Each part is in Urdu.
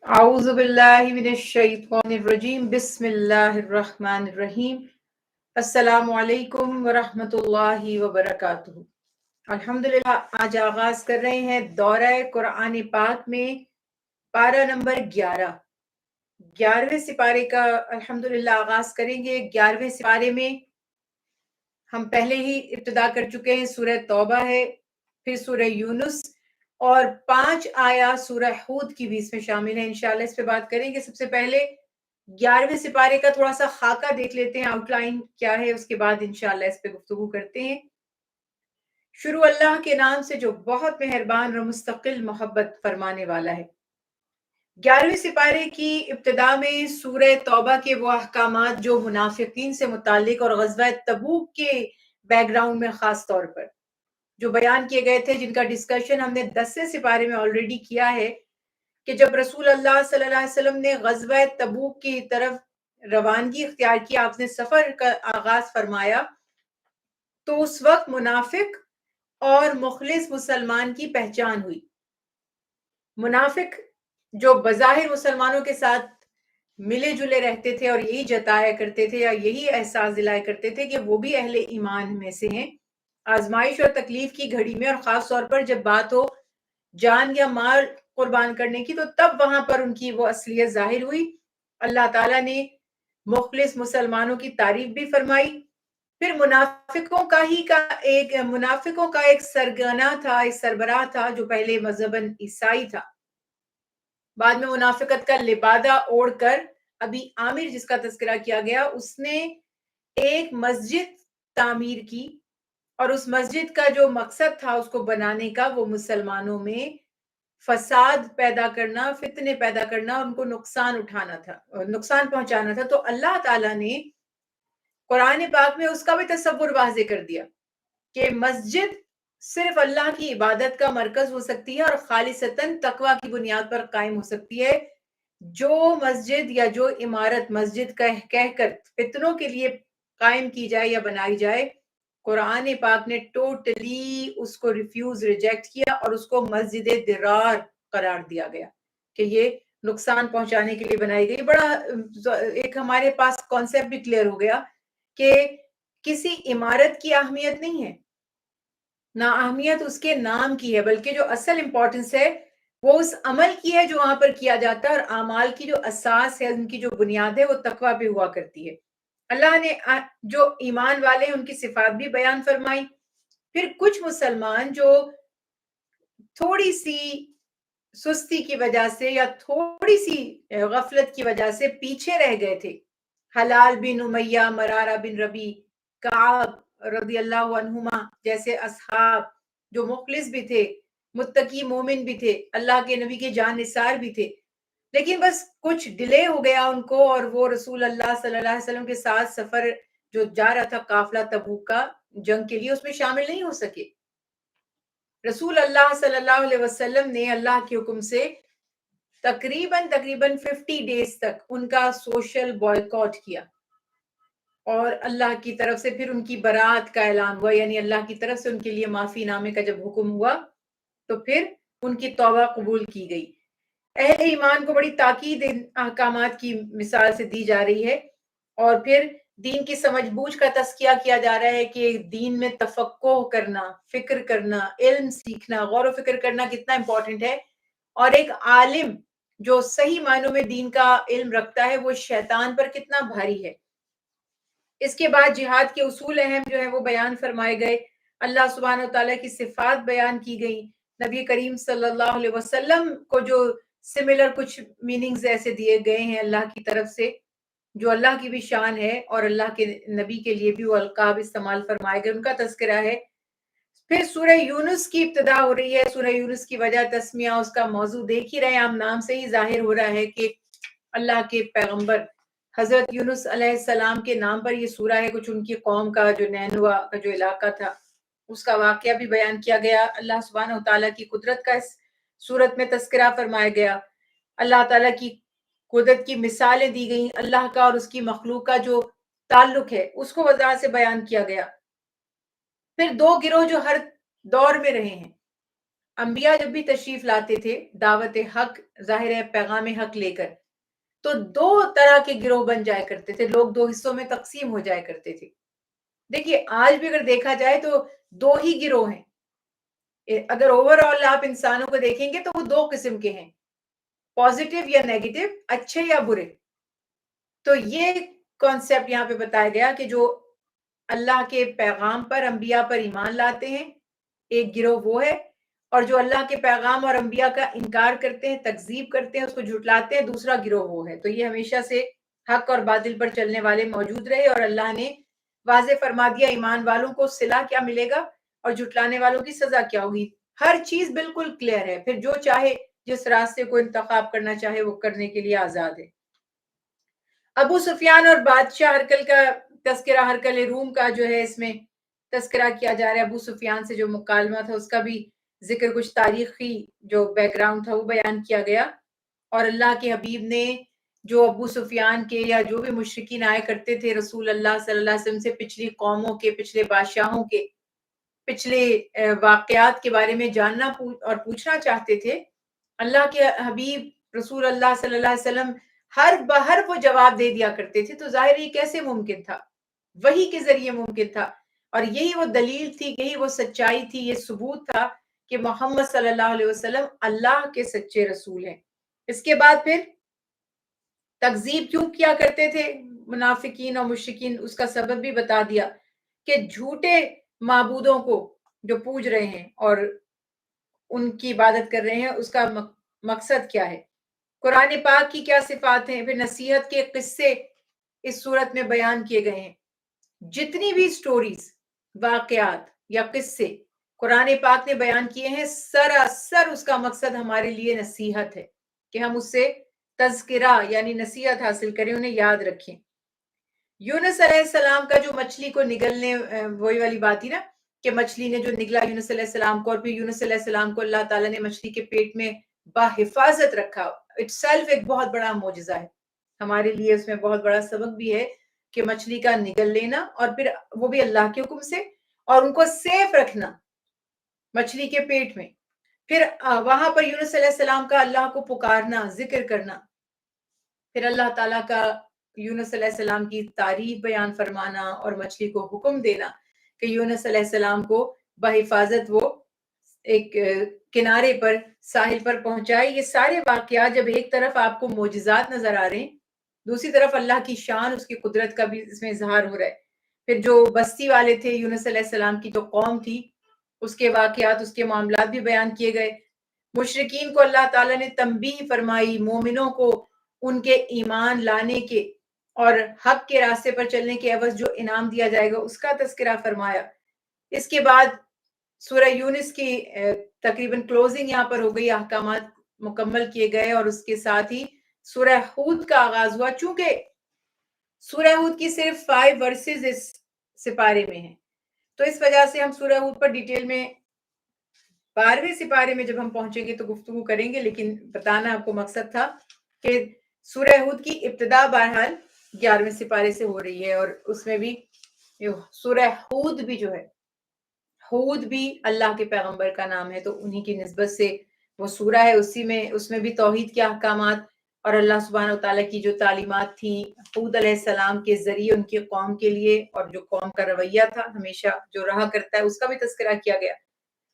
اعوذ باللہ من الشیطان الرجیم بسم اللہ الرحمن الرحیم السلام علیکم ورحمۃ اللہ وبرکاتہ۔ الحمدللہ آج آغاز کر رہے ہیں دورہ قرآن پاک میں پارہ نمبر 11ویں سپارے کا الحمدللہ آغاز کریں گے۔ 11ویں سپارے میں ہم پہلے ہی ابتدا کر چکے ہیں، سورہ توبہ ہے، پھر سورہ یونس اور 5 آیات سورہ ہود کی بھی اس میں شامل ہیں۔ انشاءاللہ اس پہ بات کریں گے۔ سب سے پہلے 11ویں سپارے کا تھوڑا سا خاکہ دیکھ لیتے ہیں، آؤٹ لائن کیا ہے، اس کے بعد انشاءاللہ اس پہ گفتگو کرتے ہیں۔ شروع اللہ کے نام سے جو بہت مہربان اور مستقل محبت فرمانے والا ہے۔ 11ویں سپارے کی ابتدا میں سورہ توبہ کے وہ احکامات جو منافقین سے متعلق اور غزوہ تبوک کے بیک گراؤنڈ میں خاص طور پر جو بیان کیے گئے تھے، جن کا ڈسکشن ہم نے 10ویں سپارے میں آلریڈی کیا ہے کہ جب رسول اللہ صلی اللہ علیہ وسلم نے غزوہ تبوک کی طرف روانگی اختیار کی، آپ نے سفر کا آغاز فرمایا، تو اس وقت منافق اور مخلص مسلمان کی پہچان ہوئی۔ منافق جو بظاہر مسلمانوں کے ساتھ ملے جلے رہتے تھے اور یہی جتایا کرتے تھے یا یہی احساس دلایا کرتے تھے کہ وہ بھی اہل ایمان میں سے ہیں، آزمائش اور تکلیف کی گھڑی میں اور خاص طور پر جب بات ہو جان یا مال قربان کرنے کی، تو تب وہاں پر ان کی وہ اصلیت ظاہر ہوئی۔ اللہ تعالیٰ نے مخلص مسلمانوں کی تعریف بھی فرمائی۔ پھر منافقوں کا ایک سرگنا تھا، ایک سربراہ تھا جو پہلے مذہباً عیسائی تھا، بعد میں منافقت کا لبادہ اوڑھ کر ابھی عامر جس کا تذکرہ کیا گیا، اس نے ایک مسجد تعمیر کی، اور اس مسجد کا جو مقصد تھا اس کو بنانے کا، وہ مسلمانوں میں فساد پیدا کرنا، فتنے پیدا کرنا، ان کو نقصان پہنچانا تھا۔ تو اللہ تعالیٰ نے قرآن پاک میں اس کا بھی تصور واضح کر دیا کہ مسجد صرف اللہ کی عبادت کا مرکز ہو سکتی ہے اور خالصتاً تقوی کی بنیاد پر قائم ہو سکتی ہے۔ جو مسجد یا جو عمارت مسجد کہہ کر فتنوں کے لیے قائم کی جائے یا بنائی جائے، قرآن پاک نے ٹوٹلی اس کو ریجیکٹ کیا اور اس کو مسجد درار قرار دیا گیا کہ یہ نقصان پہنچانے کے لیے بنائی گئی۔ بڑا ایک ہمارے پاس کانسیپٹ بھی کلیئر ہو گیا کہ کسی عمارت کی اہمیت نہیں ہے، نہ اہمیت اس کے نام کی ہے، بلکہ جو اصل امپورٹنس ہے وہ اس عمل کی ہے جو وہاں پر کیا جاتا ہے، اور اعمال کی جو اساس ہے، ان کی جو بنیاد ہے، وہ تقویٰ پہ ہوا کرتی ہے۔ اللہ نے جو ایمان والے ہیں ان کی صفات بھی بیان فرمائی۔ پھر کچھ مسلمان جو تھوڑی سی سستی کی وجہ سے یا تھوڑی سی غفلت کی وجہ سے پیچھے رہ گئے تھے، حلال بن امیہ، مرارہ بن ربی، کعب رضی اللہ عنہما جیسے اصحاب جو مخلص بھی تھے، متقی مومن بھی تھے، اللہ کے نبی کے جان نثار بھی تھے، لیکن بس کچھ ڈیلے ہو گیا ان کو، اور وہ رسول اللہ صلی اللہ علیہ وسلم کے ساتھ سفر جو جا رہا تھا قافلہ تبوک کا جنگ کے لیے، اس میں شامل نہیں ہو سکے۔ رسول اللہ صلی اللہ علیہ وسلم نے اللہ کے حکم سے تقریباً 50 ڈیز تک ان کا سوشل بائیکاٹ کیا، اور اللہ کی طرف سے پھر ان کی برات کا اعلان ہوا، یعنی اللہ کی طرف سے ان کے لیے معافی نامے کا جب حکم ہوا تو پھر ان کی توبہ قبول کی گئی۔ اہل ایمان کو بڑی تاکید ان احکامات کی مثال سے دی جا رہی ہے، اور پھر دین کی سمجھ بوجھ کا تزکیہ کیا جا رہا ہے کہ دین میں تفقہ کرنا، فکر کرنا، علم سیکھنا، غور و فکر کرنا کتنا امپورٹنٹ ہے، اور ایک عالم جو صحیح معنوں میں دین کا علم رکھتا ہے وہ شیطان پر کتنا بھاری ہے۔ اس کے بعد جہاد کے اصول اہم جو ہیں وہ بیان فرمائے گئے، اللہ سبحانہ وتعالیٰ کی صفات بیان کی گئی، نبی کریم صلی اللہ علیہ وسلم کو جو سملر کچھ میننگز ایسے دیے گئے ہیں اللہ کی طرف سے جو اللہ کی بھی شان ہے، اور اللہ کے نبی کے لیے بھی وہ القاب استعمال فرمائے گئے، ان کا تذکرہ ہے۔ پھر سورہ یونس کی ابتدا ہو رہی ہے۔ سورہ یونس کی وجہ تسمیہ اس کا موضوع دیکھ ہی رہے ہیں، ہم نام سے ہی ظاہر ہو رہا ہے کہ اللہ کے پیغمبر حضرت یونس علیہ السلام کے نام پر یہ سورہ ہے۔ کچھ ان کی قوم کا جو نینوا کا جو علاقہ تھا اس کا واقعہ بھی بیان کیا گیا، اللہ سبحانہ وتعالیٰ کی قدرت کا اس سورت میں تذکرہ فرمایا گیا، اللہ تعالیٰ کی قدرت کی مثالیں دی گئیں، اللہ کا اور اس کی مخلوق کا جو تعلق ہے اس کو وضاحت سے بیان کیا گیا۔ پھر دو گروہ جو ہر دور میں رہے ہیں، انبیاء جب بھی تشریف لاتے تھے دعوت حق، ظاہر ہے پیغام حق لے کر، تو دو طرح کے گروہ بن جایا کرتے تھے، لوگ دو حصوں میں تقسیم ہو جایا کرتے تھے۔ دیکھیے آج بھی اگر دیکھا جائے تو دو ہی گروہ ہیں، اگر اوور آل آپ انسانوں کو دیکھیں گے تو وہ دو قسم کے ہیں، پازیٹیو یا نیگیٹو، اچھے یا برے۔ تو یہ کانسیپٹ یہاں پہ بتایا گیا کہ جو اللہ کے پیغام پر، انبیاء پر ایمان لاتے ہیں، ایک گروہ وہ ہے، اور جو اللہ کے پیغام اور انبیاء کا انکار کرتے ہیں، تکذیب کرتے ہیں، اس کو جھٹلاتے ہیں، دوسرا گروہ وہ ہے۔ تو یہ ہمیشہ سے حق اور باطل پر چلنے والے موجود رہے، اور اللہ نے واضح فرما دیا ایمان والوں کو صلہ کیا ملے گا اور جھٹلانے والوں کی سزا کیا ہوگی۔ ہر چیز بالکل کلیئر ہے، پھر جو چاہے جس راستے کو انتخاب کرنا چاہے وہ کرنے کے لیے آزاد ہے۔ ابو سفیان اور بادشاہ ہرقل کا تذکرہ، ہرقل روم کا جو ہے اس میں تذکرہ کیا جا رہا ہے۔ ابو سفیان سے جو مکالمہ تھا اس کا بھی ذکر، کچھ تاریخی جو بیک گراؤنڈ تھا وہ بیان کیا گیا، اور اللہ کے حبیب نے جو ابو سفیان کے یا جو بھی مشرکین آئے کرتے تھے رسول اللہ صلی اللہ علیہ وسلم سے، پچھلی قوموں کے، پچھلے بادشاہوں کے، پچھلے واقعات کے بارے میں جاننا اور پوچھنا چاہتے تھے، اللہ کے حبیب رسول اللہ صلی اللہ علیہ وسلم ہر بہر وہ جواب دے دیا کرتے تھے۔ تو ظاہر یہ کیسے ممکن تھا؟ وحی کے ذریعے ممکن تھا، اور یہی وہ دلیل تھی، یہی وہ سچائی تھی، یہ ثبوت تھا کہ محمد صلی اللہ علیہ وسلم اللہ کے سچے رسول ہیں۔ اس کے بعد پھر تکذیب کیوں کیا کرتے تھے منافقین اور مشرکین، اس کا سبب بھی بتا دیا کہ جھوٹے معبودوں کو جو پوج رہے ہیں اور ان کی عبادت کر رہے ہیں، اس کا مقصد کیا ہے، قرآن پاک کی کیا صفات ہیں، پھر نصیحت کے قصے اس صورت میں بیان کیے گئے ہیں۔ جتنی بھی سٹوریز، واقعات یا قصے قرآن پاک نے بیان کیے ہیں، سراسر اس کا مقصد ہمارے لیے نصیحت ہے کہ ہم اس سے تذکرہ یعنی نصیحت حاصل کریں، انہیں یاد رکھیں۔ یونس علیہ السلام کا جو مچھلی کو نگلنے، وہی والی بات تھی نا کہ مچھلی نے جو نگلا یونس علیہ السلام کو، اور پھر یونس علیہ السلام کو اللہ تعالیٰ نے مچھلی کے پیٹ میں بحفاظت رکھا، اٹ سیلف ایک بہت بڑا معجزہ ہے ہمارے لیے۔ اس میں بہت بڑا سبق بھی ہے کہ مچھلی کا نگل لینا، اور پھر وہ بھی اللہ کے حکم سے، اور ان کو سیف رکھنا مچھلی کے پیٹ میں، پھر وہاں پر یونس علیہ السلام کا اللہ کو پکارنا، ذکر کرنا، پھر اللہ تعالیٰ کا یونس علیہ السلام کی تعریف بیان فرمانا، اور مچھلی کو حکم دینا کہ یونس علیہ السلام کو بحفاظت وہ ایک کنارے پر، ساحل پر پہنچائے۔ یہ سارے واقعات جب ایک طرف آپ کو معجزات نظر آ رہے ہیں، دوسری طرف اللہ کی شان، اس کی قدرت کا بھی اس میں اظہار ہو رہا ہے۔ پھر جو بستی والے تھے، یونس علیہ السلام کی جو قوم تھی، اس کے واقعات، اس کے معاملات بھی بیان کیے گئے۔ مشرکین کو اللہ تعالیٰ نے تنبیہ فرمائی، مومنوں کو ان کے ایمان لانے کے اور حق کے راستے پر چلنے کے عوض جو انعام دیا جائے گا اس کا تذکرہ فرمایا۔ اس کے بعد سورہ یونس کی تقریباً کلوزنگ یہاں پر ہو گئی، احکامات مکمل کیے گئے، اور اس کے ساتھ ہی سورہ ہود کا آغاز ہوا۔ چونکہ سورہ ہود کی صرف 5 ورسز اس سپارے میں ہیں، تو اس وجہ سے ہم سورہ ہود پر ڈیٹیل میں 12ویں سپارے میں جب ہم پہنچیں گے تو گفتگو کریں گے، لیکن بتانا آپ کو مقصد تھا کہ سورہ ہود کی ابتدا بہرحال 11ویں سپارے سے ہو رہی ہے، اور اس میں بھی سورہ ہود بھی جو ہے، ہود بھی اللہ کے پیغمبر کا نام ہے، تو انہی کی نسبت سے وہ سورہ ہے، اس میں بھی توحید کے احکامات اور اللہ سبحانہ وتعالیٰ کی جو تعلیمات تھیں ہود علیہ السلام کے ذریعے ان کی قوم کے لیے، اور جو قوم کا رویہ تھا ہمیشہ جو رہا کرتا ہے، اس کا بھی تذکرہ کیا گیا۔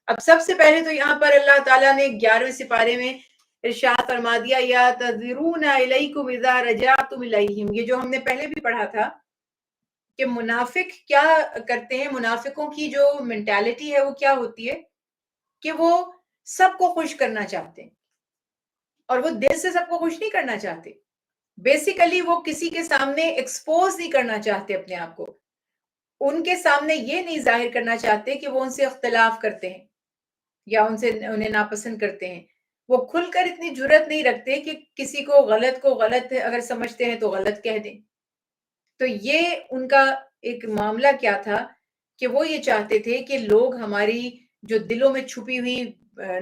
اب سب سے پہلے تو یہاں پر اللہ تعالیٰ نے 11ویں سپارے میں ارشاد فرما دیا، یا تذرون الیکم اذا رجعتم الیہم، یہ جو ہم نے پہلے بھی پڑھا تھا کہ منافق کیا کرتے ہیں، منافقوں کی جو مینٹالٹی ہے وہ کیا ہوتی ہے کہ وہ سب کو خوش کرنا چاہتے ہیں، اور وہ دل سے سب کو خوش نہیں کرنا چاہتے، بیسیکلی وہ کسی کے سامنے ایکسپوز نہیں کرنا چاہتے اپنے آپ کو، ان کے سامنے یہ نہیں ظاہر کرنا چاہتے کہ وہ ان سے اختلاف کرتے ہیں یا انہیں ناپسند کرتے ہیں۔ وہ کھل کر اتنی جرأت نہیں رکھتے کہ کسی کو غلط اگر سمجھتے ہیں تو غلط کہہ دیں۔ تو یہ ان کا ایک معاملہ کیا تھا کہ وہ یہ چاہتے تھے کہ لوگ ہماری جو دلوں میں چھپی ہوئی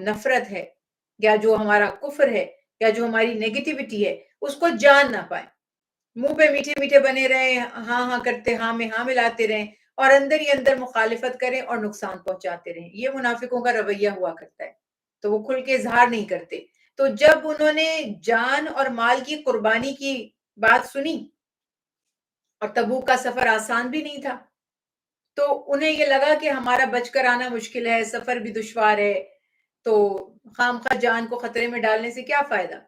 نفرت ہے، یا جو ہمارا کفر ہے، یا جو ہماری نیگیٹیوٹی ہے، اس کو جان نہ پائیں، منہ پہ میٹھے میٹھے بنے رہیں، ہاں ہاں کرتے، ہاں میں ہاں ملاتے رہیں، اور اندر ہی اندر مخالفت کریں اور نقصان پہنچاتے رہیں۔ یہ منافقوں کا رویہ ہوا کرتا ہے۔ تو وہ کھل کے اظہار نہیں کرتے. تو جب انہوں نے جان اور مال کی قربانی کی بات سنی، اور تبوک کا سفر آسان بھی نہیں تھا، تو انہیں یہ لگا کہ ہمارا بچ کر آنا مشکل ہے، سفر بھی دشوار ہے، تو خواہ جان کو خطرے میں ڈالنے سے کیا فائدہ.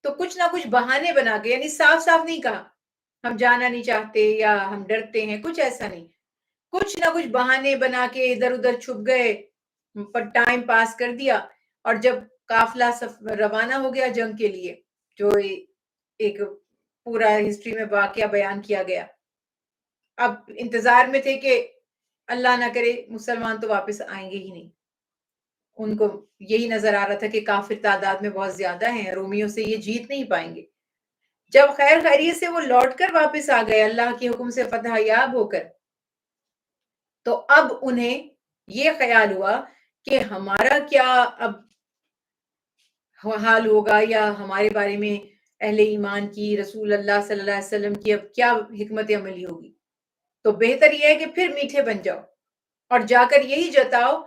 تو کچھ نہ کچھ بہانے بنا کے، یعنی صاف صاف نہیں کہا ہم جانا نہیں چاہتے یا ہم ڈرتے ہیں، کچھ ایسا نہیں، کچھ نہ کچھ بہانے بنا کے ادھر ادھر چھپ گئے، پر ٹائم پاس کر دیا. اور جب قافلہ روانہ ہو گیا جنگ کے لیے، جو ایک پورا ہسٹری میں واقعہ بیان کیا گیا، اب انتظار میں تھے کہ اللہ نہ کرے مسلمان تو واپس آئیں گے ہی نہیں. ان کو یہی نظر آ رہا تھا کہ کافر تعداد میں بہت زیادہ ہیں، رومیوں سے یہ جیت نہیں پائیں گے. جب خیر خیریت سے وہ لوٹ کر واپس آ گئے اللہ کے حکم سے فتح یاب ہو کر، تو اب انہیں یہ خیال ہوا کہ ہمارا کیا اب حال ہوگا، یا ہمارے بارے میں اہل ایمان کی، رسول اللہ صلی اللہ علیہ وسلم کی اب کیا حکمت عملی ہوگی. تو بہتر یہ ہے کہ پھر میٹھے بن جاؤ اور جا کر یہی جتاؤ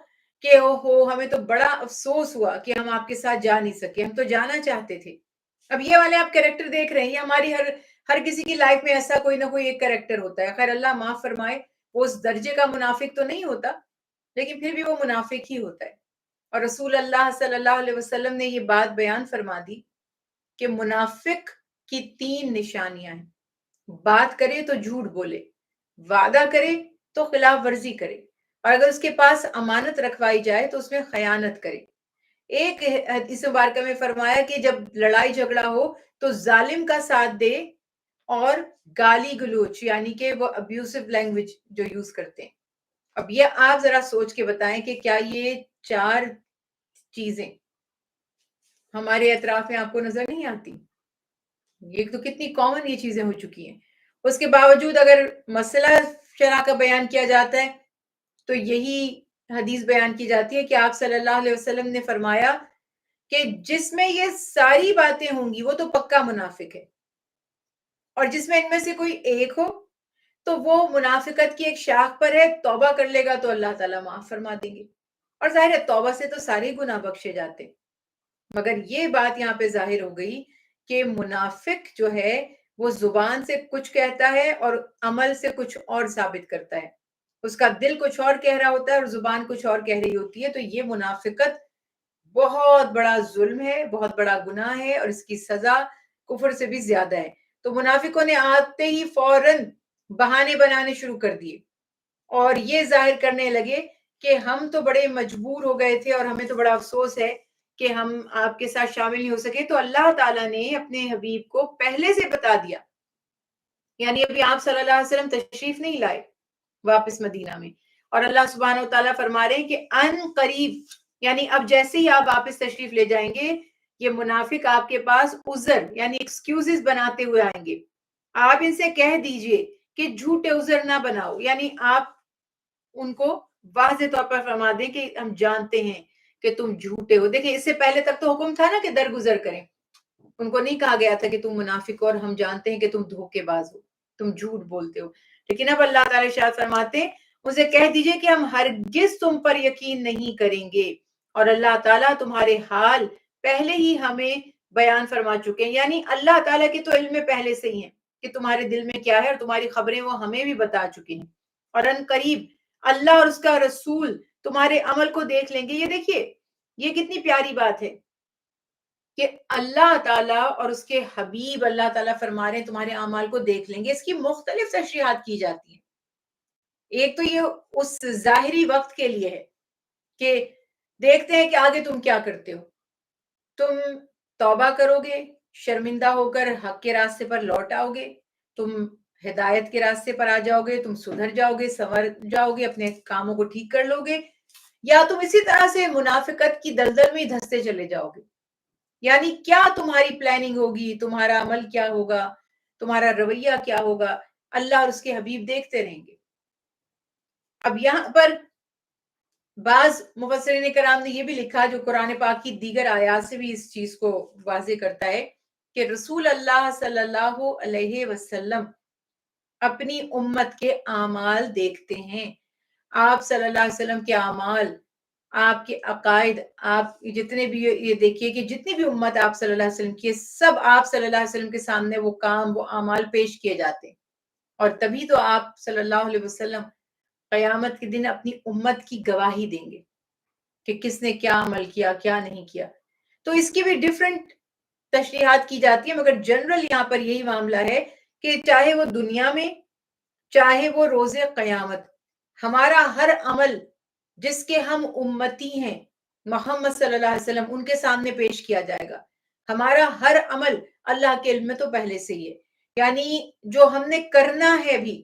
کہ او ہو ہمیں تو بڑا افسوس ہوا کہ ہم آپ کے ساتھ جا نہیں سکے، ہم تو جانا چاہتے تھے. اب یہ والے آپ کریکٹر دیکھ رہے ہیں، ہماری ہر کسی کی لائف میں ایسا کوئی نہ کوئی ایک کریکٹر ہوتا ہے. خیر اللہ معاف فرمائے، وہ اس درجے کا منافق تو نہیں ہوتا، لیکن پھر بھی وہ منافق ہی ہوتا ہے. اور رسول اللہ صلی اللہ علیہ وسلم نے یہ بات بیان فرما دی کہ منافق کی 3 نشانیاں ہیں: بات کرے تو جھوٹ بولے، وعدہ کرے تو خلاف ورزی کرے، اور اگر اس کے پاس امانت رکھوائی جائے تو اس میں خیانت کرے. ایک حدیث مبارکہ میں فرمایا کہ جب لڑائی جھگڑا ہو تو ظالم کا ساتھ دے اور گالی گلوچ، یعنی کہ وہ ابیوسو لینگویج جو یوز کرتے ہیں. اب یہ آپ ذرا سوچ کے بتائیں کہ کیا یہ 4 چیزیں ہمارے اطراف میں آپ کو نظر نہیں آتی؟ یہ تو کتنی کامن یہ چیزیں ہو چکی ہیں. اس کے باوجود اگر مسئلہ شرع کا بیان کیا جاتا ہے تو یہی حدیث بیان کی جاتی ہے کہ آپ صلی اللہ علیہ وسلم نے فرمایا کہ جس میں یہ ساری باتیں ہوں گی وہ تو پکا منافق ہے، اور جس میں ان میں سے کوئی ایک ہو تو وہ منافقت کی ایک شاخ پر ہے، توبہ کر لے گا تو اللہ تعالیٰ معاف فرما دیں گے. اور ظاہر ہے توبہ سے تو سارے گناہ بخشے جاتے، مگر یہ بات یہاں پہ ظاہر ہو گئی کہ منافق جو ہے وہ زبان سے کچھ کہتا ہے اور عمل سے کچھ اور ثابت کرتا ہے. اس کا دل کچھ اور کہہ رہا ہوتا ہے اور زبان کچھ اور کہہ رہی ہوتی ہے. تو یہ منافقت بہت بڑا ظلم ہے، بہت بڑا گناہ ہے، اور اس کی سزا کفر سے بھی زیادہ ہے. تو منافقوں نے آتے ہی فوراً بہانے بنانے شروع کر دیے اور یہ ظاہر کرنے لگے کہ ہم تو بڑے مجبور ہو گئے تھے اور ہمیں تو بڑا افسوس ہے کہ ہم آپ کے ساتھ شامل نہیں ہو سکے. تو اللہ تعالیٰ نے اپنے حبیب کو پہلے سے بتا دیا، یعنی ابھی آپ صلی اللہ علیہ وسلم تشریف نہیں لائے واپس مدینہ میں، اور اللہ سبحانہ و تعالیٰ فرما رہے ہیں کہ ان قریب، یعنی اب جیسے ہی آپ واپس تشریف لے جائیں گے یہ منافق آپ کے پاس عذر یعنی ایکسکیوزز بناتے ہوئے آئیں گے. آپ ان سے کہہ دیجئے کہ جھوٹے عذر نہ بناؤ، یعنی آپ ان کو واضح طور پر فرما دیں کہ ہم جانتے ہیں کہ تم جھوٹے ہو. دیکھیں اس سے پہلے تک تو حکم تھا نا کہ درگزر کریں، ان کو نہیں کہا گیا تھا کہ تم منافق ہو اور ہم جانتے ہیں کہ تم دھوکے باز ہو، تم جھوٹ بولتے ہو. لیکن اب اللہ تعالیٰ ارشاد فرماتے ہیں اسے کہہ دیجئے کہ ہم ہرگز تم پر یقین نہیں کریں گے، اور اللہ تعالیٰ تمہارے حال پہلے ہی ہمیں بیان فرما چکے ہیں. یعنی اللہ تعالیٰ کے تو علم میں پہلے سے ہی ہیں کہ تمہارے دل میں کیا ہے، اور تمہاری خبریں وہ ہمیں بھی بتا چکے ہیں. اور ان قریب اللہ اور اس کا رسول تمہارے عمل کو دیکھ لیں گے. یہ دیکھیے یہ کتنی پیاری بات ہے کہ اللہ تعالیٰ اور اس کے حبیب اللہ تعالیٰ فرما رہے ہیں تمہارے اعمال کو دیکھ لیں گے. اس کی مختلف تشریحات کی جاتی ہیں. ایک تو یہ اس ظاہری وقت کے لیے ہے کہ دیکھتے ہیں کہ آگے تم کیا کرتے ہو، تم توبہ کرو گے، شرمندہ ہو کر حق کے راستے پر لوٹ آؤ گے، تم ہدایت کے راستے پر آ جاؤ گے، تم سدھر جاؤ گے، سنور جاؤ گے، اپنے کاموں کو ٹھیک کر لو گے، یا تم اسی طرح سے منافقت کی دلدل میں دھستے چلے جاؤ گے. یعنی کیا تمہاری پلاننگ ہوگی، تمہارا عمل کیا ہوگا، تمہارا رویہ کیا ہوگا، اللہ اور اس کے حبیب دیکھتے رہیں گے. اب یہاں پر بعض مفسرین کرام نے یہ بھی لکھا جو قرآن پاک کی دیگر آیات سے بھی اس چیز کو واضح کرتا ہے کہ رسول اللہ صلی اللہ علیہ وسلم اپنی امت کے اعمال دیکھتے ہیں. آپ صلی اللہ علیہ وسلم کے اعمال آپ کے عقائد، آپ جتنے بھی یہ دیکھیے کہ جتنی بھی امت آپ صلی اللہ علیہ وسلم کی ہے، سب آپ صلی اللہ علیہ وسلم کے سامنے وہ کام، وہ اعمال پیش کیے جاتے ہیں، اور تبھی تو آپ صلی اللہ علیہ وسلم قیامت کے دن اپنی امت کی گواہی دیں گے کہ کس نے کیا عمل کیا، کیا نہیں کیا. تو اس کی بھی ڈیفرنٹ تشریحات کی جاتی ہے، مگر جنرل یہاں پر یہی معاملہ ہے کہ چاہے وہ دنیا میں، چاہے وہ روز قیامت، ہمارا ہر عمل جس کے ہم امتی ہیں محمد صلی اللہ علیہ وسلم، ان کے سامنے پیش کیا جائے گا. ہمارا ہر عمل اللہ کے علم میں تو پہلے سے ہی ہے، یعنی جو ہم نے کرنا ہے بھی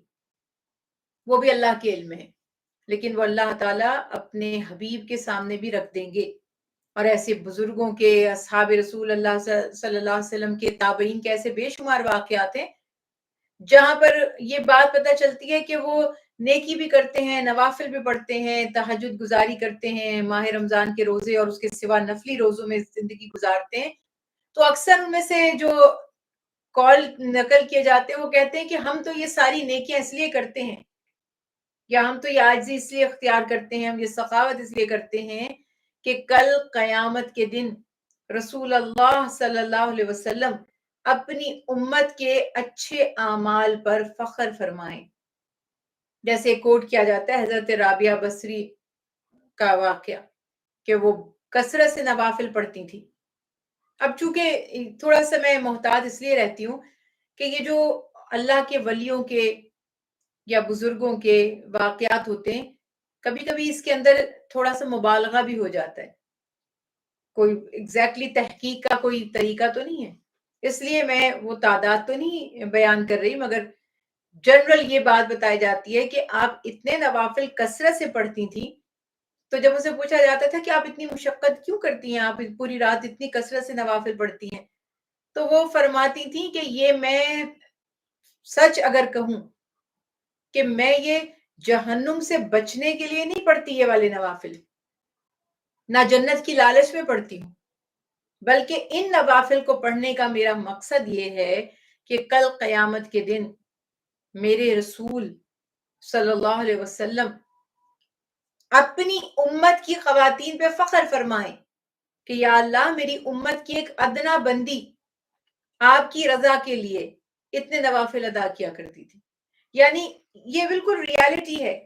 وہ بھی اللہ کے علم میں ہے، لیکن وہ اللہ تعالیٰ اپنے حبیب کے سامنے بھی رکھ دیں گے. اور ایسے بزرگوں کے، اصحاب رسول اللہ صلی اللہ علیہ وسلم کے، تابعین کے ایسے بے شمار واقعات ہیں جہاں پر یہ بات پتہ چلتی ہے کہ وہ نیکی بھی کرتے ہیں، نوافل بھی پڑھتے ہیں، تہجد گزاری کرتے ہیں، ماہ رمضان کے روزے اور اس کے سوا نفلی روزوں میں زندگی گزارتے ہیں. تو اکثر ان میں سے جو کال نقل کیے جاتے ہیں وہ کہتے ہیں کہ ہم تو یہ ساری نیکیاں اس لیے کرتے ہیں، یا ہم تو یہ عاجزی اس لیے اختیار کرتے ہیں، ہم یہ سخاوت اس لیے کرتے ہیں کہ کل قیامت کے دن رسول اللہ صلی اللہ علیہ وسلم اپنی امت کے اچھے اعمال پر فخر فرمائیں. جیسے کوٹ کیا جاتا ہے حضرت رابعہ بصری کا واقعہ کہ وہ کثرت سے نوافل پڑھتی تھی. اب چونکہ تھوڑا سا میں محتاط اس لیے رہتی ہوں کہ یہ جو اللہ کے ولیوں کے یا بزرگوں کے واقعات ہوتے ہیں، کبھی کبھی اس کے اندر تھوڑا سا مبالغہ بھی ہو جاتا ہے، کوئی ایگزیکٹلی تحقیق کا کوئی طریقہ تو نہیں ہے، اس لیے میں وہ تعداد تو نہیں بیان کر رہی، مگر جنرل یہ بات بتائی جاتی ہے کہ آپ اتنے نوافل کثرت سے پڑھتی تھیں. تو جب اسے پوچھا جاتا تھا کہ آپ اتنی مشقت کیوں کرتی ہیں، آپ پوری رات اتنی کثرت سے نوافل پڑھتی ہیں، تو وہ فرماتی تھیں کہ یہ میں سچ اگر کہوں کہ میں یہ جہنم سے بچنے کے لیے نہیں پڑھتی یہ والے نوافل، نہ جنت کی لالچ میں پڑھتی ہوں، بلکہ ان نوافل کو پڑھنے کا میرا مقصد یہ ہے کہ کل قیامت کے دن میرے رسول صلی اللہ علیہ وسلم اپنی امت کی خواتین پہ فخر فرمائیں کہ یا اللہ میری امت کی ایک ادنا بندی آپ کی رضا کے لیے اتنے نوافل ادا کیا کرتی تھی. یعنی یہ بالکل ریالٹی ہے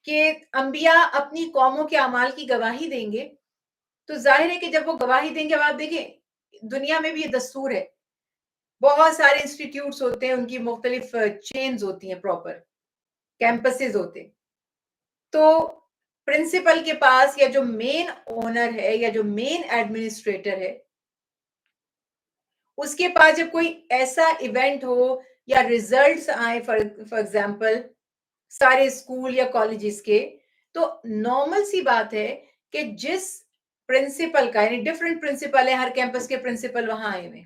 کہ انبیاء اپنی قوموں کے اعمال کی گواہی دیں گے، تو ظاہر ہے کہ جب وہ گواہی دیں گے، اب آپ دیکھیں دنیا میں بھی یہ دستور ہے، بہت سارے انسٹیٹیوٹس ہوتے ہیں، ان کی مختلف چینز ہوتی ہیں، پراپر کیمپسز ہوتے ہیں. تو پرنسپل کے پاس یا جو مین اونر ہے یا جو مین ایڈمنسٹریٹر ہے، اس کے پاس جب کوئی ایسا ایونٹ ہو یا ریزلٹس آئیں فار ایگزامپل سارے اسکول یا کالجز کے، تو نارمل سی بات ہے کہ جس پرنسپل کا، یعنی ڈفرینٹ پرنسپل ہے، ہر کیمپس کے پرنسپل وہاں آئے ہوئے،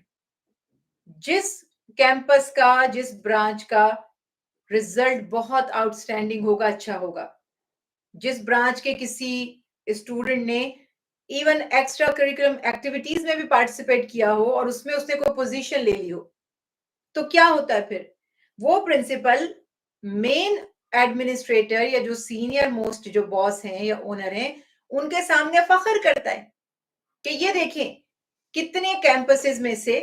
جس کیمپس کا، جس برانچ کا ریزلٹ بہت آؤٹ اسٹینڈنگ ہوگا، اچھا ہوگا، جس برانچ کے کسی اسٹوڈنٹ نے ایون ایکسٹرا کریکولم ایکٹیویٹیز میں بھی پارٹیسپیٹ کیا ہو اور اس میں اس نے کوئی پوزیشن لے لی ہو، تو کیا ہوتا ہے پھر وہ پرنسپل مین ایڈمنسٹریٹر یا جو سینئر موسٹ جو باس ہیں یا اونر ہیں ان کے سامنے فخر کرتا ہے کہ یہ دیکھیں کتنے کیمپسز میں سے،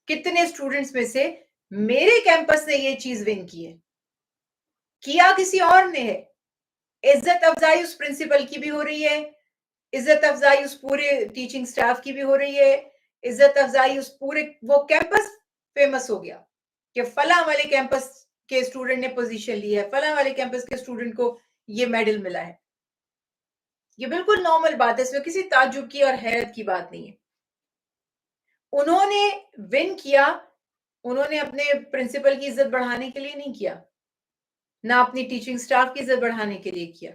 کتنے اسٹوڈنٹس میں سے میرے کیمپس نے یہ چیز ون کی ہے، کیا کسی اور نے ہے. عزت افزائی اس پرنسپل کی بھی ہو رہی ہے، عزت افزائی اس پورے ٹیچنگ سٹاف کی بھی ہو رہی ہے، عزت افزائی اس پورے، وہ کیمپس فیمس ہو گیا کہ فلاں والے کیمپس کے اسٹوڈنٹ نے پوزیشن لی ہے، فلاں والے کیمپس کے اسٹوڈنٹ کو یہ میڈل ملا ہے. یہ بالکل نارمل بات ہے، اس میں کسی تعجب کی اور حیرت کی بات نہیں ہے. انہوں نے ون کیا، انہوں نے اپنے پرنسپل کی عزت بڑھانے کے لیے نہیں کیا، نہ اپنی ٹیچنگ سٹاف کی عزت بڑھانے کے لیے کیا.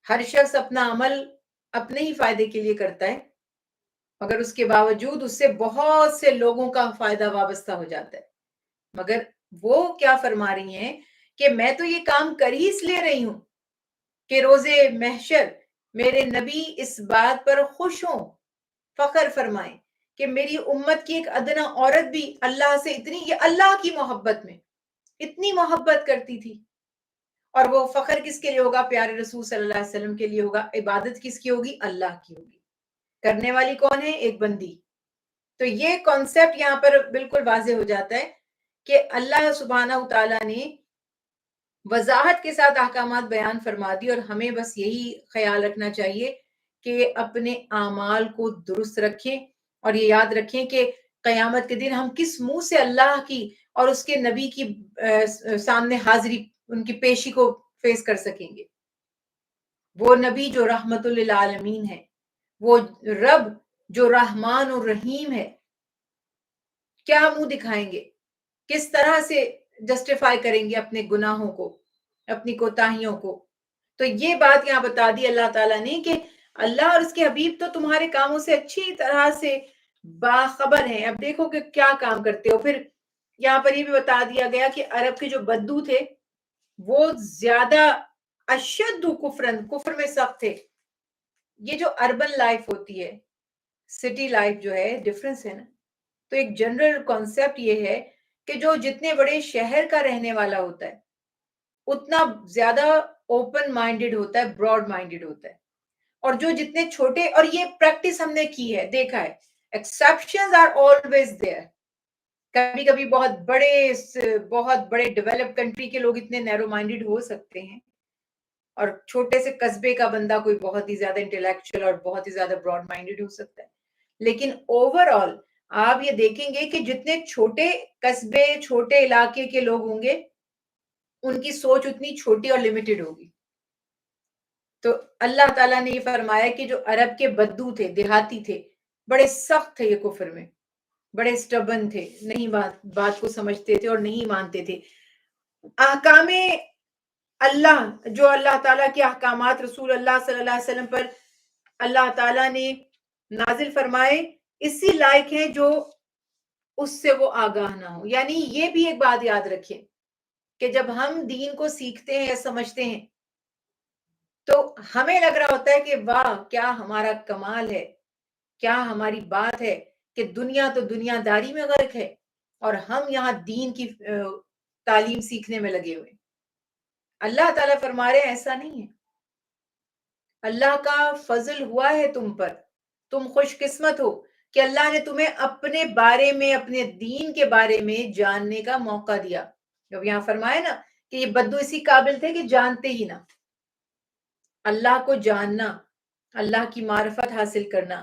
ہر شخص اپنا عمل اپنے ہی فائدے کے لیے کرتا ہے، مگر اس کے باوجود اس سے بہت سے لوگوں کا فائدہ وابستہ ہو جاتا ہے. مگر وہ کیا فرما رہی ہیں کہ میں تو یہ کام کر ہی اس لیے رہی ہوں کہ روز محشر میرے نبی اس بات پر خوش ہوں، فخر فرمائیں کہ میری امت کی ایک ادنا عورت بھی اللہ سے اتنی، یہ اللہ کی محبت میں اتنی محبت کرتی تھی اور وہ فخر کس کے لیے ہوگا؟ پیارے رسول صلی اللہ علیہ وسلم کے لیے ہوگا. عبادت کس کی ہوگی؟ اللہ کی ہوگی. کرنے والی کون ہے؟ ایک بندی. تو یہ کانسیپٹ یہاں پر بالکل واضح ہو جاتا ہے کہ اللہ سبحانہ تعالیٰ نے وضاحت کے ساتھ احکامات بیان فرما دی، اور ہمیں بس یہی خیال رکھنا چاہیے کہ اپنے اعمال کو درست رکھیں، اور یہ یاد رکھیں کہ قیامت کے دن ہم کس منہ سے اللہ کی اور اس کے نبی کی سامنے حاضری، ان کی پیشی کو فیس کر سکیں گے. وہ نبی جو رحمت للعالمین ہے، وہ رب جو رحمان الرحیم ہے، کیا منہ دکھائیں گے؟ کس طرح سے جسٹیفائی کریں گے اپنے گناہوں کو، اپنی کوتاہیوں کو؟ تو یہ بات یہاں بتا دی اللہ تعالیٰ نے کہ اللہ اور اس کے حبیب تو تمہارے کاموں سے اچھی طرح سے باخبر ہیں. اب دیکھو کہ کیا کام کرتے ہو. پھر یہاں پر یہ بھی بتا دیا گیا کہ عرب کے جو بدو تھے وہ زیادہ اشد کفر میں سخت تھے. یہ جو اربن لائف ہوتی ہے، سٹی لائف جو ہے، ڈفرنس ہے نا. تو ایک جنرل کانسیپٹ یہ ہے کہ جو جتنے بڑے شہر کا رہنے والا ہوتا ہے اتنا زیادہ اوپن مائنڈڈ ہوتا ہے، براڈ مائنڈڈ ہوتا ہے. اور جو جتنے چھوٹے، اور یہ پریکٹس ہم نے کی ہے، دیکھا ہے، ایکسیپشنز آر آلویز دیئر. کبھی کبھی بہت بڑے ڈیولپ کنٹری کے لوگ اتنے نیرو مائنڈڈ ہو سکتے ہیں، اور چھوٹے سے قصبے کا بندہ کوئی بہت ہی زیادہ انٹلیکچوئل اور بہت ہی زیادہ براڈ مائنڈڈ ہو سکتا ہے. لیکن اوور آل آپ یہ دیکھیں گے کہ جتنے چھوٹے قصبے، چھوٹے علاقے کے لوگ ہوں گے ان کی سوچ اتنی چھوٹی اور لمیٹڈ ہوگی. تو اللہ تعالیٰ نے یہ فرمایا کہ جو عرب کے بدو تھے، دیہاتی تھے، بڑے سخت تھے یہ کفر میں، بڑے سٹبن تھے، نہیں بات کو سمجھتے تھے اور نہیں مانتے تھے. احکام اللہ، جو اللہ تعالیٰ کے احکامات رسول اللہ صلی اللہ علیہ وسلم پر اللہ تعالیٰ نے نازل فرمائے، اسی لائق ہیں جو اس سے وہ آگاہ نہ ہو. یعنی یہ بھی ایک بات یاد رکھیں کہ جب ہم دین کو سیکھتے ہیں یا سمجھتے ہیں تو ہمیں لگ رہا ہوتا ہے کہ واہ کیا ہمارا کمال ہے، کیا ہماری بات ہے کہ دنیا تو دنیا داری میں غرق ہے اور ہم یہاں دین کی تعلیم سیکھنے میں لگے ہوئے. اللہ تعالیٰ فرما رہے ہیں ایسا نہیں ہے. اللہ کا فضل ہوا ہے تم پر، تم خوش قسمت ہو کہ اللہ نے تمہیں اپنے بارے میں، اپنے دین کے بارے میں جاننے کا موقع دیا. جب یہاں فرمائے نا کہ یہ بدو اسی قابل تھے کہ جانتے ہی نہ. اللہ کو جاننا، اللہ کی معرفت حاصل کرنا،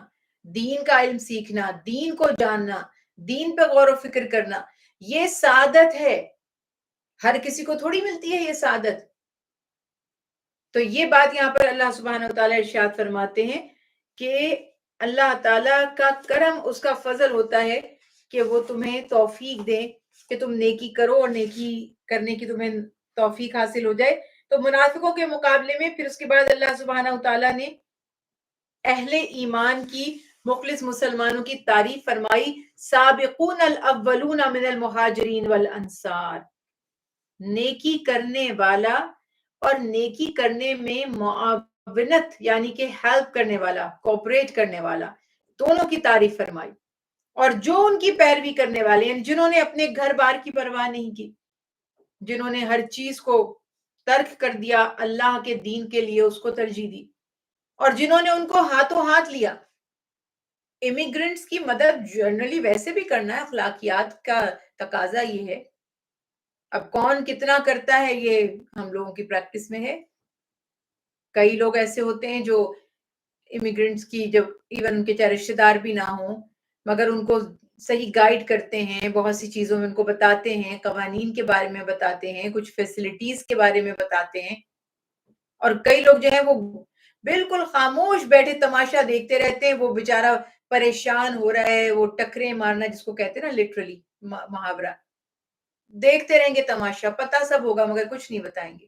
دین کا علم سیکھنا، دین کو جاننا، دین پہ غور و فکر کرنا، یہ سعادت ہے. ہر کسی کو تھوڑی ملتی ہے یہ سعادت. تو یہ بات یہاں پر اللہ سبحانہ وتعالی ارشاد فرماتے ہیں کہ اللہ تعالیٰ کا کرم، اس کا فضل ہوتا ہے کہ وہ تمہیں توفیق دے کہ تم نیکی کرو اور نیکی کرنے کی تمہیں توفیق حاصل ہو جائے. تو منافقوں کے مقابلے میں پھر اس کے بعد اللہ سبحانہ وتعالیٰ نے اہل ایمان کی، مخلص مسلمانوں کی تعریف فرمائی. سابقون الاولون من المہاجرین والانصار، نیکی کرنے والا اور نیکی کرنے میں معاونت یعنی کہ ہیلپ کرنے والا، کوپریٹ کرنے والا، دونوں کی تعریف فرمائی. اور جو ان کی پیروی کرنے والے ہیں، جنہوں نے اپنے گھر بار کی پرواہ نہیں کی، جنہوں نے ہر چیز کو ترک کر دیا، اللہ کے دین کے لیے اس کو ترجیح دی، اور جنہوں نے ان کو ہاتھوں ہاتھ لیا. امیگرنٹس کی مدد جنرلی ویسے بھی کرنا ہے، اخلاقیات کا تقاضا یہ ہے. اب کون کتنا کرتا ہے یہ ہم لوگوں کی پریکٹس میں ہے. کئی لوگ ایسے ہوتے ہیں جو امیگرنٹس کی، جب ایون ان کے چاہے رشتے دار بھی نہ ہوں، مگر ان کو صحیح گائیڈ کرتے ہیں، بہت سی چیزوں میں ان کو بتاتے ہیں، قوانین کے بارے میں بتاتے ہیں، کچھ فیسلٹیز کے بارے میں بتاتے ہیں. اور کئی لوگ جو ہیں وہ بالکل خاموش بیٹھے تماشا دیکھتے رہتے ہیں. وہ بیچارہ پریشان ہو رہا ہے، وہ ٹکرے مارنا جس کو کہتے ہیں نا، لٹرلی محاورہ، دیکھتے رہیں گے تماشا، پتہ سب ہوگا مگر کچھ نہیں بتائیں گے.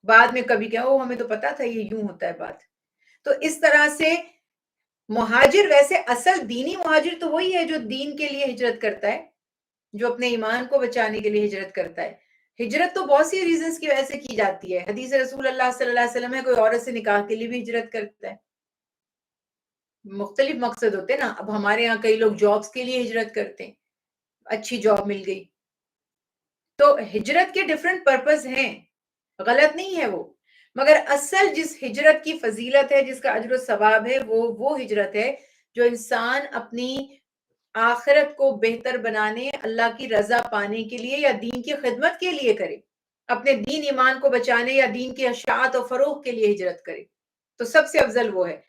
بعد میں کبھی کہا ہمیں تو پتا تھا یہ یوں ہوتا ہے بات. تو اس طرح سے مہاجر، ویسے اصل دینی مہاجر تو وہی ہے جو دین کے لیے ہجرت کرتا ہے، جو اپنے ایمان کو بچانے کے لیے ہجرت کرتا ہے. ہجرت تو بہت سی ریزنز کی وجہ سے کی جاتی ہے. حدیث رسول اللہ صلی اللہ علیہ وسلم ہے، کوئی عورت سے نکاح کے لیے بھی ہجرت کرتا ہے. مختلف مقصد ہوتے ہیں نا. اب ہمارے یہاں کئی لوگ جابس کے لیے ہجرت کرتے ہیں، اچھی جاب مل گئی. تو ہجرت کے ڈفرینٹ پرپز ہیں. غلط نہیں ہے وہ، مگر اصل جس ہجرت کی فضیلت ہے، جس کا اجر و ثواب ہے، وہ ہجرت ہے جو انسان اپنی آخرت کو بہتر بنانے، اللہ کی رضا پانے کے لیے یا دین کی خدمت کے لیے کرے، اپنے دین ایمان کو بچانے یا دین کی اشاعت و فروغ کے لیے ہجرت کرے، تو سب سے افضل وہ ہے۔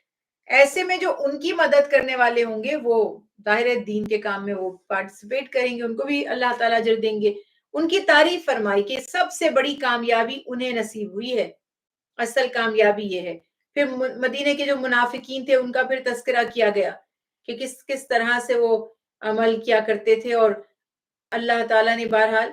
ایسے میں جو ان کی مدد کرنے والے ہوں گے وہ ظاہر دین کے کام میں وہ پارٹیسپیٹ کریں گے، ان کو بھی اللہ تعالیٰ اجر دیں گے۔ ان کی تعریف فرمائی کہ سب سے بڑی کامیابی انہیں نصیب ہوئی ہے، اصل کامیابی یہ ہے۔ پھر مدینے کے جو منافقین تھے ان کا پھر تذکرہ کیا گیا کہ کس کس طرح سے وہ عمل کیا کرتے تھے، اور اللہ تعالیٰ نے بہرحال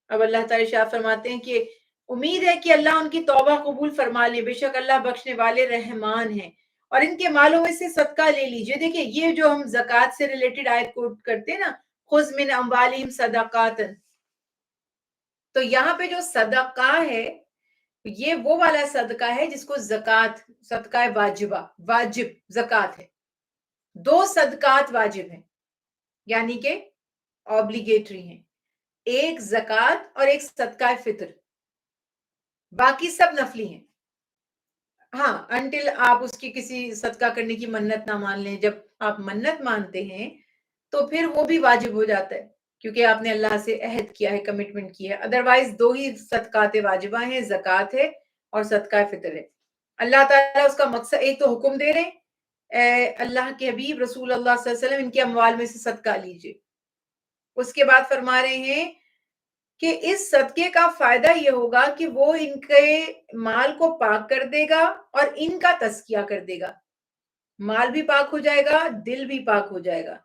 اب اللہ تعالیٰ شاہ فرماتے ہیں کہ امید ہے کہ اللہ ان کی توبہ قبول فرما لے، بے شک اللہ بخشنے والے رحمان ہیں، اور ان کے مالوں میں سے صدقہ لے لیجئے۔ دیکھیں یہ جو ہم زکوٰۃ سے ریلیٹڈ آیت کوٹ کرتے ہیں نا، خذ من اموالہم صدقات، تو یہاں پہ جو صدقہ ہے یہ وہ والا صدقہ ہے جس کو زکوٰۃ، صدقہ واجبہ، واجب زکوٰۃ ہے۔ دو صدقات واجب ہیں یعنی کہ اوبلیگیٹری ہیں، ایک زکوٰۃ اور ایک صدقہ فطر، باقی سب نفلی ہیں۔ ہاں انٹل آپ اس کی کسی صدقہ کرنے کی منت نہ مان لیں، جب آپ منت مانتے ہیں تو پھر وہ بھی واجب ہو جاتا ہے کیونکہ آپ نے اللہ سے عہد کیا ہے، کمٹمنٹ کی ہے۔ ادروائز دو ہی صدقات واجبہ ہیں، زکوٰۃ ہے اور صدقہ فطر ہے۔ اللہ تعالیٰ اس کا مقصد ایک تو حکم دے رہے ہیں، اے اللہ کے حبیب رسول اللہ صلی اللہ علیہ وسلم ان کے اموال میں سے صدقہ لیجئے۔ اس کے بعد فرما رہے ہیں کہ اس صدقے کا فائدہ یہ ہوگا کہ وہ ان کے مال کو پاک کر دے گا اور ان کا تزکیہ کر دے گا، مال بھی پاک ہو جائے گا، دل بھی پاک ہو جائے گا،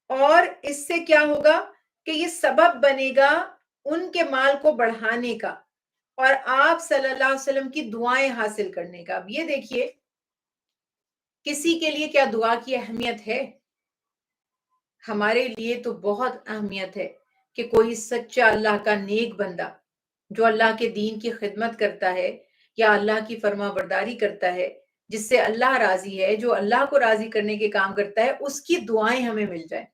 اور اس سے کیا ہوگا کہ یہ سبب بنے گا ان کے مال کو بڑھانے کا اور آپ صلی اللہ علیہ وسلم کی دعائیں حاصل کرنے کا۔ اب یہ دیکھیے کسی کے لیے کیا دعا کی اہمیت ہے، ہمارے لیے تو بہت اہمیت ہے کہ کوئی سچا اللہ کا نیک بندہ جو اللہ کے دین کی خدمت کرتا ہے یا اللہ کی فرما برداری کرتا ہے، جس سے اللہ راضی ہے، جو اللہ کو راضی کرنے کے کام کرتا ہے، اس کی دعائیں ہمیں مل جائیں۔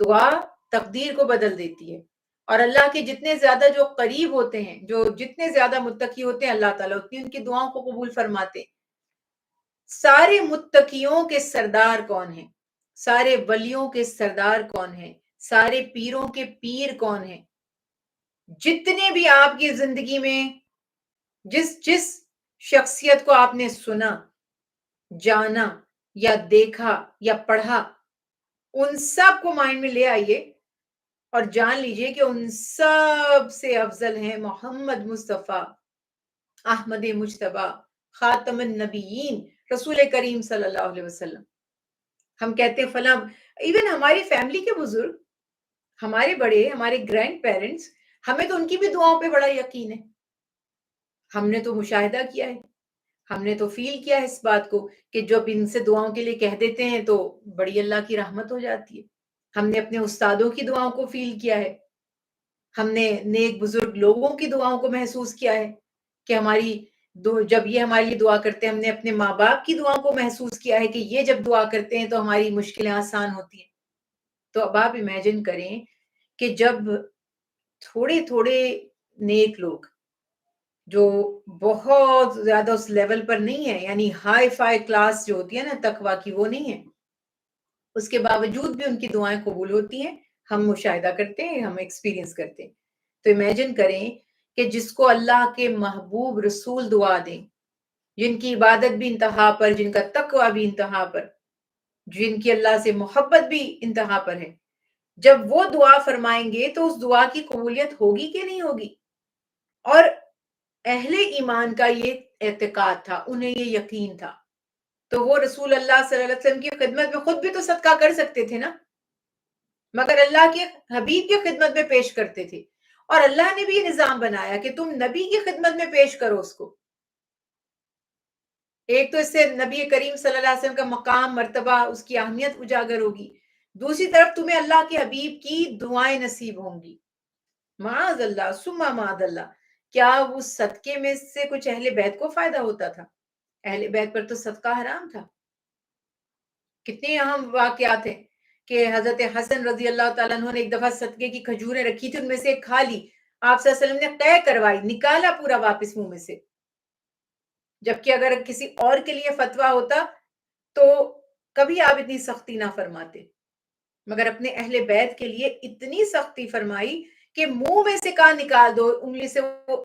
دعا تقدیر کو بدل دیتی ہے، اور اللہ کے جتنے زیادہ جو قریب ہوتے ہیں، جو جتنے زیادہ متقی ہوتے ہیں، اللہ تعالیٰ اتنی ان کی دعاؤں کو قبول فرماتے ہیں۔ سارے متقیوں کے سردار کون ہیں؟ سارے ولیوں کے سردار کون ہیں؟ سارے پیروں کے پیر کون ہیں؟ جتنے بھی آپ کی زندگی میں جس شخصیت کو آپ نے سنا، جانا یا دیکھا یا پڑھا، ان سب کو مائنڈ میں لے آئیے اور جان لیجئے کہ ان سب سے افضل ہیں محمد مصطفیٰ احمد مجتبی خاتم النبیین رسول کریم صلی اللہ علیہ وسلم۔ ہم کہتے ہیں فلاں، ایون ہماری فیملی کے بزرگ، ہمارے بڑے، ہمارے گرینڈ پیرنٹس، ہمیں تو ان کی بھی دعاؤں پہ بڑا یقین ہے۔ ہم نے تو مشاہدہ کیا ہے، ہم نے تو فیل کیا ہے اس بات کو کہ جب ان سے دعاؤں کے لیے کہہ دیتے ہیں تو بڑی اللہ کی رحمت ہو جاتی ہے۔ ہم نے اپنے استادوں کی دعاؤں کو فیل کیا ہے، ہم نے نیک بزرگ لوگوں کی دعاؤں کو محسوس کیا ہے کہ ہماری جب یہ ہمارے لیے دعا کرتے ہیں، ہم نے اپنے ماں باپ کی دعاؤں کو محسوس کیا ہے کہ یہ جب دعا کرتے ہیں تو ہماری مشکلیں آسان ہوتی ہیں۔ تو اب آپ امیجن کریں کہ جب تھوڑے تھوڑے نیک لوگ جو بہت زیادہ اس لیول پر نہیں ہے، یعنی ہائی فائی کلاس جو ہوتی ہے نا تقویٰ کی، وہ نہیں ہے، اس کے باوجود بھی ان کی دعائیں قبول ہوتی ہیں، ہم مشاہدہ کرتے ہیں، ہم ایکسپیرینس کرتے ہیں۔ تو امیجن کریں کہ جس کو اللہ کے محبوب رسول دعا دیں، جن کی عبادت بھی انتہا پر، جن کا تقویٰ بھی انتہا پر، جن کی اللہ سے محبت بھی انتہا پر ہے، جب وہ دعا فرمائیں گے تو اس دعا کی قبولیت ہوگی کہ نہیں ہوگی؟ اور اہل ایمان کا یہ اعتقاد تھا، انہیں یہ یقین تھا، تو وہ رسول اللہ صلی اللہ علیہ وسلم کی خدمت میں خود بھی تو صدقہ کر سکتے تھے نا، مگر اللہ کے حبیب کی خدمت میں پیش کرتے تھے، اور اللہ نے بھی یہ نظام بنایا کہ تم نبی کی خدمت میں پیش کرو اس کو۔ ایک تو اس سے نبی کریم صلی اللہ علیہ وسلم کا مقام، مرتبہ، اس کی اہمیت اجاگر ہوگی، دوسری طرف تمہیں اللہ کے حبیب کی دعائیں نصیب ہوں گی۔ معاذ اللہ ثم معاذ اللہ، کیا اس صدقے میں سے کچھ اہل بیت کو فائدہ ہوتا تھا؟ اہل بیت پر تو صدقہ حرام تھا۔ کتنے اہم واقعات ہیں کہ حضرت حسن رضی اللہ تعالیٰ عنہ نے ایک دفعہ صدقے کی کھجوریں رکھی تھی، ان میں سے ایک کھا لی، آپ صلی اللہ علیہ وسلم نے قے کروائی, نکالا پورا واپس منہ میں سے. جبکہ اگر کسی اور کے لیے فتویٰ ہوتا تو کبھی آپ اتنی سختی نہ فرماتے, مگر اپنے اہل بیت کے لیے اتنی سختی فرمائی کہ منہ میں سے کہاں نکال دو, انگلی سے وہ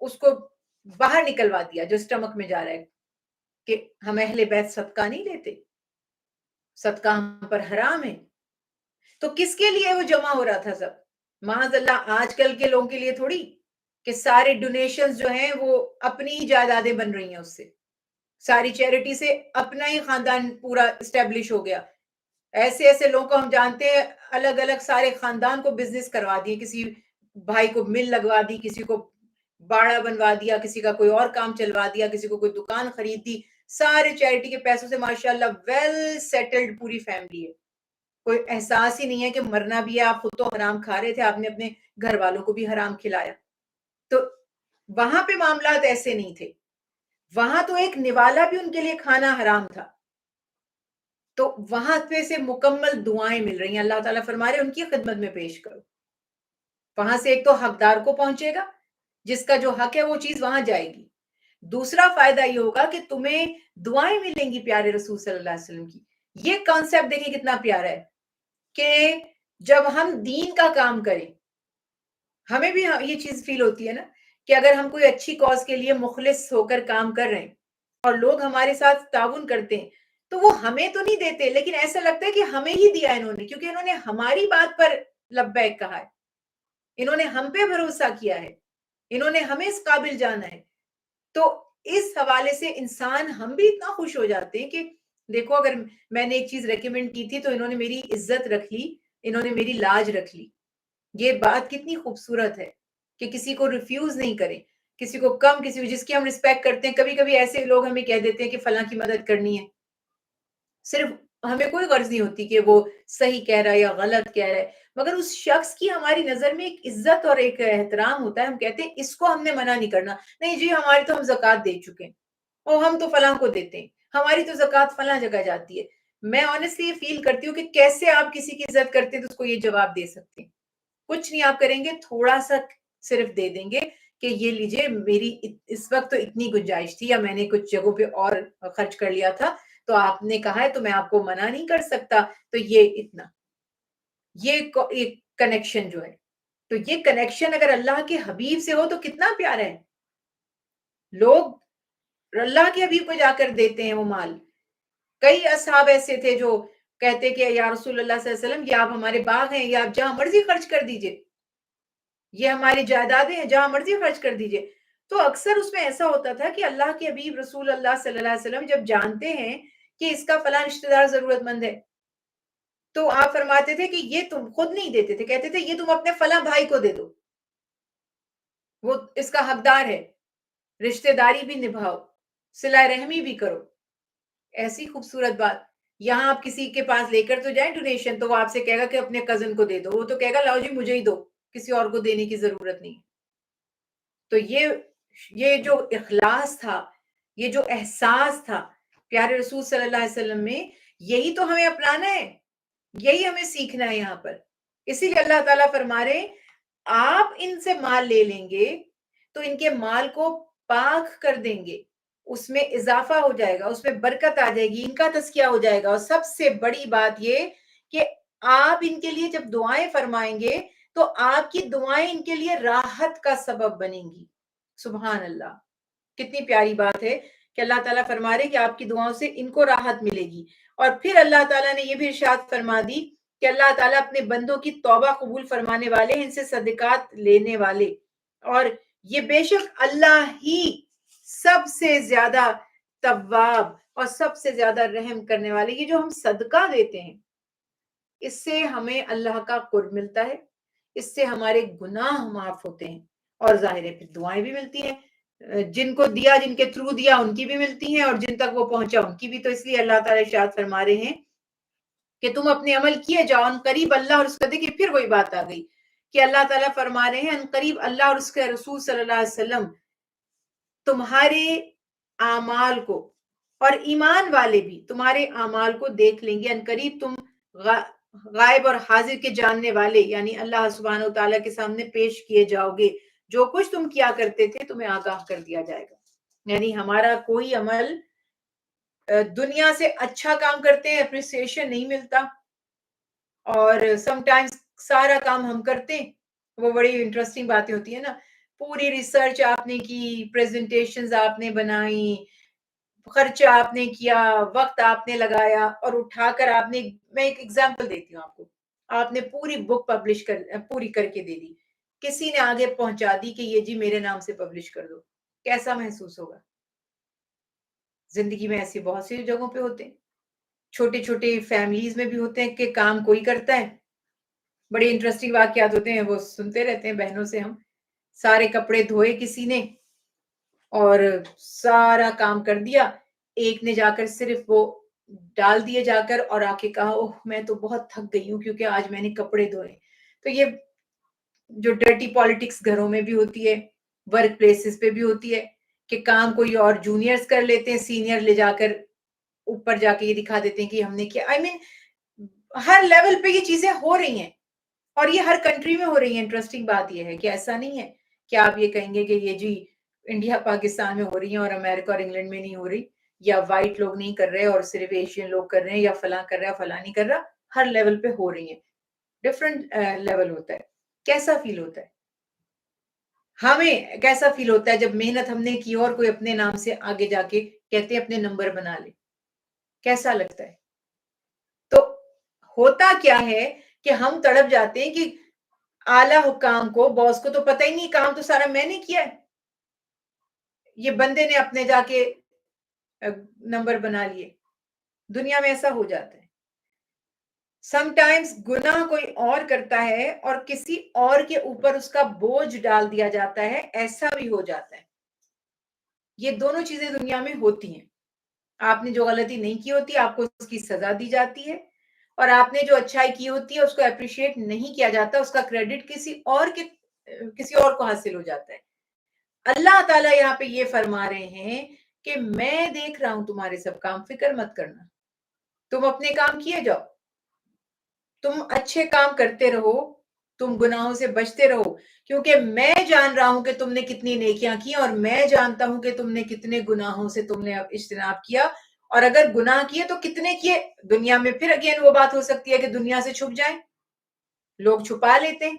اس کو باہر نکلوا دیا جو اسٹمک میں جا رہا ہے, کہ ہم اہل بیت صدقہ نہیں لیتے, صدقہ ہم پر حرام ہے. تو کس کے لیے وہ جمع ہو رہا تھا سب؟ معاذ اللہ آج کل کے لوگوں کے لیے تھوڑی, کہ سارے ڈونیشنز جو ہیں وہ اپنی ہی جائیدادیں بن رہی ہیں, اس سے ساری چیریٹی سے اپنا ہی خاندان پورا اسٹیبلش ہو گیا. ایسے ایسے لوگوں کو ہم جانتے ہیں, الگ الگ سارے خاندان کو بزنس کروا دیے, کسی بھائی کو مل لگوا دی, کسی کو باڑا بنوا دیا, کسی کا کوئی اور کام چلوا دیا, کسی کو کوئی دکان خرید دی, سارے چیریٹی کے پیسوں سے ماشاءاللہ ویل سیٹلڈ پوری فیملی ہے. کوئی احساس ہی نہیں ہے کہ مرنا بھی ہے, آپ خود تو حرام کھا رہے تھے, آپ نے اپنے گھر والوں کو بھی حرام کھلایا. تو وہاں پہ معاملات ایسے نہیں تھے, وہاں تو ایک نوالا بھی ان کے لیے کھانا حرام تھا. تو وہاں پہ سے مکمل دعائیں مل رہی ہیں, اللہ تعالیٰ فرما رہے ان کی خدمت میں پیش کرو. وہاں سے ایک تو حقدار کو پہنچے گا, جس کا جو حق ہے وہ چیز وہاں جائے گی. دوسرا فائدہ یہ ہوگا کہ تمہیں دعائیں ملیں گی پیارے رسول صلی اللہ علیہ وسلم کی. یہ کانسیپٹ دیکھیں کتنا پیارا ہے, کہ جب ہم دین کا کام کریں, ہمیں بھی یہ چیز فیل ہوتی ہے نا, کہ اگر ہم کوئی اچھی کاز کے لیے مخلص ہو کر کام کر رہے ہیں اور لوگ ہمارے ساتھ تعاون کرتے ہیں, تو وہ ہمیں تو نہیں دیتے, لیکن ایسا لگتا ہے کہ ہمیں ہی دیا انہوں نے, کیونکہ انہوں نے ہماری بات پر لبیک کہا ہے, انہوں نے ہم پہ بھروسہ کیا ہے, انہوں نے ہمیں اس قابل جانا ہے. تو اس حوالے سے انسان, ہم بھی اتنا خوش ہو جاتے ہیں کہ دیکھو اگر میں نے ایک چیز ریکمینڈ کی تھی تو انہوں نے میری عزت رکھ لی, انہوں نے میری لاج رکھ لی. یہ بات کتنی خوبصورت ہے کہ کسی کو ریفیوز نہیں کریں, کسی کو کم, کسی کو جس کی ہم رسپیکٹ کرتے ہیں. کبھی کبھی ایسے لوگ ہمیں کہہ دیتے ہیں کہ فلاں کی مدد کرنی ہے, صرف ہمیں کوئی غرض نہیں ہوتی کہ وہ صحیح کہہ رہا ہے یا غلط کہہ رہا ہے, مگر اس شخص کی ہماری نظر میں ایک عزت اور ایک احترام ہوتا ہے. ہم کہتے ہیں اس کو ہم نے منع نہیں کرنا, نہیں جی ہماری تو ہم زکوٰۃ دے چکے ہیں, اور ہم تو فلاں کو دیتے ہیں, ہماری تو زکوٰۃ فلاں جگہ جاتی ہے. میں آنیسٹلی یہ فیل کرتی ہوں کہ کیسے آپ کسی کی عزت کرتے ہیں تو اس کو یہ جواب دے سکتے ہیں. کچھ نہیں آپ کریں گے, تھوڑا سا صرف دے دیں گے کہ یہ لیجئے, میری اس وقت تو اتنی گنجائش تھی, یا میں نے کچھ جگہوں پہ اور خرچ کر لیا تھا, تو آپ نے کہا ہے تو میں آپ کو منع نہیں کر سکتا, تو یہ اتنا, یہ کنیکشن جو ہے, تو یہ کنیکشن اگر اللہ کے حبیب سے ہو تو کتنا پیارا ہے. لوگ اللہ کے حبیب کو جا کر دیتے ہیں وہ مال. کئی اصحاب ایسے تھے جو کہتے کہ یا رسول اللہ صلی اللہ علیہ وسلم, یہ آپ ہمارے باغ ہیں, یہ آپ جہاں مرضی خرچ کر دیجئے, یہ ہماری جائیدادیں ہیں, جہاں مرضی خرچ کر دیجئے. تو اکثر اس میں ایسا ہوتا تھا کہ اللہ کے حبیب رسول اللہ صلی اللہ علیہ وسلم جب جانتے ہیں کہ اس کا فلاں رشتہ دار ضرورت مند ہے, تو آپ فرماتے تھے کہ یہ تم خود نہیں دیتے تھے, کہتے تھے یہ تم اپنے فلاں بھائی کو دے دو, وہ اس کا حقدار ہے, رشتہ داری بھی نبھاؤ, صلہ رحمی بھی کرو. ایسی خوبصورت بات. یہاں آپ کسی کے پاس لے کر تو جائیں ڈونیشن, تو وہ آپ سے کہے گا کہ اپنے کزن کو دے دو, وہ تو کہے گا لاؤ جی مجھے ہی دو, کسی اور کو دینے کی ضرورت نہیں. تو یہ جو اخلاص تھا, یہ جو احساس تھا پیارے رسول صلی اللہ علیہ وسلم میں, یہی تو ہمیں اپنانا ہے, یہی ہمیں سیکھنا ہے یہاں پر. اسی لیے اللہ تعالیٰ فرما رہے, آپ ان سے مال لے لیں گے تو ان کے مال کو پاک کر دیں گے, اس میں اضافہ ہو جائے گا, اس میں برکت آ جائے گی, ان کا تزکیہ ہو جائے گا. اور سب سے بڑی بات یہ کہ آپ ان کے لیے جب دعائیں فرمائیں گے تو آپ کی دعائیں ان کے لیے راحت کا سبب بنیں گی. سبحان اللہ, کتنی پیاری بات ہے کہ اللہ تعالیٰ فرما رہے کہ آپ کی دعاؤں سے ان کو راحت ملے گی. اور پھر اللہ تعالیٰ نے یہ بھی ارشاد فرما دی کہ اللہ تعالیٰ اپنے بندوں کی توبہ قبول فرمانے والے ہیں, ان سے صدقات لینے والے, اور یہ بے شک اللہ ہی سب سے زیادہ تواب اور سب سے زیادہ رحم کرنے والے. یہ جو ہم صدقہ دیتے ہیں, اس سے ہمیں اللہ کا قرب ملتا ہے, اس سے ہمارے گناہ معاف ہوتے ہیں, اور ظاہر ہے پھر دعائیں بھی ملتی ہیں. جن کو دیا, جن کے تھرو دیا, ان کی بھی ملتی ہیں, اور جن تک وہ پہنچا ان کی بھی. تو اس لیے اللہ تعالیٰ ارشاد فرما رہے ہیں کہ تم اپنے عمل کیے جاؤ, ان قریب اللہ اور اس کا, دیکھیے پھر وہی بات آ گئی کہ اللہ تعالیٰ فرما رہے ہیں ان قریب اللہ اور اس کے رسول صلی اللہ علیہ وسلم تمہارے اعمال کو, اور ایمان والے بھی تمہارے اعمال کو دیکھ لیں گے. ان قریب تم غائب اور حاضر کے جاننے والے یعنی اللہ سبحانہ و تعالیٰ کے سامنے پیش کیے جاؤ گے. جو کچھ تم کیا کرتے تھے تمہیں آگاہ کر دیا جائے گا. یعنی ہمارا کوئی عمل دنیا سے اچھا کام کرتے ہیں اپریسیشن نہیں ملتا, اور سم ٹائمز سارا کام ہم کرتے ہیں. وہ بڑی انٹرسٹنگ باتیں ہوتی ہیں نا, پوری ریسرچ آپ نے کی, پریزنٹیشنز آپ نے بنائی, خرچہ آپ نے کیا, وقت آپ نے لگایا, اور اٹھا کر آپ نے, میں ایک ایگزامپل دیتی ہوں آپ کو, آپ نے پوری بک پوری کر کے دے دی, کسی نے آگے پہنچا دی کہ یہ جی میرے نام سے پبلش کر دو, کیسا محسوس ہوگا؟ زندگی میں ایسی بہت سی جگہوں پہ ہوتے ہیں, چھوٹے چھوٹے فیملیز میں بھی ہوتے ہیں کہ کام کوئی کرتا ہے. بڑے انٹرسٹنگ واقعات ہوتے ہیں, وہ سنتے رہتے ہیں بہنوں سے ہم. سارے کپڑے دھوئے کسی نے اور سارا کام کر دیا, ایک نے جا کر صرف وہ ڈال دیے جا کر اور آ کے کہا اوہ میں تو بہت تھک گئی ہوں کیونکہ آج میں نے کپڑے دھوئے. تو یہ جو ڈرٹی پالیٹکس گھروں میں بھی ہوتی ہے, ورک پلیسز پہ بھی ہوتی ہے کہ کام کوئی اور جونیئرز کر لیتے ہیں, سینئر لے جا کر اوپر جا کے یہ دکھا دیتے ہیں کہ ہم نے کیا. آئی مین ہر لیول پہ یہ چیزیں ہو رہی ہیں, اور یہ ہر کنٹری میں ہو رہی ہیں. انٹرسٹنگ بات یہ ہے کہ ایسا نہیں ہے کہ آپ یہ کہیں گے کہ یہ جی انڈیا پاکستان میں ہو رہی ہیں اور امریکہ اور انگلینڈ میں نہیں ہو رہی, یا وائٹ لوگ نہیں کر رہے اور صرف ایشین لوگ کر رہے ہیں, یا فلاں کر رہا ہے فلاں نہیں کر رہا. ہر لیول پہ ہو رہی ہیں, ڈفرنٹ لیول ہوتا ہے. کیسا فیل ہوتا ہے ہمیں, کیسا فیل ہوتا ہے جب محنت ہم نے کی اور کوئی اپنے نام سے آگے جا کے کہتے ہیں اپنے نمبر بنا لے, کیسا لگتا ہے؟ تو ہوتا کیا ہے کہ ہم تڑپ جاتے ہیں کہ اعلیٰ حکام کو, باس کو تو پتہ ہی نہیں, کام تو سارا میں نے کیا ہے, یہ بندے نے اپنے جا کے نمبر بنا لیے. دنیا میں ایسا ہو جاتا ہے. سم ٹائمز گناہ کوئی اور کرتا ہے اور کسی اور کے اوپر اس کا بوجھ ڈال دیا جاتا ہے, ایسا بھی ہو جاتا ہے. یہ دونوں چیزیں دنیا میں ہوتی ہیں. آپ نے جو غلطی نہیں کی ہوتی آپ کو اس کی سزا دی جاتی ہے, اور آپ نے جو اچھائی کی ہوتی ہے اس کو اپریشیٹ نہیں کیا جاتا, اس کا کریڈٹ کسی اور کو حاصل ہو جاتا ہے. اللہ تعالیٰ یہاں پہ یہ فرما رہے ہیں کہ میں دیکھ رہا ہوں تمہارے سب کام, فکر مت کرنا, تم اپنے کام کیے جاؤ, تم اچھے کام کرتے رہو, تم گناہوں سے بچتے رہو, کیونکہ میں جان رہا ہوں کہ تم نے کتنی نیکیاں کی, اور میں جانتا ہوں کہ تم نے کتنے گناہوں سے تم نے اجتناب کیا, اور اگر گناہ کیے تو کتنے کیے. دنیا میں پھر اگین وہ بات ہو سکتی ہے کہ دنیا سے چھپ جائیں, لوگ چھپا لیتے ہیں,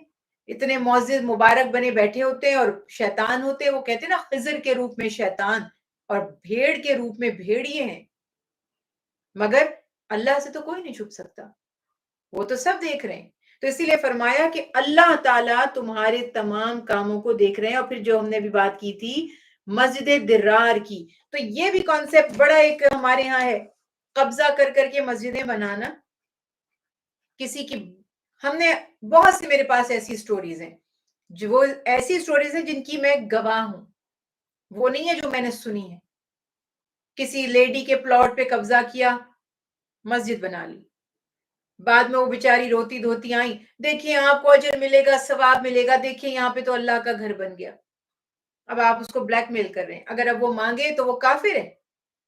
اتنے معزز مبارک بنے بیٹھے ہوتے ہیں اور شیطان ہوتے ہیں. وہ کہتے ہیں نا خضر کے روپ میں شیطان اور بھیڑ کے روپ میں بھیڑیے ہیں, مگر اللہ سے تو کوئی نہیں چھپ سکتا, وہ تو سب دیکھ رہے ہیں. تو اسی لیے فرمایا کہ اللہ تعالیٰ تمہارے تمام کاموں کو دیکھ رہے ہیں. اور پھر جو ہم نے بھی بات کی تھی مسجد درار کی, تو یہ بھی کانسیپٹ بڑا ایک ہمارے ہاں ہے, قبضہ کر کر کے مسجدیں بنانا. کسی کی, ہم نے بہت سی, میرے پاس ایسی سٹوریز ہیں, جو وہ ایسی سٹوریز ہیں جن کی میں گواہ ہوں, وہ نہیں ہے جو میں نے سنی ہے. کسی لیڈی کے پلاٹ پہ قبضہ کیا, مسجد بنا لی, بعد میں وہ بیچاری روتی دھوتی آئی, دیکھیں آپ کو اجر ملے گا, ثواب ملے گا, دیکھیں یہاں پہ تو اللہ کا گھر بن گیا. اب آپ اس کو بلیک میل کر رہے ہیں. اگر اب وہ مانگے تو وہ کافر ہے,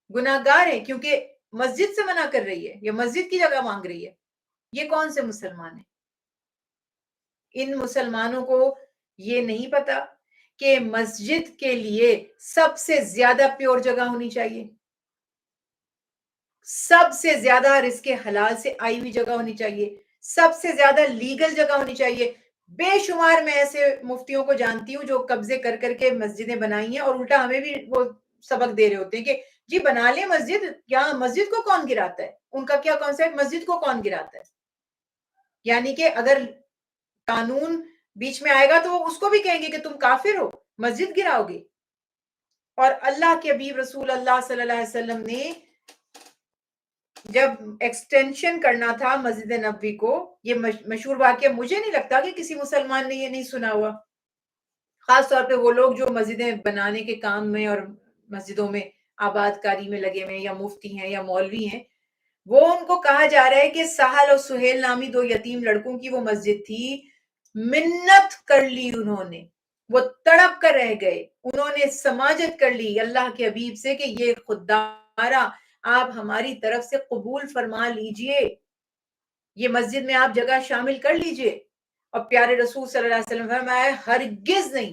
گناہ گار ہے, کیونکہ مسجد سے منع کر رہی ہے یا مسجد کی جگہ مانگ رہی ہے. یہ کون سے مسلمان ہیں؟ ان مسلمانوں کو یہ نہیں پتا کہ مسجد کے لیے سب سے زیادہ پیور جگہ ہونی چاہیے, سب سے زیادہ رزق حلال سے آئی ہوئی جگہ ہونی چاہیے, سب سے زیادہ لیگل جگہ ہونی چاہیے. بے شمار میں ایسے مفتیوں کو جانتی ہوں جو قبضے کر کر کے مسجدیں بنائی ہیں, اور الٹا ہمیں بھی وہ سبق دے رہے ہوتے ہیں کہ جی بنا لیں مسجد, یہاں مسجد کو کون گراتا ہے. ان کا کیا کانسیپٹ, مسجد کو کون گراتا ہے, یعنی کہ اگر قانون بیچ میں آئے گا تو وہ اس کو بھی کہیں گے کہ تم کافر ہو, مسجد گراؤ گے. اور اللہ کے حبیب رسول اللہ صلی اللہ علیہ وسلم نے جب ایکسٹینشن کرنا تھا مسجد نبوی کو, یہ مشہور واقعہ, مجھے نہیں لگتا کہ کسی مسلمان نے یہ نہیں سنا ہوا, خاص طور پہ وہ لوگ جو مسجدیں بنانے کے کام میں اور مسجدوں میں آباد کاری میں لگے ہوئے ہیں, یا مفتی ہیں یا مولوی ہیں. وہ ان کو کہا جا رہا ہے کہ سہل اور سہیل نامی دو یتیم لڑکوں کی وہ مسجد تھی, منت کر لی انہوں نے, وہ تڑپ کر رہ گئے, انہوں نے سماجت کر لی اللہ کے حبیب سے کہ یہ خدارا آپ ہماری طرف سے قبول فرما لیجئے, یہ مسجد میں آپ جگہ شامل کر لیجئے. اور پیارے رسول صلی اللہ علیہ وسلم فرمایا ہرگز نہیں،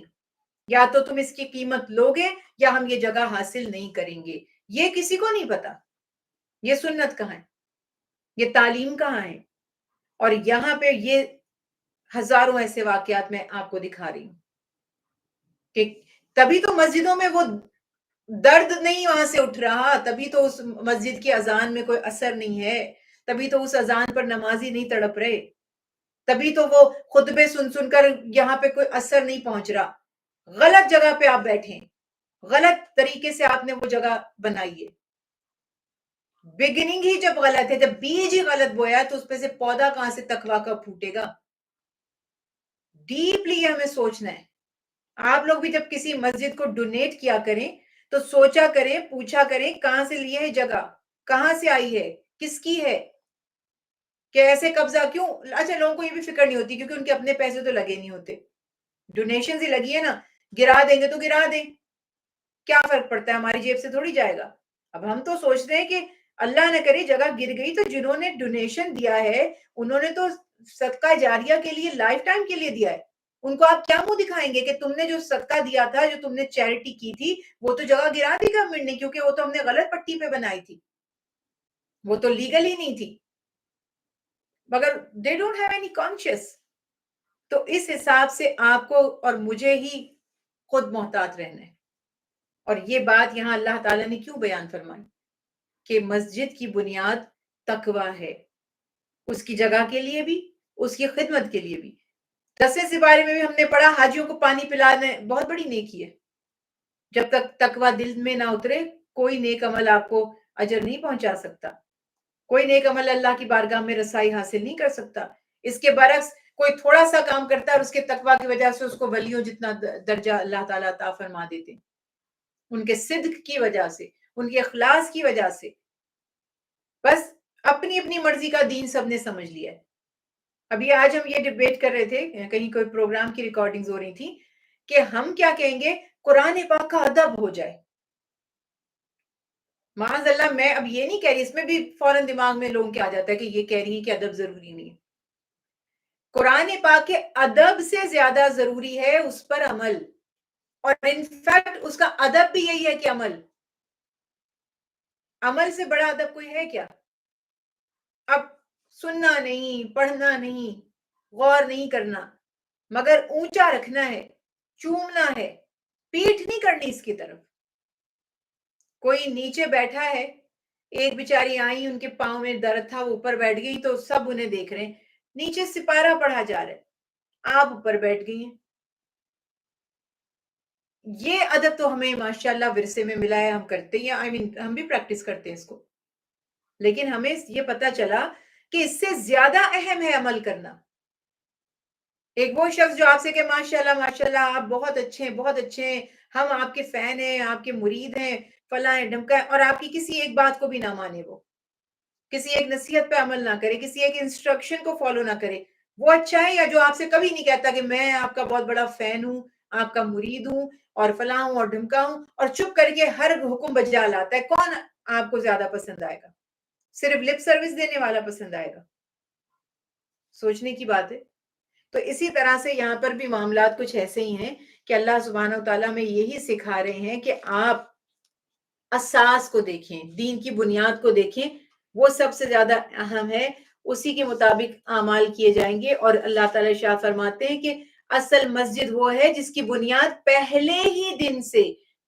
یا تو تم اس کی قیمت لوگے یا ہم یہ جگہ حاصل نہیں کریں گے. یہ کسی کو نہیں پتا یہ سنت کہاں ہے، یہ تعلیم کہاں ہے. اور یہاں پہ یہ ہزاروں ایسے واقعات میں آپ کو دکھا رہی ہوں کہ تبھی تو مسجدوں میں وہ درد نہیں وہاں سے اٹھ رہا، تبھی تو اس مسجد کی اذان میں کوئی اثر نہیں ہے، تبھی تو اس اذان پر نمازی نہیں تڑپ رہے، تبھی تو وہ خطبے سن سن کر یہاں پہ کوئی اثر نہیں پہنچ رہا. غلط جگہ پہ آپ بیٹھیں، غلط طریقے سے آپ نے وہ جگہ بنائی ہے. بگننگ ہی جب غلط ہے، جب بیج ہی غلط بویا تو اس پہ سے پودا کہاں سے تقویٰ کا پھوٹے گا. ڈیپلی یہ ہمیں سوچنا ہے. آپ لوگ بھی جب کسی مسجد کو ڈونیٹ کیا کریں تو سوچا کریں، پوچھا کریں کہاں سے لی ہے جگہ، کہاں سے آئی ہے، کس کی ہے، کہ ایسے قبضہ کیوں. اچھا لوگوں کو یہ بھی فکر نہیں ہوتی کیونکہ ان کے اپنے پیسے تو لگے نہیں ہوتے، ڈونیشن ہی لگی ہے نا، گرا دیں گے تو گرا دیں، کیا فرق پڑتا ہے، ہماری جیب سے تھوڑی جائے گا. اب ہم تو سوچتے ہیں کہ اللہ نہ کرے جگہ گر گئی تو جنہوں نے ڈونیشن دیا ہے انہوں نے تو صدقہ جاریہ کے لیے لائف ٹائم کے لیے دیا ہے. ان کو آپ کیا منہ دکھائیں گے کہ تم نے جو صدقہ دیا تھا، جو تم نے چیریٹی کی تھی، وہ تو جگہ گرا دی گورنمنٹ نے، کیونکہ وہ تو ہم نے غلط پٹی پہ بنائی تھی، وہ تو لیگل ہی نہیں تھی، مگر they don't have any conscious. تو اس حساب سے آپ کو اور مجھے ہی خود محتاط رہنا ہے. اور یہ بات یہاں اللہ تعالیٰ نے کیوں بیان فرمائی کہ مسجد کی بنیاد تقویٰ ہے، اس کی جگہ کے لیے بھی، اس کی خدمت کے لیے بھی. 10ویں سپارے میں بھی ہم نے پڑھا حاجیوں کو پانی پلانا بہت بڑی نیکی ہے. جب تک تقویٰ دل میں نہ اترے کوئی نیک عمل آپ کو اجر نہیں پہنچا سکتا، کوئی نیک عمل اللہ کی بارگاہ میں رسائی حاصل نہیں کر سکتا. اس کے برعکس کوئی تھوڑا سا کام کرتا ہے اور اس کے تقویٰ کی وجہ سے اس کو ولیوں جتنا درجہ اللہ تعالیٰ عطا فرما دیتے ہیں، ان کے صدق کی وجہ سے، ان کے اخلاص کی وجہ سے. بس اپنی اپنی مرضی کا دین سب نے سمجھ لیا ہے. ابھی آج ہم یہ ڈیبیٹ کر رہے تھے، کہیں کوئی پروگرام کی ریکارڈنگز ہو رہی تھی کہ ہم کیا کہیں گے قرآن پاک کا ادب ہو جائے. معاذ اللہ، میں اب یہ نہیں کہہ رہی، اس میں بھی فوراً دماغ میں لوگوں کے آ جاتا ہے کہ یہ کہہ رہی ہیں کہ ادب ضروری نہیں ہے. قرآن پاک کے ادب سے زیادہ ضروری ہے اس پر عمل، اور انفیکٹ اس کا ادب بھی یہی ہے کہ عمل سے بڑا ادب کوئی ہے کیا؟ اب سننا نہیں، پڑھنا نہیں، غور نہیں کرنا، مگر اونچا رکھنا ہے، چومنا ہے، پیٹھ نہیں کرنی اس کی طرف. کوئی نیچے بیٹھا ہے، ایک بیچاری آئی، ان کے پاؤں میں درد تھا، وہ اوپر بیٹھ گئی تو سب انہیں دیکھ رہے ہیں، نیچے سپارہ پڑھا جا رہا ہے، آپ اوپر بیٹھ گئی ہیں. یہ ادب تو ہمیں ماشاءاللہ ورثے میں ملا ہے، ہم کرتے ہیں، ہم بھی پریکٹس کرتے ہیں اس کو. لیکن ہمیں یہ پتا چلا کہ اس سے زیادہ اہم ہے عمل کرنا. ایک وہ شخص جو آپ سے کہ ماشاءاللہ ماشاءاللہ آپ بہت اچھے ہیں، بہت اچھے ہیں، ہم آپ کے فین ہیں، آپ کے مرید ہیں، فلاں ہے ڈھمکا ہے، اور آپ کی کسی ایک بات کو بھی نہ مانے، وہ کسی ایک نصیحت پہ عمل نہ کرے، کسی ایک انسٹرکشن کو فالو نہ کرے. وہ اچھا ہے، یا جو آپ سے کبھی نہیں کہتا کہ میں آپ کا بہت بڑا فین ہوں، آپ کا مرید ہوں اور فلاں ہوں اور ڈھمکا ہوں، اور چپ کر کے ہر حکم بجا لاتا ہے. کون آپ کو زیادہ پسند آئے گا؟ صرف لپ سروس دینے والا پسند آئے گا؟ سوچنے کی بات ہے. تو اسی طرح سے یہاں پر بھی معاملات کچھ ایسے ہی ہیں کہ اللہ سبحانہ و تعالیٰ میں یہی سکھا رہے ہیں کہ آپ اساس کو دیکھیں، دین کی بنیاد کو دیکھیں، وہ سب سے زیادہ اہم ہے، اسی کے مطابق اعمال کیے جائیں گے. اور اللہ تعالیٰ ارشاد فرماتے ہیں کہ اصل مسجد وہ ہے جس کی بنیاد پہلے ہی دن سے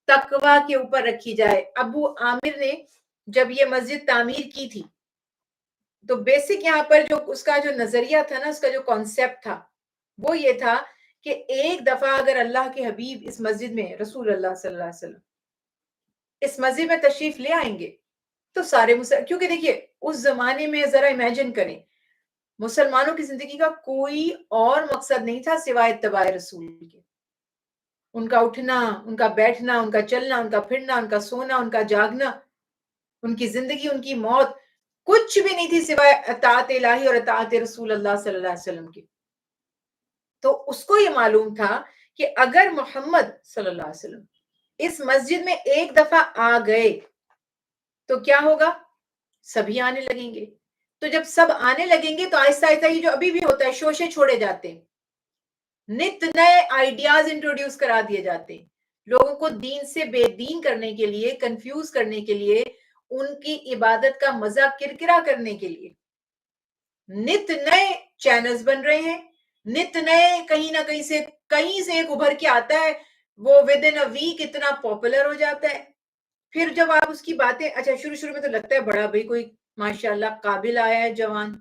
تقویٰ کے اوپر رکھی جائے. ابو عامر نے جب یہ مسجد تعمیر کی تھی تو بیسک یہاں پر جو اس کا جو نظریہ تھا نا، اس کا جو کانسیپٹ تھا وہ یہ تھا کہ ایک دفعہ اگر اللہ کے حبیب اس مسجد میں، رسول اللہ صلی اللہ علیہ وسلم اس مسجد میں تشریف لے آئیں گے تو سارے کیونکہ دیکھیے اس زمانے میں ذرا امیجن کریں، مسلمانوں کی زندگی کا کوئی اور مقصد نہیں تھا سوائے اتباع رسول کے. ان کا اٹھنا، ان کا بیٹھنا، ان کا چلنا، ان کا پھرنا، ان کا سونا، ان کا جاگنا، ان کی زندگی، ان کی موت، کچھ بھی نہیں تھی سوائے اطاعت الہی اور اطاعت رسول اللہ صلی اللہ علیہ وسلم کی. تو اس کو یہ معلوم تھا کہ اگر محمد صلی اللہ علیہ وسلم اس مسجد میں ایک دفعہ آ گئے تو کیا ہوگا؟ سبھی آنے لگیں گے. تو جب سب آنے لگیں گے تو آہستہ آہستہ یہ جو ابھی بھی ہوتا ہے شوشے چھوڑے جاتے ہیں, نت نئے آئیڈیاز انٹروڈیوس کرا دیے جاتے ہیں, لوگوں کو دین سے بے دین کرنے کے لیے, کنفیوز کرنے کے لیے, ان کی عبادت کا مزہ کرکرا کرنے کے لیے نت نئے چینلز بن رہے ہیں, نت نئے کہیں نہ کہیں سے ایک ابھر کے آتا ہے, وہ ود ان اے ویک اتنا پاپولر ہو جاتا ہے. پھر جب آپ اس کی باتیں, اچھا شروع میں تو لگتا ہے بڑا بھائی کوئی ماشاءاللہ قابل آیا ہے جوان,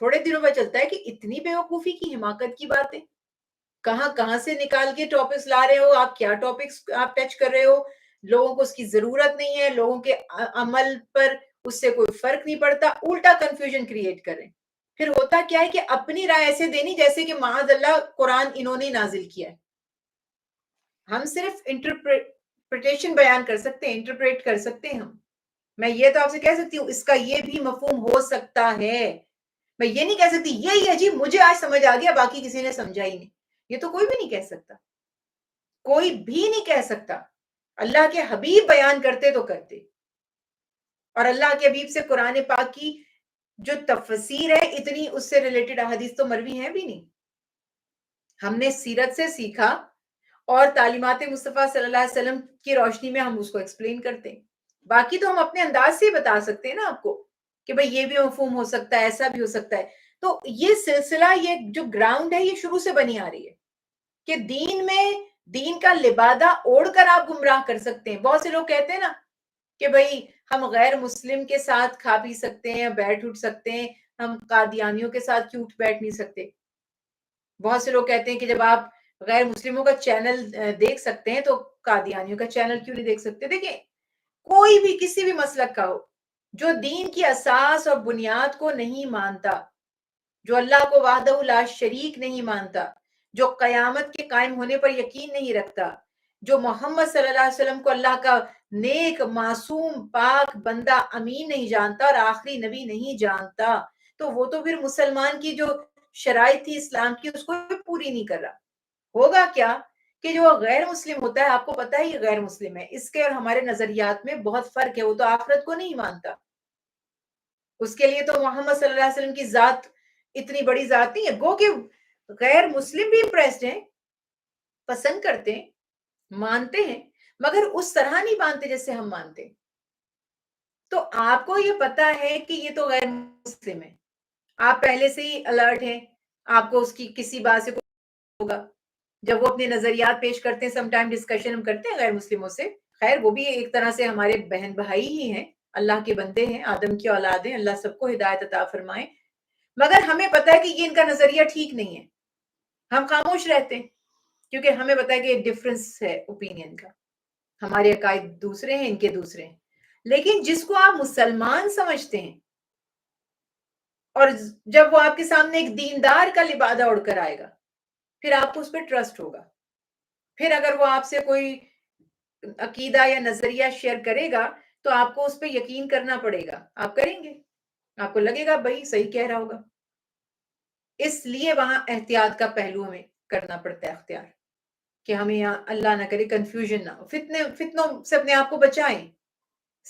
تھوڑے دنوں میں چلتا ہے کہ اتنی بیوقوفی کی, حماقت کی باتیں کہاں سے نکال کے ٹاپکس لا رہے ہو آپ, کیا ٹاپکس آپ ٹچ کر رہے ہو, لوگوں کو اس کی ضرورت نہیں ہے, لوگوں کے عمل پر اس سے کوئی فرق نہیں پڑتا, الٹا کنفیوژن کریٹ کر رہے ہیں. پھر ہوتا کیا ہے کہ اپنی رائے ایسے دینی جیسے کہ معاذ اللہ قرآن انہوں نے نازل کیا ہے. ہم صرف انٹرپریٹیشن بیان کر سکتے ہیں, انٹرپریٹ کر سکتے ہیں. میں یہ تو آپ سے کہہ سکتی ہوں اس کا یہ بھی مفہوم ہو سکتا ہے, میں یہ نہیں کہہ سکتی یہ عجیب مجھے آج سمجھ آ گیا باقی کسی نے سمجھا ہی نہیں, یہ تو کوئی بھی نہیں کہہ سکتا, کوئی بھی نہیں کہہ سکتا. اللہ کے حبیب بیان کرتے تو کرتے, اور اللہ کے حبیب سے قرآن پاک کی جو تفسیر ہے اتنی اس سے ریلیٹڈ احادیث تو مروی ہیں بھی نہیں. ہم نے سیرت سے سیکھا اور تعلیمات مصطفیٰ صلی اللہ علیہ وسلم کی روشنی میں ہم اس کو ایکسپلین کرتے ہیں. باقی تو ہم اپنے انداز سے ہی بتا سکتے ہیں نا آپ کو کہ بھئی یہ بھی مفہوم ہو سکتا ہے, ایسا بھی ہو سکتا ہے. تو یہ سلسلہ, یہ جو گراؤنڈ ہے یہ شروع سے بنی آ رہی ہے کہ دین میں دین کا لبادہ اوڑھ کر آپ گمراہ کر سکتے ہیں. بہت سے لوگ کہتے ہیں نا کہ بھئی ہم غیر مسلم کے ساتھ کھا پی سکتے ہیں, بیٹھ اٹھ سکتے ہیں, ہم قادیانیوں کے ساتھ کیوں اٹھ بیٹھ نہیں سکتے. بہت سے لوگ کہتے ہیں کہ جب آپ غیر مسلموں کا چینل دیکھ سکتے ہیں تو قادیانیوں کا چینل کیوں نہیں دیکھ سکتے. دیکھیں کوئی بھی کسی بھی مسلک کا ہو جو دین کی اساس اور بنیاد کو نہیں مانتا, جو اللہ کو وحدہ لا شریک نہیں مانتا, جو قیامت کے قائم ہونے پر یقین نہیں رکھتا, جو محمد صلی اللہ علیہ وسلم کو اللہ کا نیک معصوم پاک بندہ امین نہیں جانتا اور آخری نبی نہیں جانتا, تو وہ تو پھر مسلمان کی جو شرائط تھی اسلام کی اس کو پوری نہیں کر رہا. ہوگا کیا کہ جو غیر مسلم ہوتا ہے, آپ کو پتا ہے یہ غیر مسلم ہے, اس کے اور ہمارے نظریات میں بہت فرق ہے. وہ تو آخرت کو نہیں مانتا, اس کے لیے تو محمد صلی اللہ علیہ وسلم کی ذات اتنی بڑی ذات نہیں ہے. گو کہ غیر مسلم بھی امپریسڈ ہیں, پسند کرتے ہیں, مانتے ہیں, مگر اس طرح نہیں مانتے جیسے ہم مانتے ہیں. تو آپ کو یہ پتا ہے کہ یہ تو غیر مسلم ہے, آپ پہلے سے ہی الرٹ ہیں, آپ کو اس کی کسی بات سے ہوگا. جب وہ اپنے نظریات پیش کرتے ہیں, سم ٹائم ڈسکشن ہم کرتے ہیں غیر مسلموں سے, خیر وہ بھی ایک طرح سے ہمارے بہن بھائی ہی ہیں, اللہ کے بندے ہیں, آدم کی اولاد ہیں, اللہ سب کو ہدایت عطا فرمائے, مگر ہمیں پتا ہے کہ یہ ان کا نظریہ ٹھیک نہیں ہے. ہم خاموش رہتے ہیں کیونکہ ہمیں پتا ہے کہ ڈفرنس ہے اوپینین کا, ہمارے عقائد دوسرے ہیں, ان کے دوسرے ہیں. لیکن جس کو آپ مسلمان سمجھتے ہیں اور جب وہ آپ کے سامنے ایک دیندار کا لبادہ اڑ کر آئے گا, پھر آپ کو اس پہ ٹرسٹ ہوگا. پھر اگر وہ آپ سے کوئی عقیدہ یا نظریہ شیئر کرے گا تو آپ کو اس پہ یقین کرنا پڑے گا, آپ کریں گے, آپ کو لگے گا بھائی صحیح کہہ رہا ہوگا. اس لیے وہاں احتیاط کا پہلو ہمیں کرنا پڑتا ہے اختیار, کہ ہمیں یہاں اللہ نہ کرے کنفیوژن نہ ہو, فتنوں سے اپنے آپ کو بچائیں,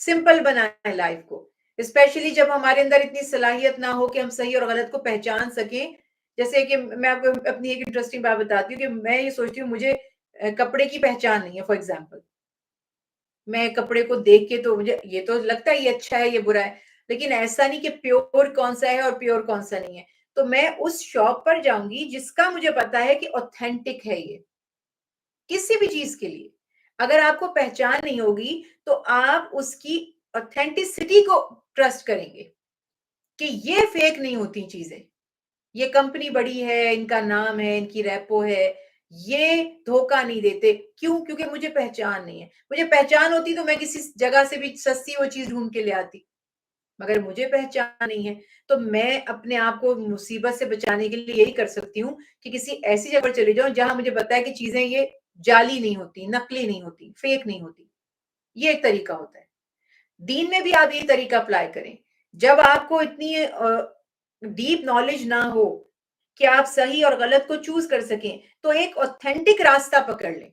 سمپل بنائیں لائف کو, اسپیشلی جب ہمارے اندر اتنی صلاحیت نہ ہو کہ ہم صحیح اور غلط کو پہچان سکیں. جیسے کہ میں آپ کو اپنی ایک انٹرسٹنگ بات بتاتی ہوں کہ میں یہ سوچتی ہوں مجھے کپڑے کی پہچان نہیں ہے. فار ایگزامپل میں کپڑے کو دیکھ کے تو مجھے یہ تو لگتا ہے یہ اچھا ہے یہ برا ہے, لیکن ایسا نہیں کہ پیور کون سا ہے اور پیور کون سا نہیں ہے. تو میں اس شاپ پر جاؤں گی جس کا مجھے پتا ہے کہ اوتھینٹک ہے. یہ کسی بھی چیز کے لیے اگر آپ کو پہچان نہیں ہوگی تو آپ اس کی اوتھینٹسٹی کو ٹرسٹ کریں گے کہ یہ فیک نہیں ہوتی چیزیں, یہ کمپنی بڑی ہے, ان کا نام ہے, ان کی ریپو ہے, یہ دھوکہ نہیں دیتے. کیوں؟ کیونکہ مجھے پہچان نہیں ہے. مجھے پہچان ہوتی تو میں کسی جگہ سے بھی سستی وہ چیز ڈھونڈ کے لے آتی, مگر مجھے پہچان نہیں ہے. تو میں اپنے آپ کو مصیبت سے بچانے کے لیے یہی کر سکتی ہوں کہ کسی ایسی جگہ پر چلی جاؤں جہاں مجھے پتا ہے کہ چیزیں یہ جعلی نہیں ہوتی, نقلی نہیں ہوتی, فیک نہیں ہوتی. یہ ایک طریقہ ہوتا ہے. دین میں بھی آپ یہ طریقہ اپلائی کریں. جب آپ کو اتنی ڈیپ نالج نہ ہو کہ آپ صحیح اور غلط کو چوز کر سکیں, تو ایک اوتھینٹک راستہ پکڑ لیں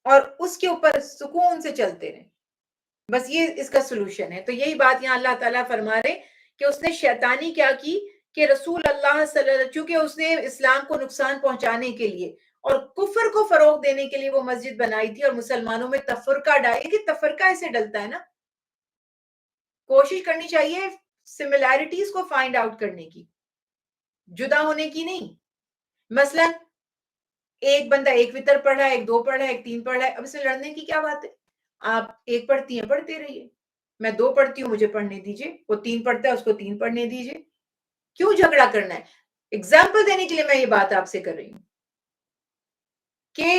اور اس کے اوپر سکون سے چلتے رہیں. بس یہ اس کا سولوشن ہے. تو یہی بات یہاں اللہ تعالیٰ فرما رہے کہ اس نے شیطانی کیا کی کہ رسول اللہ صلی اللہ علیہ وسلم، چونکہ اس نے اسلام کو نقصان پہنچانے کے لیے اور کفر کو فروغ دینے کے لیے وہ مسجد بنائی تھی اور مسلمانوں میں تفرقہ ڈالی. کہ تفرقہ ایسے ڈلتا ہے نا، کوشش کرنی چاہیے سملیرٹیز کو فائنڈ آؤٹ کرنے کی، جدا ہونے کی نہیں. مثلا ایک بندہ ایک وطر پڑھ رہا ہے، ایک دو پڑھ رہا ہے، ایک تین پڑھ رہا ہے، اب اس میں لڑنے کی کیا بات ہے؟ آپ ایک پڑھتی ہیں پڑھتے رہیے، میں دو پڑھتی ہوں مجھے پڑھنے دیجیے، وہ تین پڑھتا ہے اس کو تین پڑھنے دیجیے. کیوں جھگڑا کرنا ہے؟ اگزامپل دینے کے لیے میں یہ بات آپ سے کر رہی ہوں کہ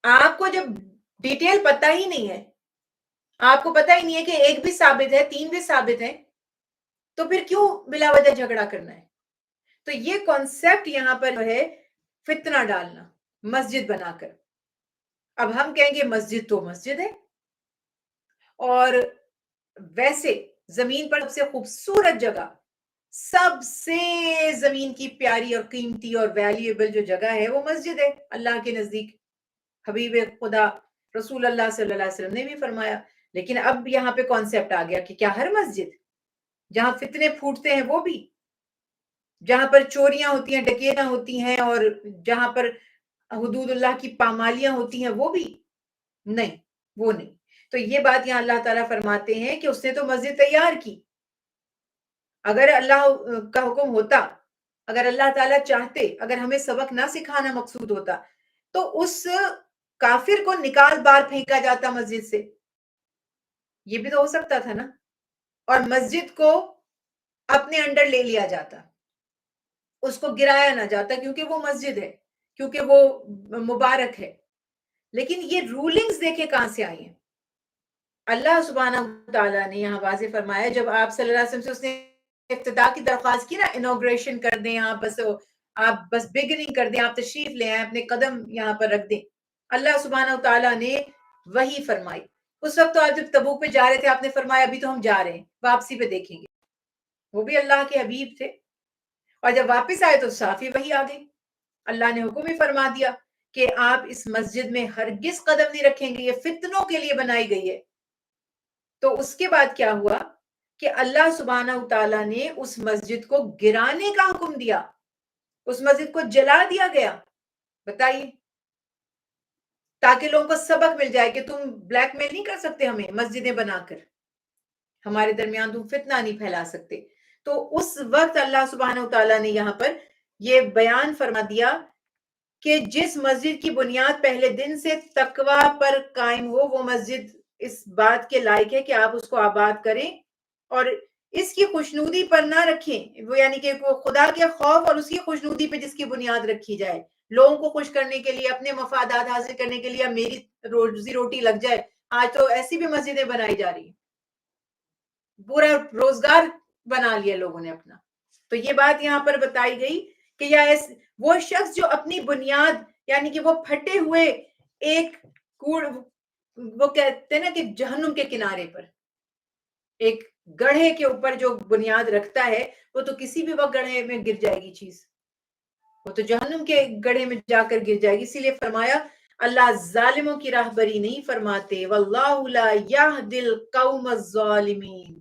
آپ کو جب ڈیٹیل پتہ ہی نہیں ہے، آپ کو پتہ ہی نہیں ہے کہ ایک بھی ثابت ہے تین بھی ثابت ہے، تو پھر کیوں بلا وجہ جھگڑا کرنا ہے؟ تو یہ کانسیپٹ یہاں پر ہے فتنہ ڈالنا مسجد بنا کر. اب ہم کہیں گے مسجد تو مسجد ہے، اور ویسے زمین پر سب سے خوبصورت جگہ، سب سے زمین کی پیاری اور قیمتی اور ویلیویبل جو جگہ ہے وہ مسجد ہے اللہ کے نزدیک. حبیب خدا رسول اللہ صلی اللہ علیہ وسلم نے بھی فرمایا. لیکن اب یہاں پہ کانسیپٹ آ گیا کہ کیا ہر مسجد جہاں فتنے پھوٹتے ہیں وہ بھی، جہاں پر چوریاں ہوتی ہیں، ڈکیتیاں ہوتی ہیں، اور جہاں پر حدود اللہ کی پامالیاں ہوتی ہیں وہ بھی نہیں، وہ نہیں. تو یہ بات یہاں اللہ تعالیٰ فرماتے ہیں کہ اس نے تو مسجد تیار کی. اگر اللہ کا حکم ہوتا، اگر اللہ تعالیٰ چاہتے، اگر ہمیں سبق نہ سکھانا مقصود ہوتا تو اس کافر کو نکال بار پھینکا جاتا مسجد سے. یہ بھی تو ہو سکتا تھا نا. اور مسجد کو اپنے انڈر لے لیا جاتا، اس کو گرایا نہ جاتا، کیونکہ وہ مسجد ہے، کیونکہ وہ مبارک ہے. لیکن یہ رولنگز دیکھیں کہاں سے آئی ہیں. اللہ سبحانہ تعالیٰ نے یہاں واضح فرمایا، جب آپ صلی اللہ علیہ وسلم سے اس نے افتتاح کی درخواست کی نا، انوگریشن کر دیں آپ بس بگننگ کر دیں، آپ تشریف لے آئیں، اپنے قدم یہاں پر رکھ دیں. اللہ سبحانہ تعالیٰ نے وہی فرمائی. اس وقت تو آپ جب تبوک پہ جا رہے تھے آپ نے فرمایا ابھی تو ہم جا رہے ہیں، واپسی پہ دیکھیں گے. وہ بھی اللہ کے حبیب تھے، اور جب واپس آئے تو صافی وہی آ گئی. اللہ نے حکم ہی فرما دیا کہ آپ اس مسجد میں ہرگز قدم نہیں رکھیں گے، یہ فتنوں کے لیے بنائی گئی ہے. تو اس کے بعد کیا ہوا کہ اللہ سبحانہ تعالیٰ نے اس مسجد کو گرانے کا حکم دیا، اس مسجد کو جلا دیا گیا. بتائیے، تاکہ لوگوں کو سبق مل جائے کہ تم بلیک میل نہیں کر سکتے ہمیں مسجدیں بنا کر، ہمارے درمیان تم فتنہ نہیں پھیلا سکتے. تو اس وقت اللہ سبحانہ تعالیٰ نے یہاں پر یہ بیان فرما دیا کہ جس مسجد کی بنیاد پہلے دن سے تقوی پر قائم ہو، وہ مسجد اس بات کے لائق ہے کہ آپ اس کو آباد کریں اور اس کی خوشنودی پر نہ رکھیں. وہ یعنی کہ خدا کے خوف اور اس کی خوشنودی پہ جس کی بنیاد رکھی جائے، لوگوں کو خوش کرنے کے لیے، اپنے مفادات حاصل کرنے کے لیے، میری روزی روٹی لگ جائے. آج تو ایسی بھی مسجدیں بنائی جا رہی ہیں، پورا روزگار بنا لیا لوگوں نے اپنا. تو یہ بات یہاں پر بتائی گئی کہ یا وہ شخص جو اپنی بنیاد یعنی کہ وہ پھٹے ہوئے ایک وہ کہتے ہیں نا کہ جہنم کے کنارے پر ایک گڑھے کے اوپر جو بنیاد رکھتا ہے، وہ تو کسی بھی وقت گڑھے میں گر جائے گی چیز، وہ تو جہنم کے گڑھے میں جا کر گر جائے گی. اسی لیے فرمایا اللہ ظالموں کی راہبری نہیں فرماتے، واللہ لا یہدی القوم الظالمین.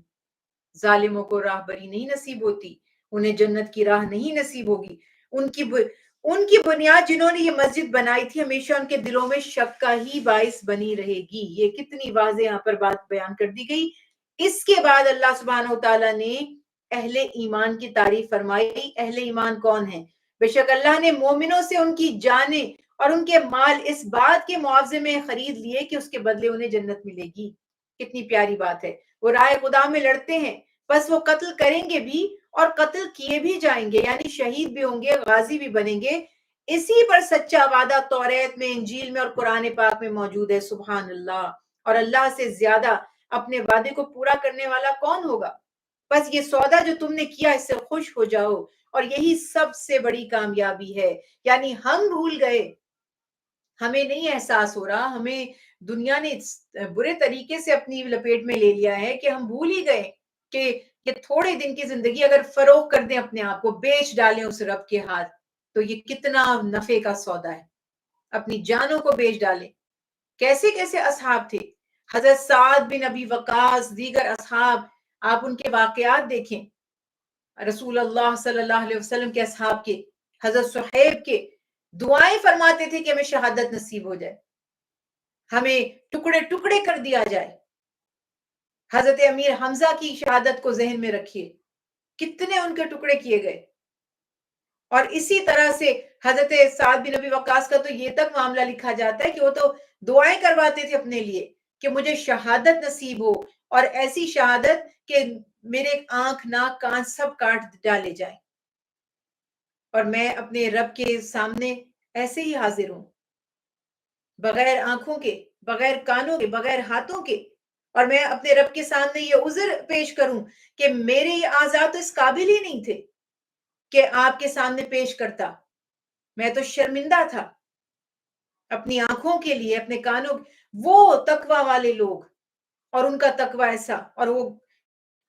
ظالموں کو راہبری نہیں نصیب ہوتی، انہیں جنت کی راہ نہیں نصیب ہوگی. ان کی بنیاد جنہوں نے یہ مسجد بنائی تھی ہمیشہ ان کے دلوں میں شک کا ہی باعث بنی رہے گی. یہ کتنی واضح یہاں پر بات بیان کر دی گئی. اس کے بعد اللہ سبحانہ وتعالیٰ نے اہل ایمان کی تعریف فرمائی. اہل ایمان کون ہیں؟ بے شک اللہ نے مومنوں سے ان کی جانیں اور ان کے مال اس بات کے معاوضے میں خرید لیے کہ اس کے بدلے انہیں جنت ملے گی. کتنی پیاری بات ہے. وہ راہ خدا میں لڑتے ہیں، بس وہ قتل کریں گے بھی اور قتل کیے بھی جائیں گے، یعنی شہید بھی ہوں گے، غازی بھی بنیں گے. اسی پر سچا وعدہ توریت میں، انجیل میں اور قرآن پاک میں موجود ہے. سبحان اللہ. اور اللہ سے زیادہ اپنے وعدے کو پورا کرنے والا کون ہوگا؟ بس یہ سودا جو تم نے کیا اس سے خوش ہو جاؤ، اور یہی سب سے بڑی کامیابی ہے. یعنی ہم بھول گئے، ہمیں نہیں احساس ہو رہا، ہمیں دنیا نے برے طریقے سے اپنی لپیٹ میں لے لیا ہے کہ ہم بھول ہی گئے کہ یہ تھوڑے دن کی زندگی اگر فروغ کر دیں، اپنے آپ کو بیچ ڈالیں اس رب کے ہاتھ، تو یہ کتنا نفع کا سودا ہے. اپنی جانوں کو بیچ ڈالیں. کیسے کیسے اصحاب تھے، حضرت سعد بن ابی وقاص، دیگر اصحاب، آپ ان کے واقعات دیکھیں، رسول اللہ صلی اللہ علیہ وسلم کے اصحاب کے، حضرت صہیب کے، دعائیں فرماتے تھے کہ ہمیں شہادت نصیب ہو جائے، ہمیں ٹکڑے ٹکڑے کر دیا جائے. حضرت امیر حمزہ کی شہادت کو ذہن میں رکھیے، کتنے ان کے ٹکڑے کیے گئے. اور اسی طرح سے حضرت سعد بن نبی وقاص کا تو یہ تک معاملہ لکھا جاتا ہے کہ وہ تو دعائیں کرواتے تھے اپنے لیے کہ مجھے شہادت نصیب ہو، اور ایسی شہادت کہ میرے آنکھ ناک کان سب کاٹ ڈالے جائیں اور میں اپنے رب کے سامنے ایسے ہی حاضر ہوں، بغیر آنکھوں کے، بغیر کانوں کے، بغیر ہاتھوں کے. اور میں اپنے رب کے سامنے یہ عذر پیش کروں کہ میرے یہ اعضاء تو اس قابل ہی نہیں تھے کہ آپ کے سامنے پیش کرتا، میں تو شرمندہ تھا اپنی آنکھوں کے لیے، اپنے کانوں. وہ تقوی والے لوگ اور ان کا تقوی ایسا، اور وہ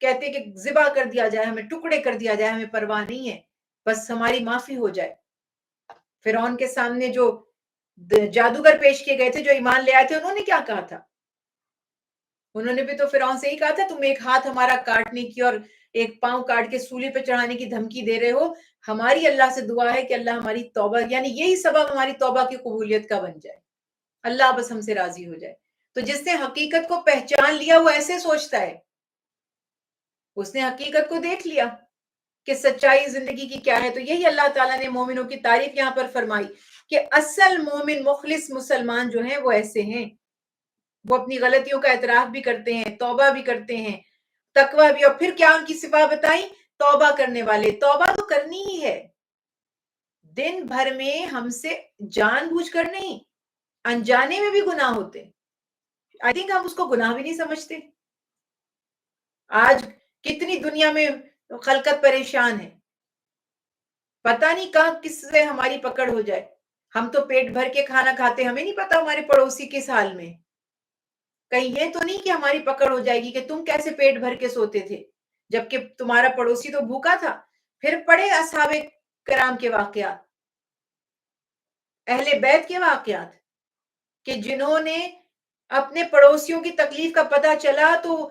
کہتے کہ ذبح کر دیا جائے، ہمیں ٹکڑے کر دیا جائے، ہمیں پرواہ نہیں ہے، بس ہماری معافی ہو جائے. فرعون کے سامنے جو جادوگر پیش کیے گئے تھے، جو ایمان لے آئے تھے، انہوں نے کیا کہا تھا؟ انہوں نے بھی تو فرعون سے ہی کہا تھا تم ایک ہاتھ ہمارا کاٹنے کی اور ایک پاؤں کاٹ کے سولی پہ چڑھانے کی دھمکی دے رہے ہو. ہماری اللہ سے دعا ہے کہ اللہ ہماری توبہ، یعنی یہی سبب ہماری توبہ کی قبولیت کا بن جائے، اللہ بس ہم سے راضی ہو جائے. تو جس نے حقیقت کو پہچان لیا وہ ایسے سوچتا ہے، اس نے حقیقت کو دیکھ لیا کہ سچائی زندگی کی کیا ہے. تو یہی اللہ تعالیٰ نے مومنوں کی تعریف یہاں پر فرمائی کہ اصل مومن مخلص مسلمان جو ہیں وہ ایسے ہیں، وہ اپنی غلطیوں کا اعتراف بھی کرتے ہیں، توبہ بھی کرتے ہیں، تقوی بھی. اور پھر کیا ان کی صفات بتائیں؟ توبہ کرنے والے. توبہ تو کرنی ہی ہے، دن بھر میں ہم سے جان بوجھ کر نہیں، انجانے میں بھی گناہ ہوتے. آئی تھنک ہم اس کو گناہ بھی نہیں سمجھتے. آج کتنی دنیا میں خلقت پریشان ہے، پتہ نہیں کہاں کس سے ہماری پکڑ ہو جائے. ہم تو پیٹ بھر کے کھانا کھاتے، ہمیں نہیں پتا ہمارے پڑوسی کس حال میں. کہیں یہ تو نہیں کہ ہماری پکڑ ہو جائے گی کہ تم کیسے پیٹ بھر کے سوتے تھے جبکہ تمہارا پڑوسی تو بھوکا تھا. پھر پڑھے اصحاب کرام کے واقعات، اہل بیت کے واقعات، کہ جنہوں نے اپنے پڑوسیوں کی تکلیف کا پتہ چلا تو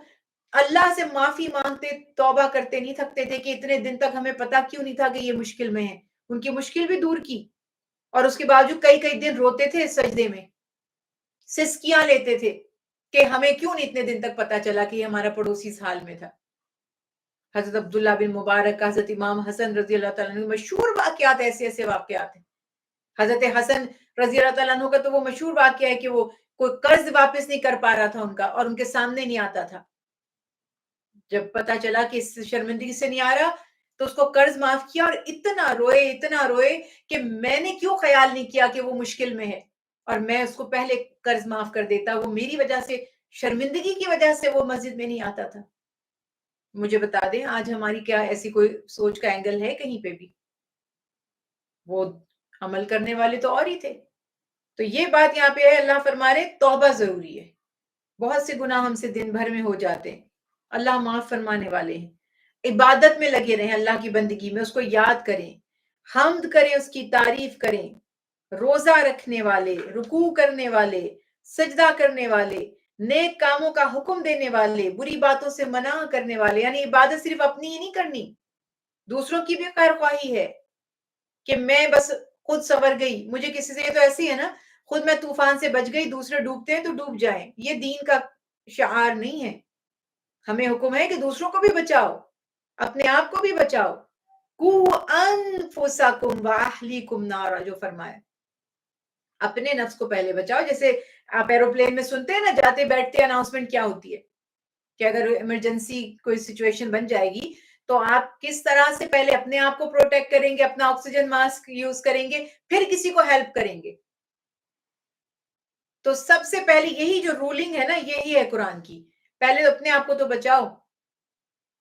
اللہ سے معافی مانگتے، توبہ کرتے، نہیں تھکتے تھے کہ اتنے دن تک ہمیں پتا کیوں نہیں تھا کہ یہ مشکل میں ہے. ان کی مشکل بھی دور کی، اور اس کے باوجود کئی کئی دن روتے تھے سجدے میں، سسکیاں لیتے تھے کہ ہمیں کیوں نہیں اتنے دن تک پتا چلا کہ یہ ہمارا پڑوسی اس حال میں تھا. حضرت عبداللہ بن مبارک، حضرت امام حسن رضی اللہ تعالیٰ عنہ، مشہور واقعات، ایسے ایسے واقعات ہیں. حضرت حسن رضی اللہ تعالیٰ عنہ کا تو وہ مشہور واقعہ ہے کہ وہ کوئی قرض واپس نہیں کر پا رہا تھا ان کا، اور ان کے سامنے نہیں آتا تھا. جب پتا چلا کہ اس شرمندگی سے نہیں آ رہا تو اس کو قرض معاف کیا، اور اتنا روئے کہ میں نے کیوں خیال نہیں کیا کہ وہ مشکل میں ہے اور میں اس کو پہلے قرض معاف کر دیتا. وہ میری وجہ سے، شرمندگی کی وجہ سے وہ مسجد میں نہیں آتا تھا. مجھے بتا دیں آج ہماری کیا ایسی کوئی سوچ کا اینگل ہے کہیں پہ بھی؟ وہ عمل کرنے والے تو اور ہی تھے. تو یہ بات یہاں پہ ہے، اللہ فرما رہے توبہ ضروری ہے. بہت سے گناہ ہم سے دن بھر میں ہو جاتے ہیں، اللہ معاف فرمانے والے ہیں. عبادت میں لگے رہیں، اللہ کی بندگی میں، اس کو یاد کریں، حمد کریں، اس کی تعریف کریں. روزہ رکھنے والے، رکوع کرنے والے، سجدہ کرنے والے، نیک کاموں کا حکم دینے والے، بری باتوں سے منع کرنے والے. یعنی عبادت صرف اپنی ہی نہیں کرنی، دوسروں کی بھی خیر خواہی ہے کہ میں بس خود سنور گئی. مجھے کسی سے، یہ تو ایسی ہے نا، خود میں طوفان سے بچ گئی، دوسرے ڈوبتے ہیں تو ڈوب جائیں. یہ دین کا شعار نہیں ہے. ہمیں حکم ہے کہ دوسروں کو بھی بچاؤ، اپنے آپ کو بھی بچاؤ. قُوْ أَنفُسَكُمْ وَأَهْلِيكُمْ نَارًا، جو فرمایا اپنے نفس کو پہلے بچاؤ. جیسے آپ ایروپلین میں سنتے ہیں نا، جاتے بیٹھتے اناؤنسمنٹ کیا ہوتی ہے کہ اگر ایمرجنسی کوئی سچویشن بن جائے گی تو آپ کس طرح سے پہلے اپنے آپ کو پروٹیکٹ کریں گے، اپنا آکسیجن ماسک یوز کریں گے، پھر کسی کو ہیلپ کریں گے. تو سب سے پہلے یہی جو رولنگ ہے نا، یہی ہے قرآن کی. پہلے اپنے آپ کو تو بچاؤ،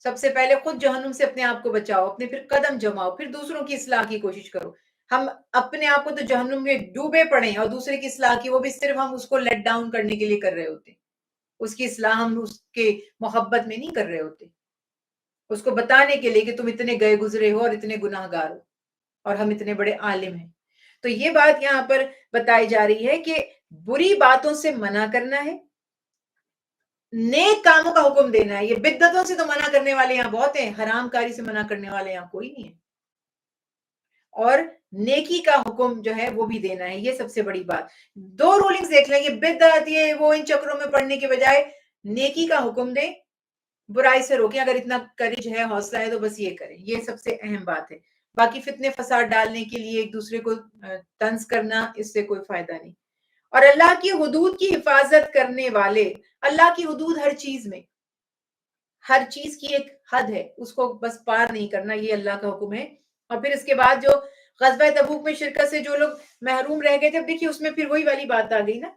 سب سے پہلے خود جہنم سے اپنے آپ کو بچاؤ، اپنے پھر قدم جماؤ، پھر دوسروں کی اصلاح کی کوشش کرو. ہم اپنے آپ کو تو جہنم میں ڈوبے پڑے ہیں، اور دوسرے کی اصلاح کی، وہ بھی صرف ہم اس کو لیٹ ڈاؤن کرنے کے لیے کر رہے ہوتے ہیں. اس کی اصلاح ہم اس کے محبت میں نہیں کر رہے ہوتے، اس کو بتانے کے لیے کہ تم اتنے گئے گزرے ہو اور اتنے گناہ گار ہو اور ہم اتنے بڑے عالم ہیں. تو یہ بات یہاں پر بتائی جا رہی ہے کہ بری باتوں سے منع کرنا ہے، نیک کاموں کا حکم دینا ہے. یہ بدعتوں سے تو منع کرنے والے یہاں بہت ہیں, حرام کاری سے منع کرنے والے یہاں کوئی نہیں ہے, اور نیکی کا حکم جو ہے وہ بھی دینا ہے. یہ سب سے بڑی بات. 2 رولنگز دیکھ لیں, یہ بدعت یہ وہ ان چکروں میں پڑنے کے بجائے نیکی کا حکم دیں, برائی سے روکیں. اگر اتنا کرج ہے, حوصلہ ہے تو بس یہ کریں. یہ سب سے اہم بات ہے. باقی فتنے فساد ڈالنے کے لیے ایک دوسرے کو طنز کرنا, اس سے کوئی فائدہ نہیں. اور اللہ کی حدود کی حفاظت کرنے والے, اللہ کی حدود ہر چیز میں, ہر چیز کی ایک حد ہے, اس کو بس پار نہیں کرنا, یہ اللہ کا حکم ہے. اور پھر اس کے بعد جو غزوہ تبوک میں شرکت سے جو لوگ محروم رہ گئے تھے, اب دیکھیے اس میں پھر وہی والی بات آ گئی نا,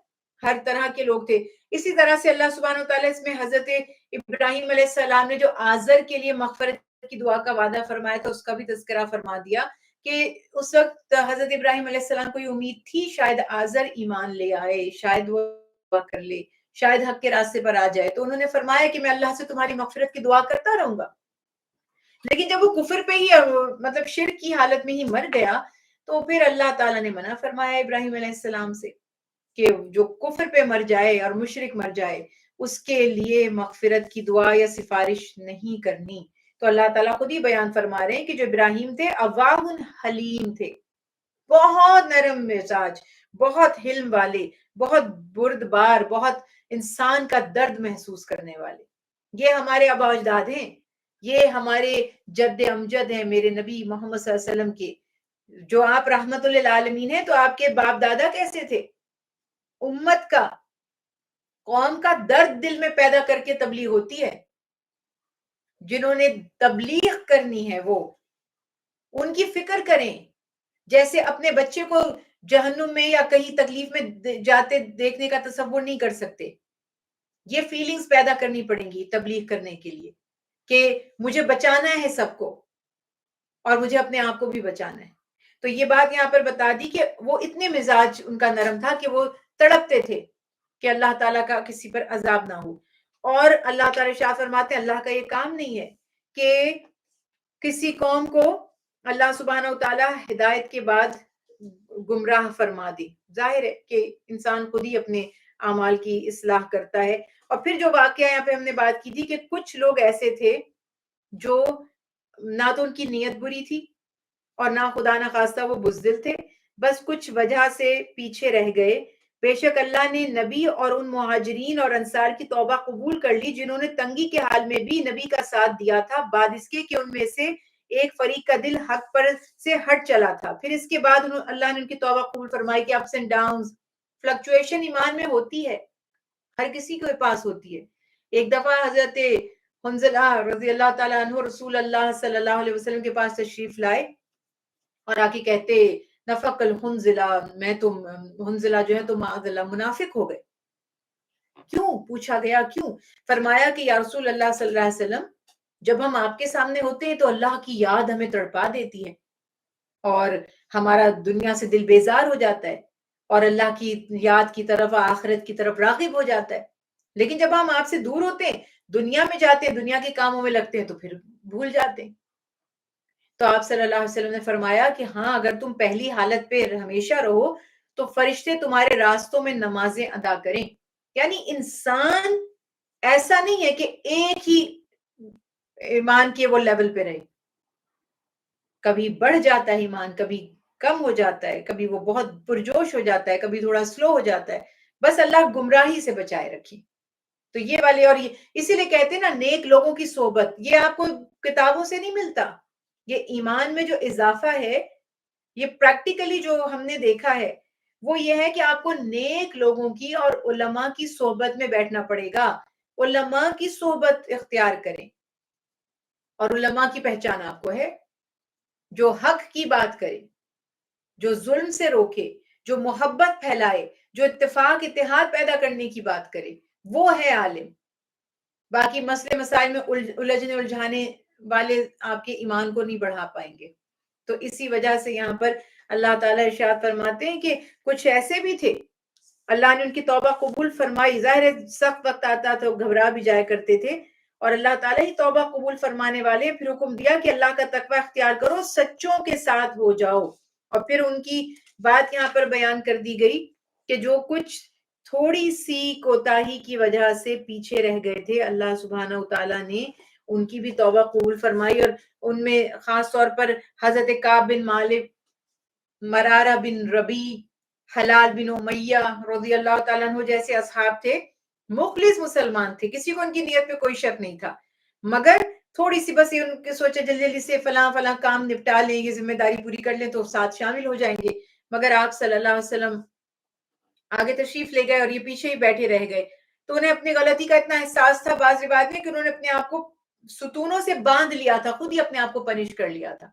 ہر طرح کے لوگ تھے. اسی طرح سے اللہ سبحانہ وتعالیٰ اس میں حضرت ابراہیم علیہ السلام نے جو آزر کے لیے مغفرت کی دعا کا وعدہ فرمایا تھا, اس کا بھی تذکرہ فرما دیا کہ اس وقت حضرت ابراہیم علیہ السلام کو یہ امید تھی شاید آزر ایمان لے آئے, شاید وہ دعا کر لے, شاید حق کے راستے پر آ جائے. تو انہوں نے فرمایا کہ میں اللہ سے تمہاری مغفرت کی دعا کرتا رہوں گا. لیکن جب وہ کفر پہ ہی, مطلب شرک کی حالت میں ہی مر گیا, تو پھر اللہ تعالیٰ نے منع فرمایا ابراہیم علیہ السلام سے کہ جو کفر پہ مر جائے اور مشرک مر جائے, اس کے لیے مغفرت کی دعا یا سفارش نہیں کرنی. تو اللہ تعالیٰ خود ہی بیان فرما رہے ہیں کہ جو ابراہیم تھے اواہ حلیم تھے, بہت نرم مزاج, بہت حلم والے, بہت بردبار, بہت انسان کا درد محسوس کرنے والے. یہ ہمارے آبا اجداد ہیں, یہ ہمارے جد امجد ہیں میرے نبی محمد صلی اللہ علیہ وسلم کے. جو آپ رحمت للعالمین ہیں, تو آپ کے باپ دادا کیسے تھے؟ امت کا, قوم کا درد دل میں پیدا کر کے تبلیغ ہوتی ہے. جنہوں نے تبلیغ کرنی ہے وہ ان کی فکر کریں, جیسے اپنے بچے کو جہنم میں یا کہیں تکلیف میں جاتے دیکھنے کا تصور نہیں کر سکتے. یہ فیلنگز پیدا کرنی پڑیں گی تبلیغ کرنے کے لیے کہ مجھے بچانا ہے سب کو, اور مجھے اپنے آپ کو بھی بچانا ہے. تو یہ بات یہاں پر بتا دی کہ وہ اتنے مزاج ان کا نرم تھا کہ وہ تڑپتے تھے کہ اللہ تعالیٰ کا کسی پر عذاب نہ ہو. اور اللہ تعالیٰ شاہ فرماتے ہیں اللہ کا یہ کام نہیں ہے کہ کسی قوم کو اللہ سبحانہ و تعالیٰ ہدایت کے بعد گمراہ فرما دی. ظاہر ہے کہ انسان خود ہی اپنے اعمال کی اصلاح کرتا ہے. اور پھر جو واقعہ یہاں پہ ہم نے بات کی تھی کہ کچھ لوگ ایسے تھے جو نہ تو ان کی نیت بری تھی اور نہ خدا نہ خواستہ وہ بزدل تھے, بس کچھ وجہ سے پیچھے رہ گئے. بے شک اللہ نے نبی اور ان مہاجرین اور انصار کی توبہ قبول کر لی جنہوں نے تنگی کے حال میں بھی نبی کا ساتھ دیا تھا, بعد اس کے کہ ان میں سے ایک فریق کا دل حق پر سے ہٹ چلا تھا. پھر اس کے بعد اللہ نے ان کی توبہ قبول فرمائی کہ اپس اینڈ ڈاؤنز, فلکچویشن ایمان میں ہوتی ہے, ہر کسی کے پاس ہوتی ہے. ایک دفعہ حضرت حنظلہ رضی اللہ تعالیٰ عنہ رسول اللہ صلی اللہ علیہ وسلم کے پاس تشریف لائے اور آ کے کہتے نفق الحنظلہ, میں تو حنظلہ جو ہے تو معاذ اللہ منافق ہو گئے. کیوں پوچھا گیا کیوں؟ فرمایا کہ یا رسول اللہ صلی اللہ علیہ وسلم, جب ہم آپ کے سامنے ہوتے ہیں تو اللہ کی یاد ہمیں تڑپا دیتی ہے اور ہمارا دنیا سے دل بیزار ہو جاتا ہے اور اللہ کی یاد کی طرف, آخرت کی طرف راغب ہو جاتا ہے. لیکن جب ہم آپ سے دور ہوتے ہیں, دنیا میں جاتے ہیں, دنیا کے کاموں میں لگتے ہیں, تو پھر بھول جاتے ہیں. تو آپ صلی اللہ علیہ وسلم نے فرمایا کہ ہاں, اگر تم پہلی حالت پہ ہمیشہ رہو تو فرشتے تمہارے راستوں میں نمازیں ادا کریں. یعنی انسان ایسا نہیں ہے کہ ایک ہی ایمان کے وہ لیول پہ رہے, کبھی بڑھ جاتا ہے ایمان, کبھی کم ہو جاتا ہے, کبھی وہ بہت پرجوش ہو جاتا ہے, کبھی تھوڑا سلو ہو جاتا ہے. بس اللہ گمراہی سے بچائے رکھے. تو یہ والے, اور اسی لیے کہتے ہیں نا نیک لوگوں کی صحبت, یہ آپ کو کتابوں سے نہیں ملتا. یہ ایمان میں جو اضافہ ہے, یہ پریکٹیکلی جو ہم نے دیکھا ہے وہ یہ ہے کہ آپ کو نیک لوگوں کی اور علماء کی صحبت میں بیٹھنا پڑے گا. علماء کی صحبت اختیار کریں, اور علماء کی پہچان آپ کو ہے جو حق کی بات کرے, جو ظلم سے روکے, جو محبت پھیلائے, جو اتفاق اتحاد پیدا کرنے کی بات کرے, وہ ہے عالم. باقی مسئلے مسائل میں الجھنے الجھانے والے آپ کے ایمان کو نہیں بڑھا پائیں گے. تو اسی وجہ سے یہاں پر اللہ تعالیٰ ارشاد فرماتے ہیں کہ کچھ ایسے بھی تھے, اللہ نے ان کی توبہ قبول فرمائی. ظاہر سخت وقت آتا تو گھبرا بھی جایا کرتے تھے, اور اللہ تعالیٰ ہی توبہ قبول فرمانے والے. پھر حکم دیا کہ اللہ کا تقوی اختیار کرو, سچوں کے ساتھ ہو جاؤ. اور پھر ان کی بات یہاں پر بیان کر دی گئی کہ جو کچھ تھوڑی سی کوتاہی کی وجہ سے پیچھے رہ گئے تھے، اللہ سبحانہ تعالیٰ نے ان کی بھی توبہ قبول فرمائی، اور ان میں خاص طور پر حضرت کعب بن مالک، مرارہ بن ربی، حلال بن امیہ رضی اللہ تعالیٰ عنہ جیسے اصحاب تھے، مخلص مسلمان تھے، کسی کو ان کی نیت پہ کوئی شک نہیں تھا، مگر تھوڑی سی بس یہ ان کے سوچے جلدی جلدی سے فلاں فلاں کام نپٹا لیں، یہ ذمہ داری پوری کر لیں تو ساتھ شامل ہو جائیں گے، مگر آپ صلی اللہ علیہ وسلم آگے تشریف لے گئے اور یہ پیچھے ہی بیٹھے رہ گئے، تو انہیں اپنی غلطی کا اتنا احساس تھا بعض روایت میں کہ انہوں نے اپنے آپ کو ستونوں سے باندھ لیا تھا، خود ہی اپنے آپ کو پنش کر لیا تھا،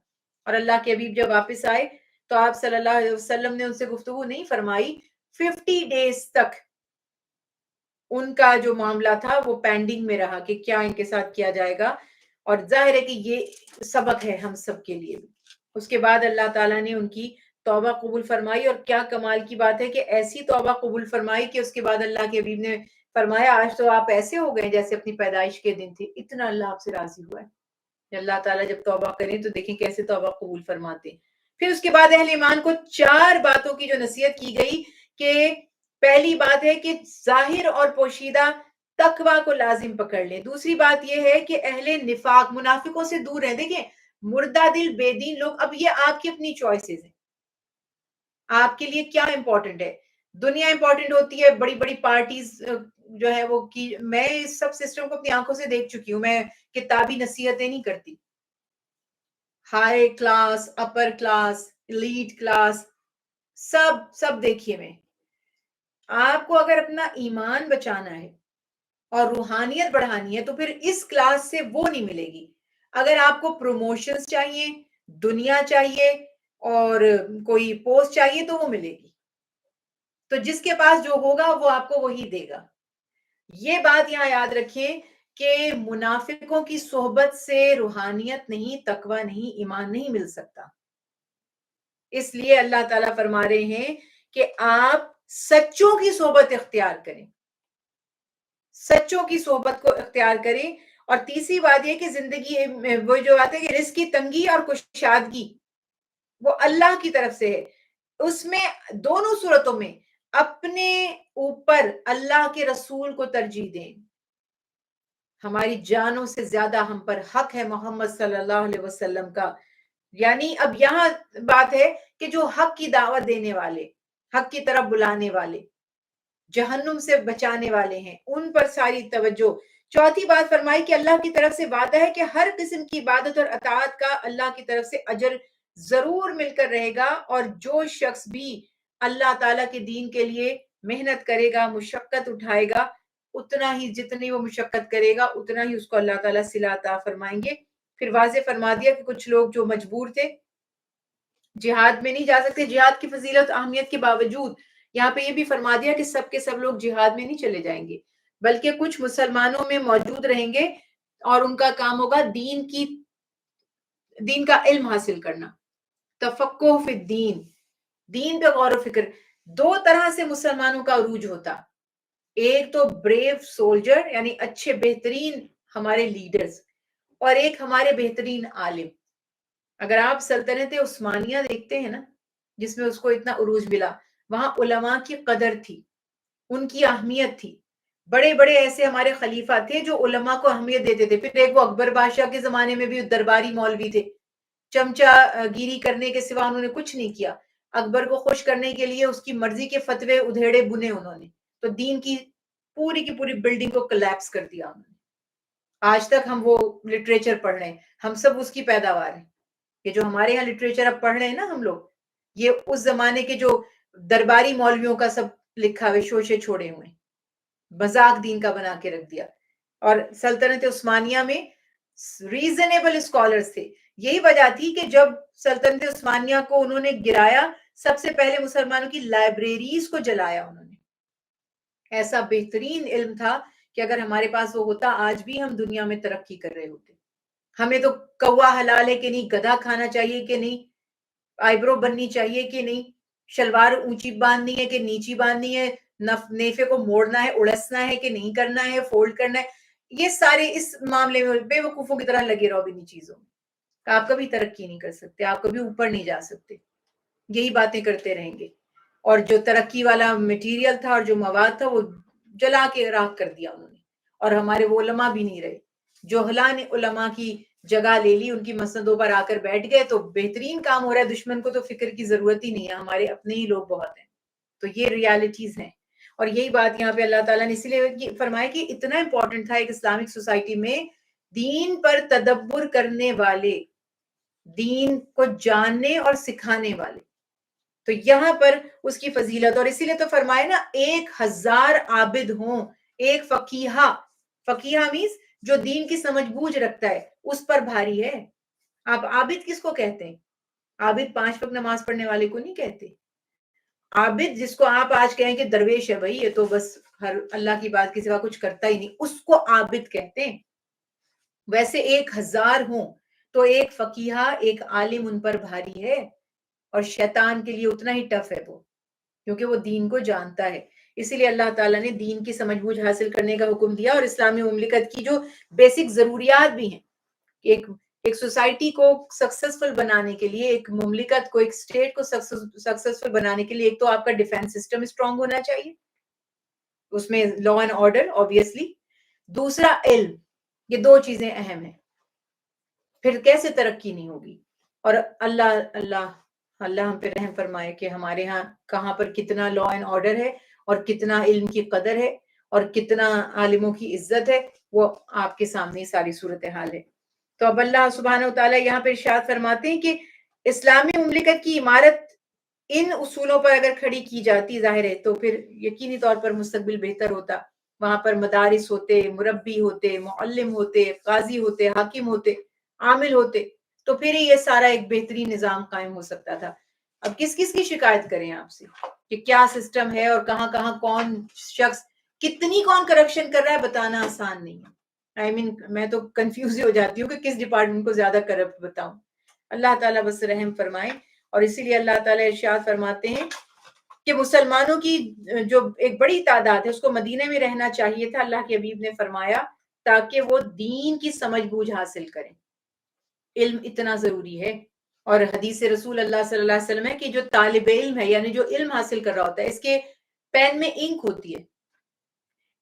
اور اللہ کے حبیب جب واپس آئے تو آپ صلی اللہ علیہ وسلم نے ان سے گفتگو نہیں فرمائی، 50 ڈیز تک ان کا جو معاملہ تھا وہ پینڈنگ میں رہا کہ کیا ان کے ساتھ کیا جائے گا، اور ظاہر ہے کہ یہ سبق ہے ہم سب کے لیے بھی۔ اس کے بعد اللہ تعالیٰ نے ان کی توبہ قبول فرمائی، اور کیا کمال کی بات ہے کہ ایسی توبہ قبول فرمائی کہ اس کے بعد اللہ کے حبیب نے فرمایا آج تو آپ ایسے ہو گئے جیسے اپنی پیدائش کے دن تھے، اتنا اللہ آپ سے راضی ہوا ہے۔ اللہ تعالیٰ جب توبہ کریں تو دیکھیں کیسے توبہ قبول فرماتے ہیں۔ پھر اس کے بعد اہل ایمان کو 4 باتوں کی جو نصیحت کی گئی کہ پہلی بات ہے کہ ظاہر اور پوشیدہ تقوی کو لازم پکڑ لیں، دوسری بات یہ ہے کہ اہل نفاق منافقوں سے دور رہیں۔ دیکھیں مردہ دل بے دین لوگ، اب یہ آپ کی اپنی چوائسیز ہیں، آپ کے لیے کیا امپورٹنٹ ہے۔ دنیا امپورٹنٹ ہوتی ہے، بڑی بڑی پارٹیز جو ہے وہ کی، میں اس سب سسٹم کو اپنی آنکھوں سے دیکھ چکی ہوں، میں کتابی نصیحتیں نہیں کرتی۔ High class, upper class, elite class, سب دیکھیے میں، آپ کو اگر اپنا ایمان بچانا ہے اور روحانیت بڑھانی ہے تو پھر اس کلاس سے وہ نہیں ملے گی۔ اگر آپ کو پروموشنز چاہیے، دنیا چاہیے اور کوئی پوسٹ چاہیے تو وہ ملے گی، تو جس کے پاس جو ہوگا وہ آپ کو وہی دے گا۔ یہ بات یہاں یاد رکھیں کہ منافقوں کی صحبت سے روحانیت نہیں، تقوی نہیں، ایمان نہیں مل سکتا۔ اس لیے اللہ تعالیٰ فرما رہے ہیں کہ آپ سچوں کی صحبت اختیار کریں، سچوں کی صحبت کو اختیار کریں۔ اور تیسری بات یہ کہ زندگی میں وہ جو بات ہے کہ رزق کی تنگی اور کشادگی وہ اللہ کی طرف سے ہے، اس میں دونوں صورتوں میں اپنے اوپر اللہ کے رسول کو ترجیح دیں۔ ہماری جانوں سے زیادہ ہم پر حق ہے محمد صلی اللہ علیہ وسلم کا، یعنی اب یہاں بات ہے کہ جو حق کی دعوت دینے والے، حق کی طرف بلانے والے، جہنم سے بچانے والے ہیں، ان پر ساری توجہ۔ چوتھی بات فرمائی کہ اللہ کی طرف سے وعدہ ہے کہ ہر قسم کی عبادت اور اطاعت کا اللہ کی طرف سے اجر ضرور مل کر رہے گا، اور جو شخص بھی اللہ تعالیٰ کے دین کے لیے محنت کرے گا، مشقت اٹھائے گا، اتنا ہی جتنی وہ مشقت کرے گا اتنا ہی اس کو اللہ تعالیٰ صلہ عطا فرمائیں گے۔ پھر واضح فرما دیا کہ کچھ لوگ جو مجبور تھے، جہاد میں نہیں جا سکتے، جہاد کی فضیلت اہمیت کے باوجود یہاں پہ یہ بھی فرما دیا کہ سب کے سب لوگ جہاد میں نہیں چلے جائیں گے، بلکہ کچھ مسلمانوں میں موجود رہیں گے اور ان کا کام ہوگا دین کا علم حاصل کرنا، تفقہ فی الدین، دین پہ غور و فکر۔ 2 طرح سے مسلمانوں کا عروج ہوتا، ایک تو بریو سولجر یعنی اچھے بہترین ہمارے لیڈرز، اور ایک ہمارے بہترین عالم۔ اگر آپ سلطنت عثمانیہ دیکھتے ہیں نا، جس میں اس کو اتنا عروج ملا، وہاں علماء کی قدر تھی، ان کی اہمیت تھی، بڑے بڑے ایسے ہمارے خلیفہ تھے جو علماء کو اہمیت دیتے تھے۔ پھر ایک وہ اکبر بادشاہ کے زمانے میں بھی درباری مولوی تھے، چمچا گیری کرنے کے سوا انہوں نے کچھ نہیں کیا، اکبر کو خوش کرنے کے لیے اس کی مرضی کے فتوے ادھیڑے بنے انہوں نے، تو دین کی پوری بلڈنگ کو کلیپس کر دیا انہوں نے۔ آج تک ہم وہ لٹریچر پڑھ رہے ہیں، ہم سب اس کی پیداوار ہیں، کہ جو ہمارے یہاں لٹریچر اب پڑھ رہے ہیں نا ہم لوگ، یہ اس زمانے کے جو درباری مولویوں کا سب لکھا ہوئے شوشے چھوڑے ہوئے، مذاق دین کا بنا کے رکھ دیا۔ اور سلطنت عثمانیہ میں ریزنیبل اسکالرز تھے، یہی وجہ تھی کہ جب سلطنت عثمانیہ کو انہوں نے گرایا، سب سے پہلے مسلمانوں کی لائبریریز کو جلایا انہوں نے۔ ایسا بہترین علم تھا کہ اگر ہمارے پاس وہ ہوتا آج بھی ہم دنیا میں ترقی کر رہے ہوتے۔ ہمیں تو کوا حلال ہے کہ نہیں، گدھا کھانا چاہیے کہ نہیں، آئیبرو بننی چاہیے کہ نہیں، شلوار اونچی باندھنی ہے کہ نیچی باندھنی ہے، نیفے کو موڑنا ہے، اڑسنا ہے کہ نہیں کرنا ہے، فولڈ کرنا ہے، یہ سارے اس معاملے میں بے وقوفوں کی طرح لگے رہو انہی چیزوں میں، آپ کبھی ترقی نہیں کر سکتے، آپ کبھی اوپر نہیں جا سکتے، یہی باتیں کرتے رہیں گے۔ اور جو ترقی والا مٹیریل تھا اور جو مواد تھا وہ جلا کے راکھ کر دیا انہوں نے، اور ہمارے وہ علماء بھی نہیں رہے. جوہلا نے علماء کی جگہ لے لی، ان کی مسندوں پر آ کر بیٹھ گئے، تو بہترین کام ہو رہا ہے. دشمن کو تو فکر کی ضرورت ہی نہیں ہے، ہمارے اپنے ہی لوگ بہت ہیں. تو یہ ریالٹیز ہیں، اور یہی بات یہاں پہ اللہ تعالیٰ نے اسی لیے فرمایا کہ اتنا امپورٹنٹ تھا ایک اسلامک سوسائٹی میں دین پر تدبر کرنے والے، دین کو جاننے اور سکھانے والے. تو یہاں پر اس کی فضیلت، اور اسی لیے تو فرمائے نا 1000 عابد ہوں، ایک فقیہہ. فقیہہ مینس جو دین کی سمجھ بوجھ رکھتا ہے، اس پر بھاری ہے. آپ عابد کس کو کہتے ہیں؟ عابد 5 وقت نماز پڑھنے والے کو نہیں کہتے. عابد جس کو آپ آج کہیں کہ درویش ہے، بھائی یہ تو بس ہر اللہ کی بات کے سوا کچھ کرتا ہی نہیں، اس کو عابد کہتے ہیں. ویسے 1000 ہوں تو ایک فقیہہ، ایک عالم ان پر بھاری ہے، اور شیطان کے لیے اتنا ہی ٹف ہے وہ، کیونکہ وہ دین کو جانتا ہے. اسی لیے اللہ تعالیٰ نے دین کی سمجھ بوجھ حاصل کرنے کا حکم دیا، اور اسلامی مملکت کی جو بیسک ضروریات بھی ہیں، ایک سوسائٹی کو سکسسفل بنانے کے لیے، ایک مملکت کو، ایک اسٹیٹ کو سکسسفل بنانے کے لیے، ایک تو آپ کا ڈیفینس سسٹم اسٹرانگ ہونا چاہیے، اس میں لا اینڈ آرڈر آبویسلی. دوسرا علم. یہ 2 چیزیں اہم ہیں، پھر کیسے ترقی نہیں ہوگی. اور اللہ ہم پہ رحم فرمائے کہ ہمارے ہاں کہاں پر کتنا لا اینڈ آرڈر ہے، اور کتنا علم کی قدر ہے، اور کتنا عالموں کی عزت ہے، وہ آپ کے سامنے ساری صورتحال ہے. تو اب اللہ سبحانہ و تعالیٰ یہاں پہ ارشاد فرماتے ہیں کہ اسلامی مملکت کی عمارت ان اصولوں پر اگر کھڑی کی جاتی، ظاہر ہے تو پھر یقینی طور پر مستقبل بہتر ہوتا. وہاں پر مدارس ہوتے، مربی ہوتے، معلم ہوتے، قاضی ہوتے، حاکم ہوتے، عامل ہوتے، تو پھر یہ سارا ایک بہترین نظام قائم ہو سکتا تھا. اب کس کی شکایت کریں آپ سے کہ کیا سسٹم ہے، اور کہاں کہاں کون شخص کتنی کون کرپشن کر رہا ہے، بتانا آسان نہیں ہے. میں تو کنفیوز ہو جاتی ہوں کہ کس ڈپارٹمنٹ کو زیادہ کرپٹ بتاؤں. اللہ تعالیٰ بس رحم فرمائے. اور اسی لیے اللہ تعالیٰ ارشاد فرماتے ہیں کہ مسلمانوں کی جو ایک بڑی تعداد ہے، اس کو مدینے میں رہنا چاہیے تھا. اللہ کے حبیب نے فرمایا تاکہ وہ دین کی سمجھ بوجھ حاصل کریں. علم اتنا ضروری ہے. اور حدیث رسول اللہ صلی اللہ علیہ وسلم ہے کہ جو طالب علم ہے، یعنی جو علم حاصل کر رہا ہوتا ہے، اس کے پین میں انک ہوتی ہے.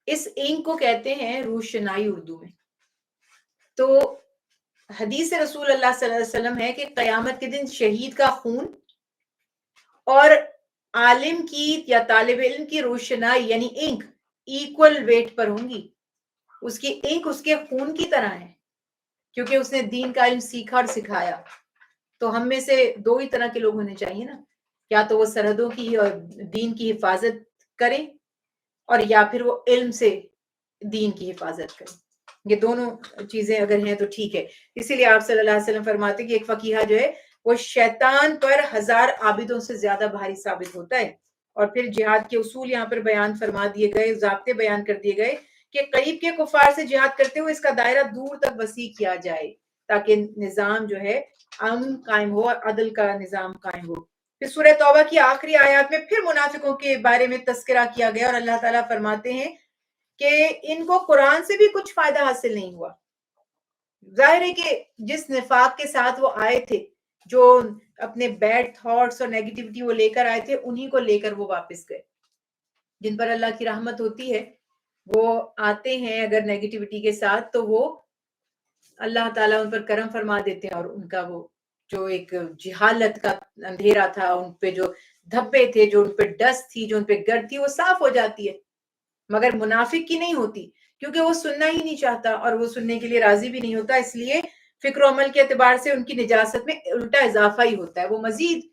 اس انک کو کہتے ہیں روشنائی اردو میں. تو حدیث رسول اللہ صلی اللہ علیہ وسلم ہے کہ قیامت کے دن شہید کا خون اور عالم کی یا طالب علم کی روشنائی یعنی انک ایکول ویٹ پر ہوں گی. اس کی انک اس کے خون کی طرح ہے، کیونکہ اس نے دین کا علم سیکھا اور سکھایا. تو ہم میں سے 2 ہی طرح کے لوگ ہونے چاہیے نا، یا تو وہ سرحدوں کی اور دین کی حفاظت کریں، اور یا پھر وہ علم سے دین کی حفاظت کریں. یہ دونوں چیزیں اگر ہیں تو ٹھیک ہے. اسی لیے آپ صلی اللہ علیہ وسلم فرماتے کہ ایک فقیہہ جو ہے وہ شیطان پر 1000 عابدوں سے زیادہ بھاری ثابت ہوتا ہے. اور پھر جہاد کے اصول یہاں پر بیان فرما دیے گئے، ضابطے بیان کر دیے گئے کہ قریب کے کفار سے جہاد کرتے ہوئے اس کا دائرہ دور تک وسیع کیا جائے، تاکہ نظام جو ہے امن قائم ہو اور عدل کا نظام قائم ہو. پھر سورہ توبہ کی آخری آیات میں پھر منافقوں کے بارے میں تذکرہ کیا گیا، اور اللہ تعالیٰ فرماتے ہیں کہ ان کو قرآن سے بھی کچھ فائدہ حاصل نہیں ہوا. ظاہر ہے کہ جس نفاق کے ساتھ وہ آئے تھے، جو اپنے بیڈ تھاٹس اور نیگیٹیوٹی وہ لے کر آئے تھے، انہی کو لے کر وہ واپس گئے. جن پر اللہ کی رحمت ہوتی ہے وہ آتے ہیں اگر نیگیٹیوٹی کے ساتھ، تو وہ اللہ تعالیٰ ان پر کرم فرما دیتے ہیں، اور ان کا وہ جو ایک جہالت کا اندھیرا تھا، ان پہ جو دھبے تھے، جو ان پہ ڈسٹ تھی، جو ان پہ گرد تھی، وہ صاف ہو جاتی ہے. مگر منافق کی نہیں ہوتی، کیونکہ وہ سننا ہی نہیں چاہتا، اور وہ سننے کے لیے راضی بھی نہیں ہوتا. اس لیے فکر و عمل کے اعتبار سے ان کی نجاست میں الٹا اضافہ ہی ہوتا ہے. وہ مزید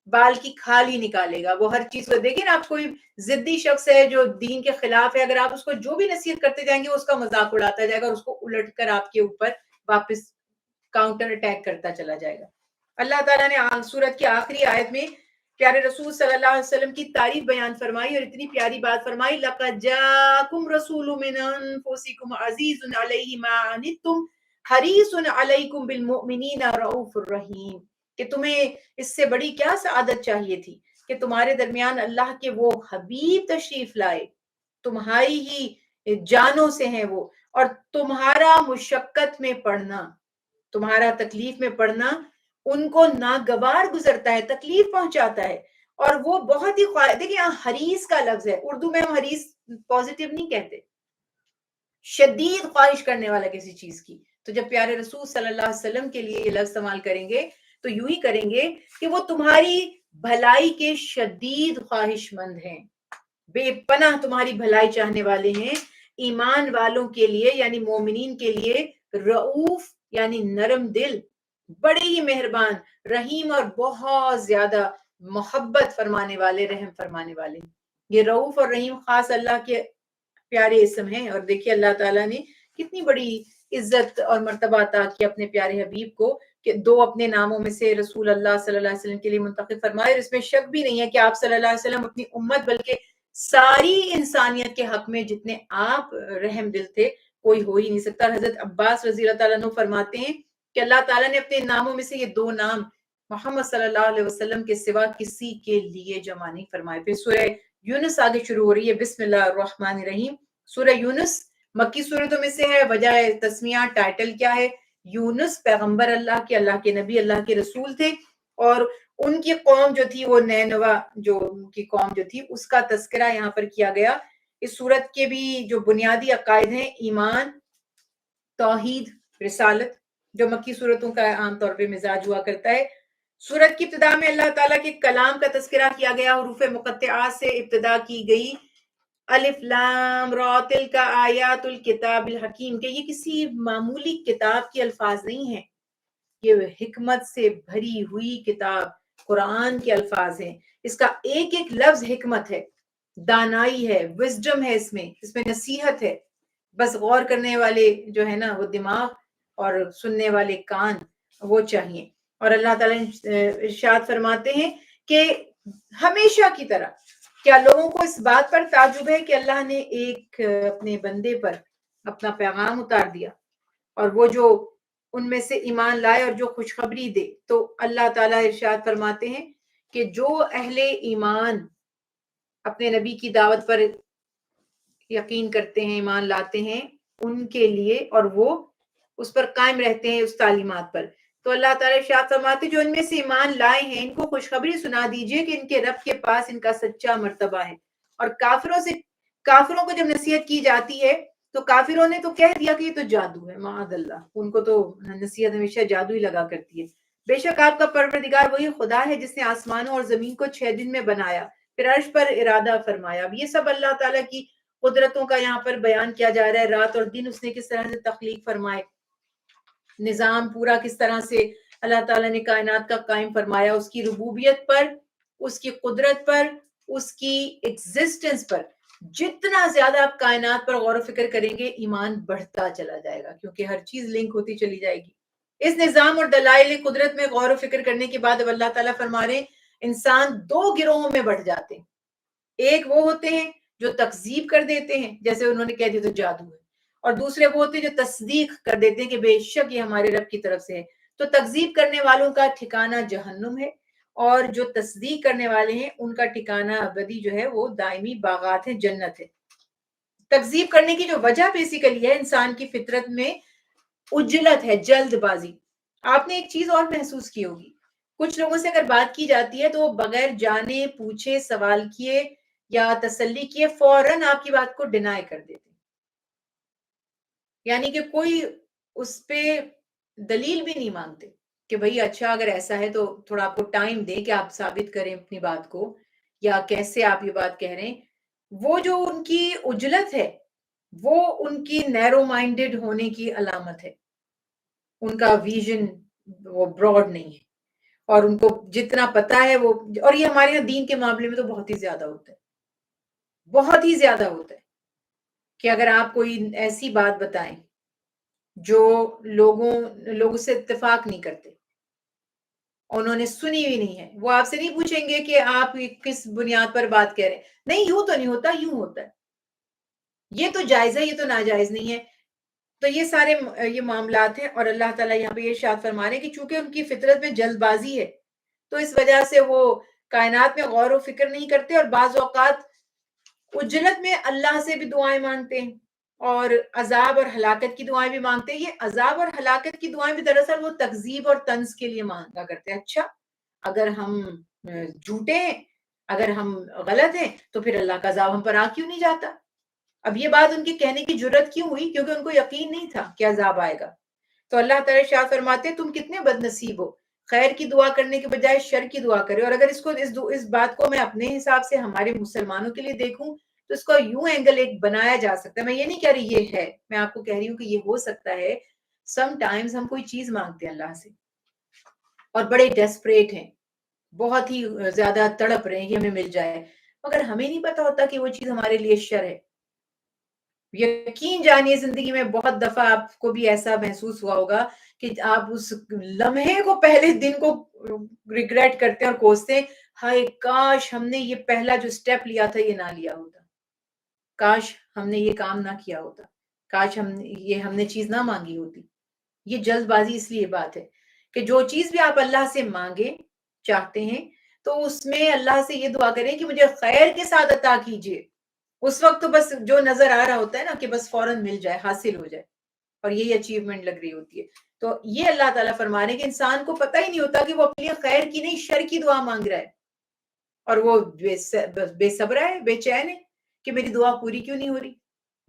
بال کی کھال ہی نکالے گا. وہ ہر چیز کو دیکھیں نا، آپ کوئی ضدی شخص ہے جو دین کے خلاف ہے، اگر آپ اس کو جو بھی نصیحت کرتے جائیں گے، وہ اس کا مذاق اڑاتا جائے گا، اور اس کو الٹ کر آپ کے اوپر واپس کاؤنٹر اٹیک کرتا چلا جائے گا. اللہ تعالیٰ نے سورت کی آخری آیت میں پیارے رسول صلی اللہ علیہ وسلم کی تعریف بیان فرمائی، اور اتنی پیاری بات فرمائی، لَقَدْ جَاءَكُمْ رَسُولٌ مِّنْ أَنفُسِكُمْ عَزِيزٌ عَلَيْهِ مَا عَنِتُّمْ حَرِيصٌ عَلَيْكُمْ بِالْمُؤْمِنِينَ رَءُوفٌ رَحِيمٌ. کہ تمہیں اس سے بڑی کیا سعادت چاہیے تھی کہ تمہارے درمیان اللہ کے وہ حبیب تشریف لائے، تمہاری ہی جانوں سے ہیں وہ، اور تمہارا مشقت میں پڑھنا، تمہارا تکلیف میں پڑھنا ان کو ناگوار گزرتا ہے، تکلیف پہنچاتا ہے، اور وہ بہت ہی دیکھیں حریص کا لفظ ہے، اردو میں ہم حریص پازیٹیو نہیں کہتے، شدید خواہش کرنے والا کسی چیز کی. تو جب پیارے رسول صلی اللہ علیہ وسلم کے لیے یہ لفظ استعمال کریں گے تو یوں ہی کریں گے کہ وہ تمہاری بھلائی کے شدید خواہش مند ہیں، بے پناہ تمہاری بھلائی چاہنے والے ہیں، ایمان والوں کے لیے یعنی مومنین کے لیے رعوف یعنی نرم دل، بڑے ہی مہربان، رحیم اور بہت زیادہ محبت فرمانے والے، رحم فرمانے والے. یہ رعوف اور رحیم خاص اللہ کے پیارے اسم ہیں. اور دیکھیے اللہ تعالیٰ نے کتنی بڑی عزت اور مرتبہ عطا کی اپنے پیارے حبیب کو کہ دو اپنے ناموں میں سے رسول اللہ صلی اللہ علیہ وسلم کے لیے منتخب فرمائے. اور اس میں شک بھی نہیں ہے کہ آپ صلی اللہ علیہ وسلم اپنی امت بلکہ ساری انسانیت کے حق میں جتنے آپ رحم دل تھے کوئی ہو ہی نہیں سکتا. حضرت عباس رضی اللہ تعالیٰ عنہ فرماتے ہیں کہ اللہ تعالیٰ نے اپنے ناموں میں سے یہ دو نام محمد صلی اللہ علیہ وسلم کے سوا کسی کے لیے جمع نہیں فرمائے. پھر سورہ یونس آگے شروع ہو رہی ہے، بسم اللہ الرحمن الرحیم. سورہ یونس مکی صورتوں میں سے ہے. وجہ تسمیہ ٹائٹل کیا ہے؟ یونس پیغمبر اللہ کے نبی، اللہ کے رسول تھے، اور ان کی قوم جو تھی وہ نینوا جو ان کی قوم جو تھی اس کا تذکرہ یہاں پر کیا گیا. اس صورت کے بھی جو بنیادی عقائد ہیں ایمان، توحید، رسالت، جو مکی صورتوں کا عام طور پہ مزاج ہوا کرتا ہے. سورت کی ابتدا میں اللہ تعالیٰ کے کلام کا تذکرہ کیا گیا، حروف مقطعات سے ابتدا کی گئی. الف لام را تلک آیات الکتاب الحکیم، کہ یہ کسی معمولی کتاب کے الفاظ نہیں ہیں، یہ حکمت سے بھری ہوئی کتاب قرآن کے الفاظ ہیں. اس کا ایک ایک لفظ حکمت ہے، دانائی ہے، وزڈم ہے، اس میں نصیحت ہے. بس غور کرنے والے جو ہے نا وہ دماغ اور سننے والے کان وہ چاہیے. اور اللہ تعالیٰ ارشاد فرماتے ہیں کہ ہمیشہ کی طرح کیا لوگوں کو اس بات پر تعجب ہے کہ اللہ نے ایک اپنے بندے پر اپنا پیغام اتار دیا، اور وہ جو ان میں سے ایمان لائے اور جو خوشخبری دے. تو اللہ تعالیٰ ارشاد فرماتے ہیں کہ جو اہل ایمان اپنے نبی کی دعوت پر یقین کرتے ہیں، ایمان لاتے ہیں ان کے لیے، اور وہ اس پر قائم رہتے ہیں اس تعلیمات پر. تو اللہ تعالیٰ ارشاد فرماتے جو ان میں سے ایمان لائے ہیں ان کو خوشخبری سنا دیجئے کہ ان کے رب کے پاس ان کا سچا مرتبہ ہے. اور کافروں کو جب نصیحت کی جاتی ہے تو کافروں نے تو کہہ دیا کہ یہ تو جادو ہے، معاذ اللہ، ان کو تو نصیحت ہمیشہ جادو ہی لگا کرتی ہے. بے شک آپ کا پروردگار وہی خدا ہے جس نے آسمانوں اور زمین کو 6 دن میں بنایا، پھر عرش پر ارادہ فرمایا. اب یہ سب اللہ تعالیٰ کی قدرتوں کا یہاں پر بیان کیا جا رہا ہے. رات اور دن اس نے کس طرح سے تخلیق فرمائے، نظام پورا کس طرح سے اللہ تعالیٰ نے کائنات کا قائم فرمایا، اس کی ربوبیت پر، اس کی قدرت پر، اس کی ایگزسٹنس پر. جتنا زیادہ آپ کائنات پر غور و فکر کریں گے ایمان بڑھتا چلا جائے گا، کیونکہ ہر چیز لنک ہوتی چلی جائے گی. اس نظام اور دلائل قدرت میں غور و فکر کرنے کے بعد اب اللہ تعالیٰ فرما رہے ہیں انسان 2 گروہوں میں بڑھ جاتے ہیں. ایک وہ ہوتے ہیں جو تکذیب کر دیتے ہیں، جیسے انہوں نے کہہ دیا تو جادو ہے، اور دوسرے وہ ہوتے ہیں جو تصدیق کر دیتے ہیں کہ بے شک یہ ہمارے رب کی طرف سے ہے. تو تکذیب کرنے والوں کا ٹھکانہ جہنم ہے، اور جو تصدیق کرنے والے ہیں ان کا ٹھکانہ ابدی جو ہے وہ دائمی باغات ہے، جنت ہے. تکذیب کرنے کی جو وجہ بیسیکلی ہے انسان کی فطرت میں عجلت ہے، جلد بازی. آپ نے ایک چیز اور محسوس کی ہوگی، کچھ لوگوں سے اگر بات کی جاتی ہے تو وہ بغیر جانے پوچھے سوال کیے یا تسلی کیے فوراً آپ کی بات کو ڈینائی کر دیتے، یعنی کہ کوئی اس پہ دلیل بھی نہیں مانگتے کہ بھئی اچھا اگر ایسا ہے تو تھوڑا آپ کو ٹائم دیں کہ آپ ثابت کریں اپنی بات کو، یا کیسے آپ یہ بات کہہ رہے ہیں. وہ جو ان کی عجلت ہے وہ ان کی نیرو مائنڈڈ ہونے کی علامت ہے. ان کا ویژن وہ براڈ نہیں ہے، اور ان کو جتنا پتا ہے وہ، اور یہ ہمارے یہاں دین کے معاملے میں تو بہت ہی زیادہ ہوتا ہے، بہت ہی زیادہ ہوتا ہے کہ اگر آپ کوئی ایسی بات بتائیں جو لوگ سے اتفاق نہیں کرتے، انہوں نے سنی بھی نہیں ہے، وہ آپ سے نہیں پوچھیں گے کہ آپ کس بنیاد پر بات کہہ رہے ہیں، نہیں یوں تو نہیں ہوتا، یوں ہوتا ہے، یہ تو جائز ہے، یہ تو ناجائز نہیں ہے. تو یہ سارے یہ معاملات ہیں، اور اللہ تعالیٰ یہاں پہ یہ ارشاد فرما رہے ہیں کہ چونکہ ان کی فطرت میں جلد بازی ہے تو اس وجہ سے وہ کائنات میں غور و فکر نہیں کرتے، اور بعض اوقات عجلت میں اللہ سے بھی دعائیں مانگتے ہیں اور عذاب اور ہلاکت کی دعائیں بھی مانگتے ہیں. یہ عذاب اور ہلاکت کی دعائیں بھی دراصل وہ تکذیب اور طنز کے لیے مانگا کرتے ہیں. اچھا اگر ہم جھوٹے ہیں اگر ہم غلط ہیں تو پھر اللہ کا عذاب ہم پر آ کیوں نہیں جاتا؟ اب یہ بات ان کے کہنے کی جرت کیوں ہوئی؟ کیونکہ ان کو یقین نہیں تھا کہ عذاب آئے گا. تو اللہ تعالیٰ ارشاد فرماتے ہیں تم کتنے بد نصیب ہو، خیر کی دعا کرنے کے بجائے شر کی دعا کرے. اور اگر اس بات کو میں اپنے حساب سے ہمارے مسلمانوں کے لیے دیکھوں تو اس کو یوں اینگل ایک بنایا جا سکتا ہے. میں یہ نہیں کہہ رہی یہ ہے، میں آپ کو کہہ رہی ہوں کہ یہ ہو سکتا ہے سم ٹائمز ہم کوئی چیز مانگتے ہیں اللہ سے اور بڑے ڈیسپریٹ ہیں، بہت ہی زیادہ تڑپ رہے ہیں کہ ہمیں مل جائے، مگر ہمیں نہیں پتا ہوتا کہ وہ چیز ہمارے لیے شر ہے. یقین جانیے زندگی میں بہت دفعہ آپ کو بھی ایسا محسوس ہوا ہوگا کہ آپ اس لمحے کو پہلے دن کو ریگریٹ کرتے ہیں اور کوستے ہیں، ہائے کاش ہم نے یہ پہلا جو سٹیپ لیا تھا یہ نہ لیا ہوتا، کاش ہم نے یہ کام نہ کیا ہوتا، کاش ہم نے چیز نہ مانگی ہوتی. یہ جلد بازی اس لیے بات ہے کہ جو چیز بھی آپ اللہ سے مانگے چاہتے ہیں تو اس میں اللہ سے یہ دعا کریں کہ مجھے خیر کے ساتھ عطا کیجیے. اس وقت تو بس جو نظر آ رہا ہوتا ہے نا کہ بس فوراً مل جائے، حاصل ہو جائے، اور یہی اچیومنٹ لگ رہی ہوتی ہے. تو یہ اللہ تعالیٰ فرما رہے ہیں کہ انسان کو پتہ ہی نہیں ہوتا کہ وہ اپنی خیر کی نہیں شر کی دعا مانگ رہا ہے، اور وہ بے صبر ہے، بے چین ہے کہ میری دعا پوری کیوں نہیں ہو رہی،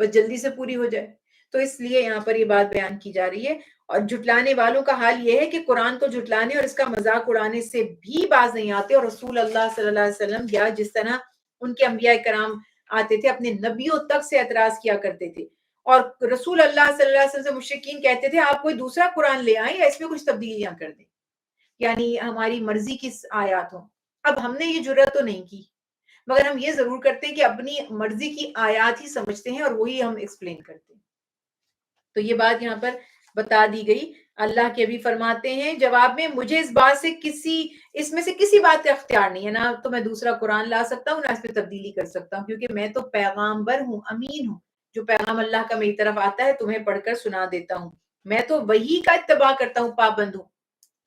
بس جلدی سے پوری ہو جائے. تو اس لیے یہاں پر یہ بات بیان کی جا رہی ہے. اور جھٹلانے والوں کا حال یہ ہے کہ قرآن کو جھٹلانے اور اس کا مذاق اڑانے سے بھی باز نہیں آتے. اور رسول اللہ صلی اللہ علیہ وسلم یا جس طرح ان کے انبیاء کرام آتے تھے اپنے نبیوں تک سے اعتراض کیا کرتے تھے، اور رسول اللہ صلی اللہ علیہ وسلم سے مشرکین کہتے تھے آپ کوئی دوسرا قرآن لے آئیں یا اس میں کچھ تبدیلیاں کر دیں، یعنی ہماری مرضی کی آیات ہوں. اب ہم نے یہ جرات تو نہیں کی، مگر ہم یہ ضرور کرتے ہیں کہ اپنی مرضی کی آیات ہی سمجھتے ہیں اور وہی ہم ایکسپلین کرتے ہیں. تو یہ بات یہاں پر بتا دی گئی. اللہ کے بھی فرماتے ہیں جواب میں مجھے اس میں سے کسی بات کا اختیار نہیں ہے، نہ تو میں دوسرا قرآن لا سکتا ہوں نہ اس میں تبدیلی کر سکتا ہوں، کیونکہ میں تو پیغامبر ہوں، امین ہوں. جو پیغام اللہ کا میری طرف آتا ہے تمہیں پڑھ کر سنا دیتا ہوں. میں تو وہی کا اتباع کرتا ہوں، پابند ہوں.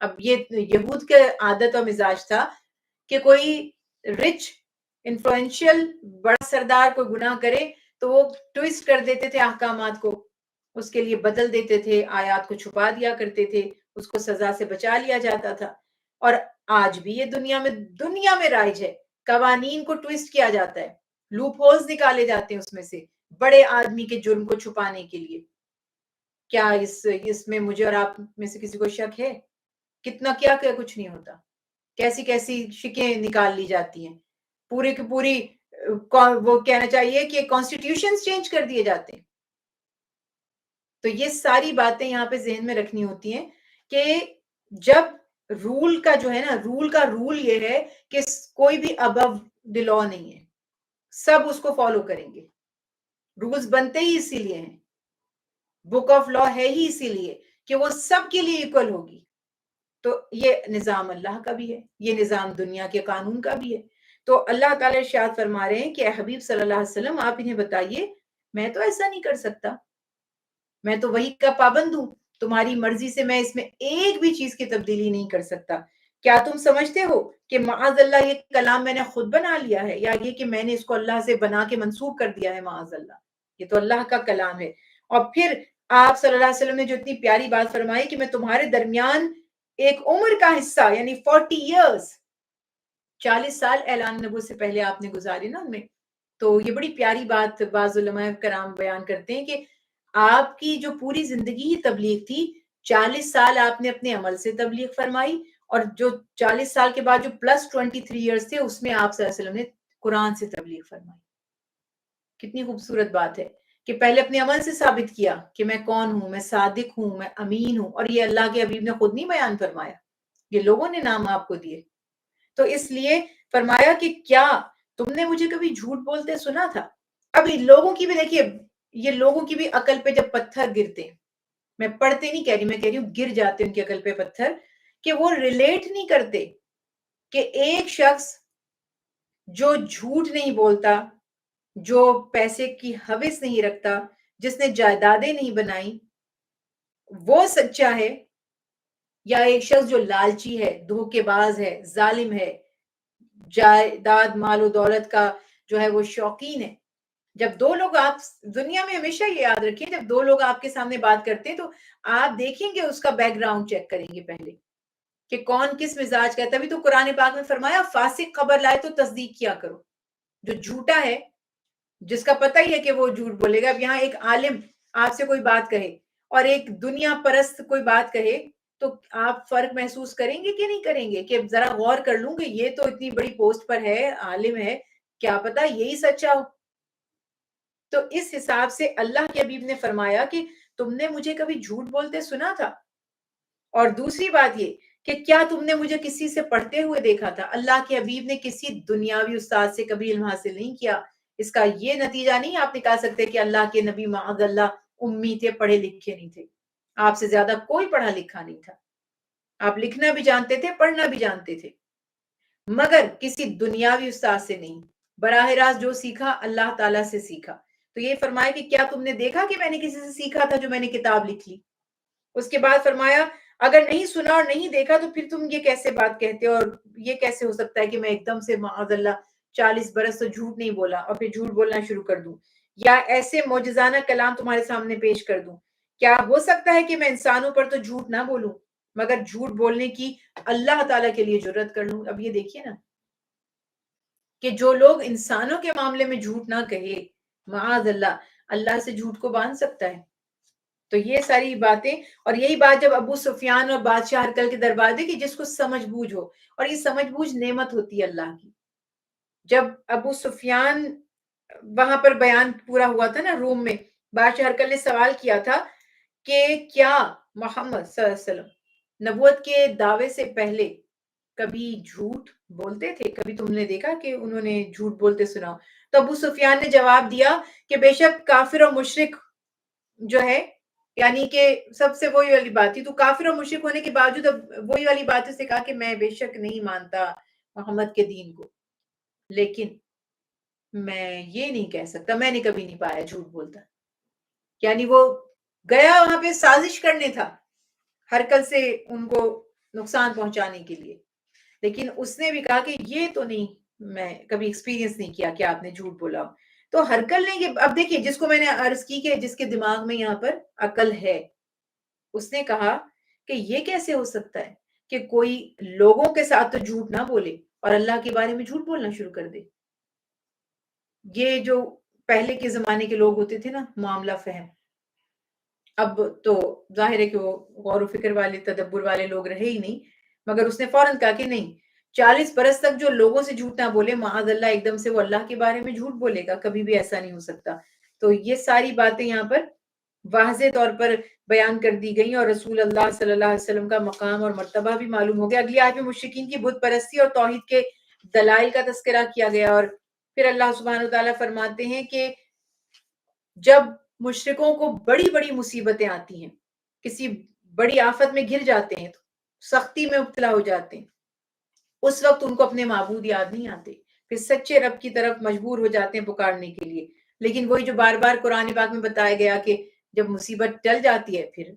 اب یہ یہود کے عادت اور مزاج تھا کہ کوئی رچ انفلوئنشل بڑا سردار کوئی گناہ کرے تو وہ ٹویسٹ کر دیتے تھے احکامات کو، اس کے لیے بدل دیتے تھے، آیات کو چھپا دیا کرتے تھے، اس کو سزا سے بچا لیا جاتا تھا. اور آج بھی یہ دنیا میں رائج ہے، قوانین کو ٹویسٹ کیا جاتا ہے، لوپ ہولز نکالے جاتے ہیں اس میں سے بڑے آدمی کے جرم کو چھپانے کے لیے. کیا اس میں مجھے اور آپ میں سے کسی کو شک ہے؟ کتنا کیا کچھ نہیں ہوتا، کیسی کیسی شکیں نکال لی جاتی ہیں، پوری کی پوری وہ کہنا چاہیے کہ کانسٹیٹیوشن چینج کر دیے جاتے ہیں. تو یہ ساری باتیں یہاں پہ ذہن میں رکھنی ہوتی ہیں کہ جب رول کا جو ہے نا، رول کا رول یہ ہے کہ کوئی بھی ابو دی لا نہیں ہے، سب اس کو فالو کریں گے. رولز بنتے ہی اسی لیے ہیں، بک آف لا ہے ہی اسی لیے کہ وہ سب کے لیے ایکول ہوگی. تو یہ نظام اللہ کا بھی ہے، یہ نظام دنیا کے قانون کا بھی ہے. تو اللہ تعالیٰ ارشاد فرما رہے ہیں کہ اے حبیب صلی اللہ علیہ وسلم آپ انہیں بتائیے میں تو ایسا نہیں کر سکتا، میں تو وہی کا پابند ہوں، تمہاری مرضی سے میں اس میں ایک بھی چیز کی تبدیلی نہیں کر سکتا. کیا تم سمجھتے ہو کہ معاذ اللہ یہ کلام میں نے خود بنا لیا ہے، یا یہ کہ میں نے اس کو اللہ سے بنا کے منسوب کر دیا ہے؟ معاذ اللہ، یہ تو اللہ کا کلام ہے. اور پھر آپ صلی اللہ علیہ وسلم نے جو اتنی پیاری بات فرمائی کہ میں تمہارے درمیان ایک عمر کا حصہ یعنی 40 ایئرز، 40 سال اعلان نبوت سے پہلے آپ نے گزارے نا ان میں. تو یہ بڑی پیاری بات بعض علماء کرام بیان کرتے ہیں کہ آپ کی جو پوری زندگی ہی تبلیغ تھی، 40 سال آپ نے اپنے عمل سے تبلیغ فرمائی، اور جو 40 سال کے بعد جو پلس 23 ایئرز تھے اس میں آپ صلی اللہ علیہ وسلم نے قرآن سے تبلیغ فرمائی. کتنی خوبصورت بات ہے کہ پہلے اپنے عمل سے ثابت کیا کہ میں کون ہوں، میں صادق ہوں، میں امین ہوں. اور یہ اللہ کے حبیب نے خود نہیں بیان فرمایا، یہ لوگوں نے نام آپ کو دیے. تو اس لیے فرمایا کہ کیا تم نے مجھے کبھی جھوٹ بولتے سنا تھا؟ اب لوگوں کی بھی دیکھیے، یہ لوگوں کی بھی عقل پہ جب پتھر گرتے ہیں، میں پڑھتے نہیں کہہ رہی، میں کہہ رہی ہوں گر جاتے ان کی عقل پہ پتھر، کہ وہ ریلیٹ نہیں کرتے کہ ایک شخص جو جھوٹ نہیں بولتا، جو پیسے کی ہوس نہیں رکھتا، جس نے جائیدادیں نہیں بنائی، وہ سچا ہے، یا ایک شخص جو لالچی ہے، دھوکے باز ہے، ظالم ہے، جائیداد مال و دولت کا جو ہے وہ شوقین ہے. جب دو لوگ، آپ دنیا میں ہمیشہ یہ یاد رکھیں، جب دو لوگ آپ کے سامنے بات کرتے ہیں تو آپ دیکھیں گے اس کا بیک گراؤنڈ چیک کریں گے پہلے کہ کون کس مزاج کا ہے. تبھی تو قرآن پاک میں فرمایا فاسق خبر لائے تو تصدیق کیا کرو. جو جھوٹا ہے، جس کا پتہ ہی ہے کہ وہ جھوٹ بولے گا. اب یہاں ایک عالم آپ سے کوئی بات کہے اور ایک دنیا پرست کوئی بات کہے تو آپ فرق محسوس کریں گے کہ نہیں کریں گے کہ ذرا غور کر لوں گے، یہ تو اتنی بڑی پوسٹ پر ہے، عالم ہے، کیا پتا یہی سچا ہو. تو اس حساب سے اللہ کے حبیب نے فرمایا کہ تم نے مجھے کبھی جھوٹ بولتے سنا تھا؟ اور دوسری بات یہ کہ کیا تم نے مجھے کسی سے پڑھتے ہوئے دیکھا تھا؟ اللہ کے حبیب نے کسی دنیاوی استاد سے کبھی علم حاصل نہیں کیا. اس کا یہ نتیجہ نہیں آپ نکال سکتے کہ اللہ کے نبی معاذ اللہ امی تھے، پڑھے لکھے نہیں تھے. آپ سے زیادہ کوئی پڑھا لکھا نہیں تھا. آپ لکھنا بھی جانتے تھے، پڑھنا بھی جانتے تھے، مگر کسی دنیاوی استاد سے نہیں. براہ راست جو سیکھا اللہ تعالیٰ سے سیکھا. تو یہ فرمایا کہ کیا تم نے دیکھا کہ میں نے کسی سے سیکھا تھا جو میں نے کتاب لکھ لی؟ اس کے بعد فرمایا اگر نہیں سنا اور نہیں دیکھا تو پھر تم یہ کیسے بات کہتے ہو، اور یہ کیسے ہو سکتا ہے کہ میں ایک دم سے معاذ اللہ 40 برس تو جھوٹ نہیں بولا اور پھر جھوٹ بولنا شروع کر دوں، یا ایسے معجزانہ کلام تمہارے سامنے پیش کر دوں. کیا ہو سکتا ہے کہ میں انسانوں پر تو جھوٹ نہ بولوں مگر جھوٹ بولنے کی اللہ تعالیٰ کے لیے جرت کر لوں؟ اب یہ دیکھیے نا کہ جو لوگ انسانوں کے معاملے میں جھوٹ نہ کہے، معاذ اللہ، اللہ سے جھوٹ کو باندھ سکتا ہے. تو یہ ساری باتیں، اور یہی بات جب ابو سفیان اور بادشاہ ہرقل کے دربار دے کہ جس کو سمجھ بوجھ ہو، اور یہ سمجھ بوجھ نعمت ہوتی ہے اللہ کی. جب ابو سفیان وہاں پر بیان پورا ہوا تھا نا روم میں، بادشاہ ہرقل نے سوال کیا تھا کہ کیا محمد صلی اللہ علیہ وسلم نبوت کے دعوے سے پہلے کبھی جھوٹ بولتے تھے؟ کبھی تم نے دیکھا کہ انہوں نے جھوٹ بولتے سنا؟ تو ابو سفیان نے جواب دیا کہ بے شک کافر اور مشرک جو ہے، یعنی کہ سب سے وہی والی بات تھی. تو کافر اور مشرک ہونے کے باوجود اب وہی والی بات سے کہا کہ میں بے شک نہیں مانتا محمد کے دین کو، لیکن میں یہ نہیں کہہ سکتا، میں نے کبھی نہیں پایا جھوٹ بولتا. یعنی وہ گیا وہاں پہ سازش کرنے تھا ہرقل سے ان کو نقصان پہنچانے کے لیے، لیکن اس نے بھی کہا کہ یہ تو نہیں، میں کبھی ایکسپیرینس نہیں کیا کہ آپ نے جھوٹ بولا. تو ہرقل نے یہ، اب دیکھیے جس کو میں نے عرض کی کہ جس کے دماغ میں یہاں پر عقل ہے، اس نے کہا کہ یہ کیسے ہو سکتا ہے کہ کوئی لوگوں کے ساتھ تو جھوٹ نہ بولے اور اللہ کے بارے میں جھوٹ بولنا شروع کر دے. یہ جو پہلے کے زمانے کے لوگ ہوتے تھے نا، معاملہ فہم، اب تو ظاہر ہے کہ وہ غور و فکر والے تدبر والے لوگ رہے ہی نہیں، مگر اس نے فوراً کہا کہ نہیں، 40 برس تک جو لوگوں سے جھوٹ نہ بولے، معاذ اللہ ایک دم سے وہ اللہ کے بارے میں جھوٹ بولے گا، کبھی بھی ایسا نہیں ہو سکتا. تو یہ ساری باتیں یہاں پر واضح طور پر بیان کر دی گئی، اور رسول اللہ صلی اللہ علیہ وسلم کا مقام اور مرتبہ بھی معلوم ہو گیا. اگلی آیت میں مشرکین کی بت پرستی اور توحید کے دلائل کا تذکرہ کیا گیا، اور پھر اللہ سبحانہ وتعالیٰ فرماتے ہیں کہ جب مشرکوں کو بڑی بڑی مصیبتیں آتی ہیں، کسی بڑی آفت میں گر جاتے ہیں، تو سختی میں مبتلا ہو جاتے ہیں، اس وقت ان کو اپنے معبود یاد نہیں آتے، پھر سچے رب کی طرف مجبور ہو جاتے ہیں پکارنے کے لیے. لیکن وہی جو بار بار قرآن پاک میں بتایا گیا کہ جب مصیبت ٹل جاتی ہے پھر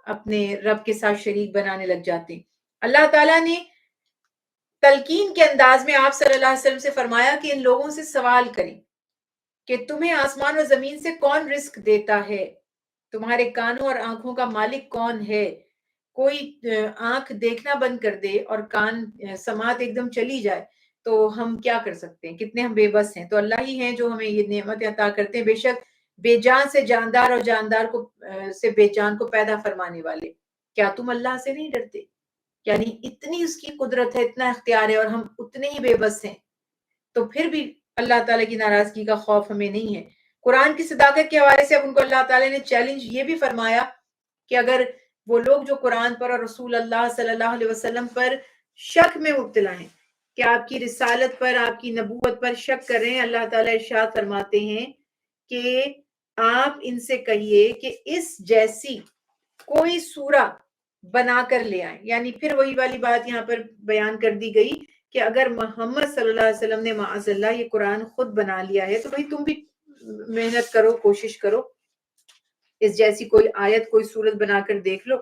اپنے رب کے ساتھ شریک بنانے لگ جاتے ہیں. اللہ تعالیٰ نے تلقین کے انداز میں آپ صلی اللہ علیہ وسلم سے فرمایا کہ ان لوگوں سے سوال کریں کہ تمہیں آسمان و زمین سے کون رزق دیتا ہے؟ تمہارے کانوں اور آنکھوں کا مالک کون ہے؟ کوئی آنکھ دیکھنا بند کر دے اور کان سماعت ایک دم چلی جائے تو ہم کیا کر سکتے ہیں؟ کتنے ہم بے بس ہیں. تو اللہ ہی ہیں جو ہمیں یہ نعمت عطا کرتے ہیں. بے شک بے جان سے جاندار اور جاندار کو سے بے جان کو پیدا فرمانے والے. کیا تم اللہ سے نہیں ڈرتے؟ یعنی اتنی اس کی قدرت ہے، اتنا اختیار ہے، اور ہم اتنے ہی بے بس ہیں، تو پھر بھی اللہ تعالیٰ کی ناراضگی کا خوف ہمیں نہیں ہے. قرآن کی صداقت کے حوالے سے اب ان کو اللہ تعالیٰ نے چیلنج یہ بھی فرمایا کہ اگر وہ لوگ جو قرآن پر اور رسول اللہ صلی اللہ علیہ وسلم پر شک میں مبتلا ہیں، کہ آپ کی رسالت پر، آپ کی نبوت پر شک کر رہے ہیں، اللہ تعالیٰ ارشاد فرماتے ہیں کہ آپ ان سے کہیے کہ اس جیسی کوئی سورہ بنا کر لے آئیں. یعنی پھر وہی والی بات یہاں پر بیان کر دی گئی کہ اگر محمد صلی اللہ علیہ وسلم نے معاذ اللہ یہ قرآن خود بنا لیا ہے تو بھائی تم بھی محنت کرو، کوشش کرو، اس جیسی کوئی آیت، کوئی سورت بنا کر دیکھ لو.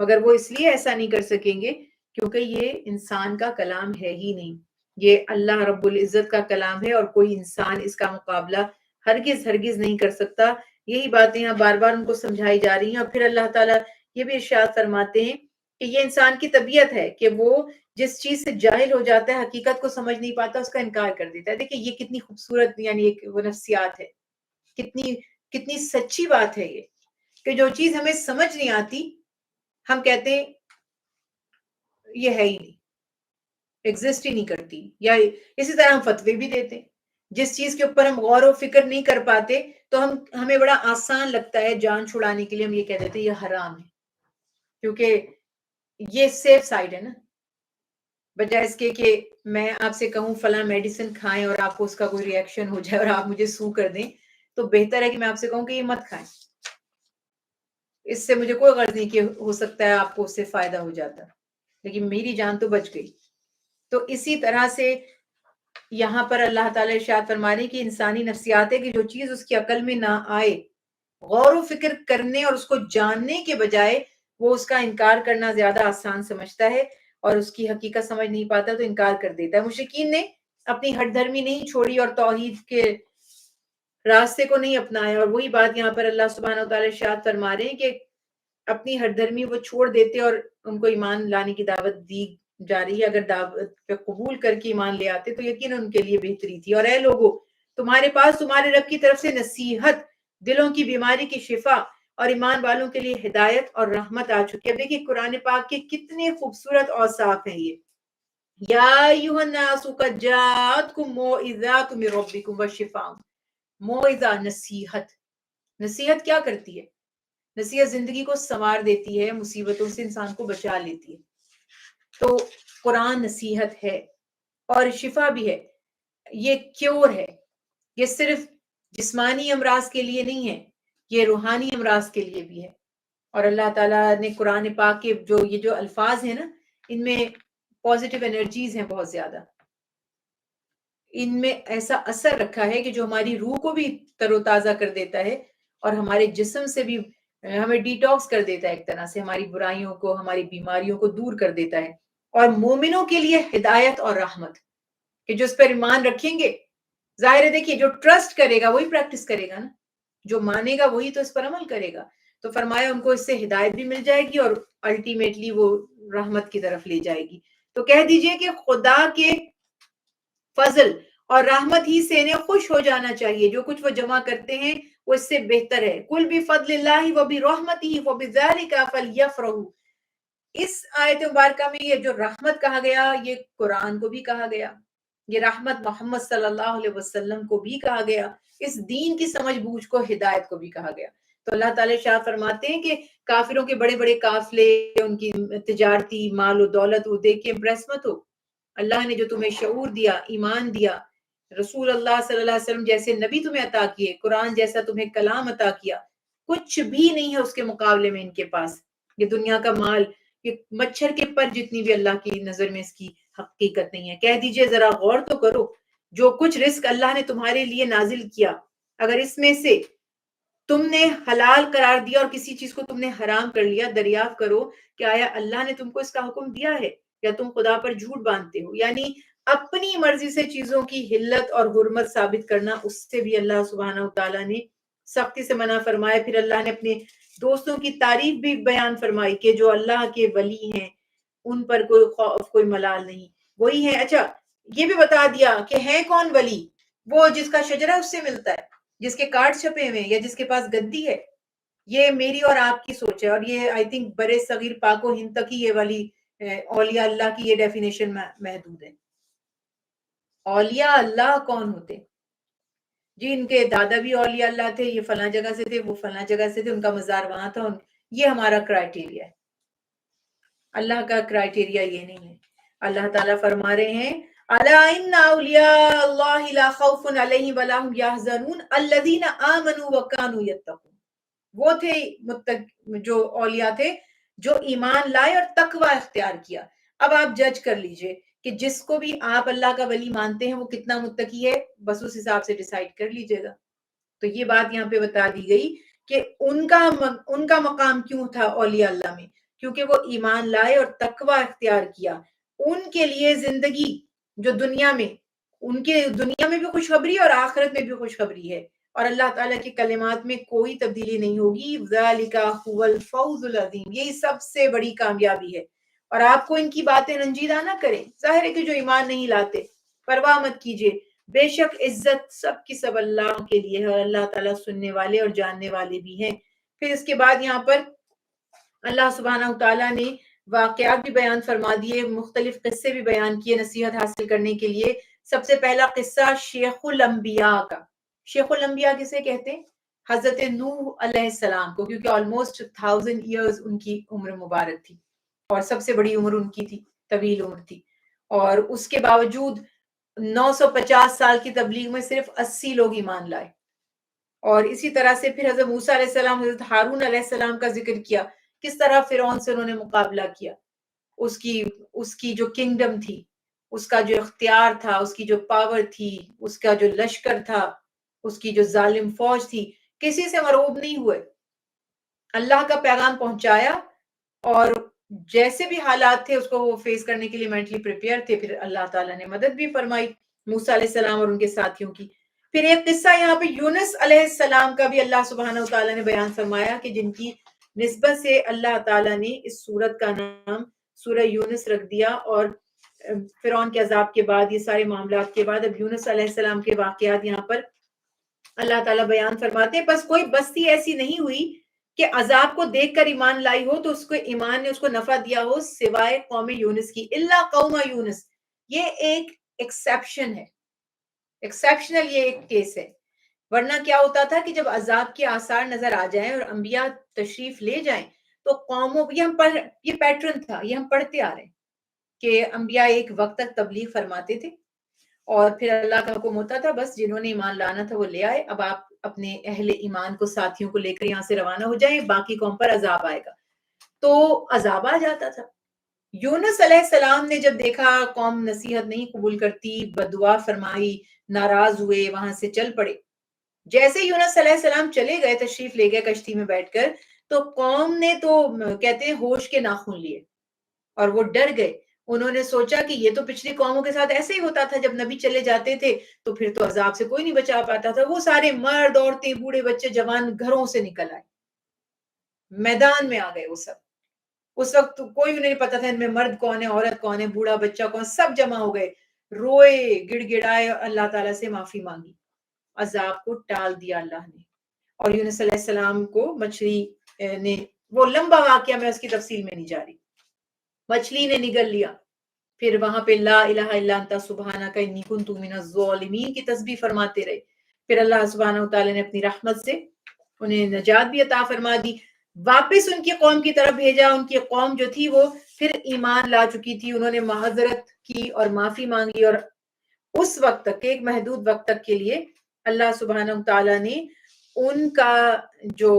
مگر وہ اس لیے ایسا نہیں کر سکیں گے کیونکہ یہ انسان کا کلام ہے ہی نہیں، یہ اللہ رب العزت کا کلام ہے، اور کوئی انسان اس کا مقابلہ ہرگز ہرگز نہیں کر سکتا. یہی باتیں یہاں بار بار ان کو سمجھائی جا رہی ہیں. اور پھر اللہ تعالیٰ یہ بھی ارشاد فرماتے ہیں کہ یہ انسان کی طبیعت ہے کہ وہ جس چیز سے جاہل ہو جاتا ہے، حقیقت کو سمجھ نہیں پاتا، اس کا انکار کر دیتا ہے. دیکھیں یہ کتنی خوبصورت یعنی ایک وہ نفسیات ہے، کتنی کتنی سچی بات ہے یہ، کہ جو چیز ہمیں سمجھ نہیں آتی ہم کہتے ہیں یہ ہے ہی نہیں، ایگزسٹ ہی نہیں کرتی. یا اسی طرح ہم فتوے بھی دیتے ہیں، جس چیز کے اوپر ہم غور و فکر نہیں کر پاتے تو ہمیں بڑا آسان لگتا ہے جان چھڑانے کے لیے ہم یہ کہہ دیتے ہیں یہ حرام ہے، کیونکہ یہ سیف سائڈ ہے نا، بجائے اس کے کہ میں آپ سے کہوں فلاں میڈیسن کھائیں اور آپ کو اس کا کوئی ری ایکشن ہو جائے اور آپ مجھے سو کر دیں، تو بہتر ہے کہ میں آپ سے کہوں کہ یہ مت کھائیں، اس سے مجھے کوئی غرض نہیں کہ ہو سکتا ہے آپ کو اس سے فائدہ ہو جاتا، لیکن میری جان تو بچ گئی. تو اسی طرح سے یہاں پر اللہ تعالیٰ ارشاد فرما رہے ہیں کہ انسانی نفسیات ہے کہ جو چیز اس کی عقل میں نہ آئے، غور و فکر کرنے اور اس کو جاننے کے بجائے وہ اس کا انکار کرنا زیادہ آسان سمجھتا ہے اور اس کی حقیقت سمجھ نہیں پاتا تو انکار کر دیتا ہے. مشرکین نے اپنی ہٹ دھرمی نہیں چھوڑی اور توحید کے راستے کو نہیں اپنایا، اور وہی بات یہاں پر اللہ سبحانہ و تعالیٰ ارشاد فرما رہے ہیں کہ اپنی ہٹ دھرمی وہ چھوڑ دیتے اور ان کو ایمان لانے کی دعوت دی جا رہی ہے. اگر دعوت پہ قبول کر کے ایمان لے آتے تو یقیناً ان کے لیے بہتری تھی. اور اے لوگو تمہارے پاس تمہارے رب کی طرف سے نصیحت، دلوں کی بیماری کی شفا اور ایمان والوں کے لیے ہدایت اور رحمت آ چکی ہے. اب دیکھیے قرآن پاک کے کتنے خوبصورت اوصاف ہیں یہ. یا ایھا الناس قد جاءتکم موعظۃ من ربکم وشفاء. موعظہ، نصیحت. نصیحت کیا کرتی ہے؟ نصیحت زندگی کو سنوار دیتی ہے، مصیبتوں سے انسان کو بچا لیتی ہے. تو قرآن نصیحت ہے اور شفا بھی ہے، یہ کیور ہے. یہ صرف جسمانی امراض کے لیے نہیں ہے، یہ روحانی امراض کے لیے بھی ہے. اور اللہ تعالیٰ نے قرآن پاک کے یہ جو الفاظ ہیں نا، ان میں پازیٹیو انرجیز ہیں بہت زیادہ. ان میں ایسا اثر رکھا ہے کہ جو ہماری روح کو بھی تر و تازہ کر دیتا ہے اور ہمارے جسم سے بھی ہمیں ڈیٹاکس کر دیتا ہے، ایک طرح سے ہماری برائیوں کو، ہماری بیماریوں کو دور کر دیتا ہے. اور مومنوں کے لیے ہدایت اور رحمت، کہ جو اس پر ایمان رکھیں گے. ظاہر ہے دیکھیے جو ٹرسٹ کرے گا وہی پریکٹس کرے گا نا، جو مانے گا وہی تو اس پر عمل کرے گا. تو فرمایا ان کو اس سے ہدایت بھی مل جائے گی اور الٹیمیٹلی وہ رحمت کی طرف لے جائے گی. تو کہہ دیجئے کہ خدا کے فضل اور رحمت ہی سے انہیں خوش ہو جانا چاہیے. جو کچھ وہ جمع کرتے ہیں وہ اس سے بہتر ہے. قل بفضل اللہ وبرحمتہ فبذلک فلیفرحوا. اس آیت مبارکہ میں یہ جو رحمت کہا گیا یہ قرآن کو بھی کہا گیا، یہ رحمت محمد صلی اللہ علیہ وسلم کو بھی کہا گیا، اس دین کی سمجھ بوجھ کو، ہدایت کو بھی کہا گیا. تو اللہ تعالیٰ شاہ فرماتے ہیں کہ کافروں کے بڑے بڑے قافلے، ان کی تجارتی مال و دولت وہ دیکھ کے امپریس مت ہو. اللہ نے جو تمہیں شعور دیا، ایمان دیا، رسول اللہ صلی اللہ علیہ وسلم جیسے نبی تمہیں عطا کیے، قرآن جیسا تمہیں کلام عطا کیا، کچھ بھی نہیں ہے اس کے مقابلے میں ان کے پاس. یہ دنیا کا مال یہ مچھر کے پر جتنی بھی اللہ کی نظر میں اس کی حقیقت نہیں ہے. کہہ دیجئے ذرا غور تو کرو، جو کچھ رزق اللہ نے تمہارے لیے نازل کیا، اگر اس میں سے تم نے حلال قرار دیا اور کسی چیز کو تم نے حرام کر لیا، دریافت کرو کہ آیا اللہ نے تم کو اس کا حکم دیا ہے یا تم خدا پر جھوٹ باندھتے ہو. یعنی اپنی مرضی سے چیزوں کی حلت اور حرمت ثابت کرنا، اس سے بھی اللہ سبحانہ و تعالیٰ نے سختی سے منع فرمایا. پھر اللہ نے اپنے دوستوں کی تعریف بھی بیان فرمائی کہ جو اللہ کے ولی ہیں ان پر کوئی خوف کوئی ملال نہیں، وہی ہے. اچھا یہ بھی بتا دیا کہ ہے کون ولی؟ وہ جس کا شجرہ اس سے ملتا ہے، جس کے کارڈ چھپے ہوئے یا جس کے پاس گدی ہے. یہ میری اور آپ کی سوچ ہے، اور یہ آئی تھنک برے صغیر پاک و ہند تک ہی یہ والی اولیاء اللہ کی یہ ڈیفینیشن محدود ہے. اولیاء اللہ کون ہوتے؟ جی ان کے دادا بھی اولیاء اللہ تھے، یہ فلاں جگہ سے تھے، وہ فلاں جگہ سے تھے، ان کا مزار وہاں تھا. یہ ہمارا کرائٹیریا ہے، اللہ کا کرائٹیریا یہ نہیں ہے. اللہ تعالیٰ فرما رہے ہیں الا ان اولیاء اللہ لا خوف علیہم ولا هم يحزنون الذین آمنوا وكانوا يتقون. وہ تھے جو اولیاء تھے جو ایمان لائے اور تقوی اختیار کیا. اب آپ جج کر لیجئے کہ جس کو بھی آپ اللہ کا ولی مانتے ہیں وہ کتنا متقی ہے، بس اس حساب سے ڈیسائیڈ کر لیجئے گا. تو یہ بات یہاں پہ بتا دی گئی کہ ان کا مقام کیوں تھا اولیاء اللہ میں، کیونکہ وہ ایمان لائے اور تقوی اختیار کیا. ان کے لیے زندگی جو دنیا میں، ان کے دنیا میں بھی خوشخبری اور آخرت میں بھی خوشخبری ہے. اور اللہ تعالیٰ کے کلمات میں کوئی تبدیلی نہیں ہوگی. ذَلِكَ هُوَ الْفَوْزُ الْعَظِيمُ، یہی سب سے بڑی کامیابی ہے. اور آپ کو ان کی باتیں رنجیدہ نہ کریں. ظاہر ہے کہ جو ایمان نہیں لاتے، پرواہ مت کیجیے، بے شک عزت سب کی سب اللہ کے لیے ہے، اور اللہ تعالیٰ سننے والے اور جاننے والے بھی ہیں. پھر اس کے بعد یہاں پر اللہ سبحانہ تعالیٰ نے واقعات بھی بیان فرما دیے، مختلف قصے بھی بیان کیے نصیحت حاصل کرنے کے لیے. سب سے پہلا قصہ شیخ الانبیاء کا. شیخ الانبیاء کسے کہتے ہیں؟ حضرت نوح علیہ السلام کو، کیونکہ آلموسٹ 1000 ایئرز ان کی عمر مبارک تھی، اور سب سے بڑی عمر ان کی تھی، طویل عمر تھی. اور اس کے باوجود 950 سال کی تبلیغ میں صرف 80 لوگ ایمان لائے. اور اسی طرح سے پھر حضرت موسیٰ علیہ السلام، حضرت ہارون علیہ السلام کا ذکر کیا، کس طرح فرعون سے انہوں نے مقابلہ کیا. اس کی جو کنگڈم تھی، اس کا جو اختیار تھا، اس کی جو پاور تھی، اس کا جو لشکر تھا، اس کی جو ظالم فوج تھی، کسی سے مرعوب نہیں ہوئے. اللہ کا پیغام پہنچایا، اور جیسے بھی حالات تھے اس کو وہ فیس کرنے کے لیے مینٹلی پریپیئر تھے. پھر اللہ تعالیٰ نے مدد بھی فرمائی موسیٰ علیہ السلام اور ان کے ساتھیوں کی. پھر ایک قصہ یہاں پہ یونس علیہ السلام کا بھی اللہ سبحانہ وتعالیٰ نے بیان فرمایا، کہ جن کی نسبت سے اللہ تعالیٰ نے اس سورت کا نام سورہ یونس رکھ دیا. اور فرعون کے عذاب کے بعد، یہ سارے معاملات کے بعد، اب یونس علیہ السلام کے واقعات یہاں پر اللہ تعالیٰ بیان فرماتے ہیں. بس کوئی بستی ایسی نہیں ہوئی کہ عذاب کو دیکھ کر ایمان لائی ہو تو اس کو ایمان نے اس کو نفع دیا ہو، سوائے قوم یونس کی. الا قوم یونس، یہ ایک ایکسیپشن ہے، ایکسیپشنل یہ ایک کیس ہے. ورنہ کیا ہوتا تھا کہ جب عذاب کے آثار نظر آ جائیں اور انبیاء تشریف لے جائیں تو قوموں، یہ پیٹرن تھا، یہ ہم پڑھتے آ رہے ہیں کہ انبیاء ایک وقت تک تبلیغ فرماتے تھے، اور پھر اللہ کا حکم ہوتا تھا بس جنہوں نے ایمان لانا تھا وہ لے آئے، اب آپ اپنے اہل ایمان کو، ساتھیوں کو لے کر یہاں سے روانہ ہو جائیں، باقی قوم پر عذاب آئے گا. تو عذاب آ جاتا تھا. یونس علیہ السلام نے جب دیکھا قوم نصیحت نہیں قبول کرتی، بدعا فرمائی، ناراض ہوئے، وہاں سے چل پڑے. جیسے یونس علیہ السلام چلے گئے، تشریف لے گئے کشتی میں بیٹھ کر، تو قوم نے تو کہتے ہیں ہوش کے ناخن لیے، اور وہ ڈر گئے. انہوں نے سوچا کہ یہ تو پچھلی قوموں کے ساتھ ایسے ہی ہوتا تھا، جب نبی چلے جاتے تھے تو پھر تو عذاب سے کوئی نہیں بچا پاتا تھا. وہ سارے مرد، عورتیں، بوڑھے، بچے، جوان گھروں سے نکل آئے، میدان میں آ گئے. وہ سب اس وقت کوئی بھی نہیں پتا تھا ان میں مرد کون ہے، عورت کون ہے، بوڑھا بچہ کون، سب جمع ہو گئے، روئے، گڑ گڑائے، اللہ تعالیٰ سے معافی مانگی. عذاب کو ٹال دیا اللہ نے. اور یونس علیہ السلام کو مچھلی نے، وہ لمبا واقعہ، میں اس کی تفصیل میں نہیں جا رہی، مچھلی نے نگل لیا. پھر وہاں پہ لا الہ الا انت سبحانک انی کنت من الظالمین کی تسبیح فرماتے رہے. پھر اللہ سبحانہ وتعالی نے اپنی رحمت سے انہیں نجات بھی عطا فرما دی. واپس ان کی قوم کی طرف بھیجا. ان کی قوم جو تھی وہ پھر ایمان لا چکی تھی، انہوں نے معذرت کی اور معافی مانگی، اور اس وقت تک، ایک محدود وقت تک کے لیے اللہ سبحانہ وتعالی نے ان کا جو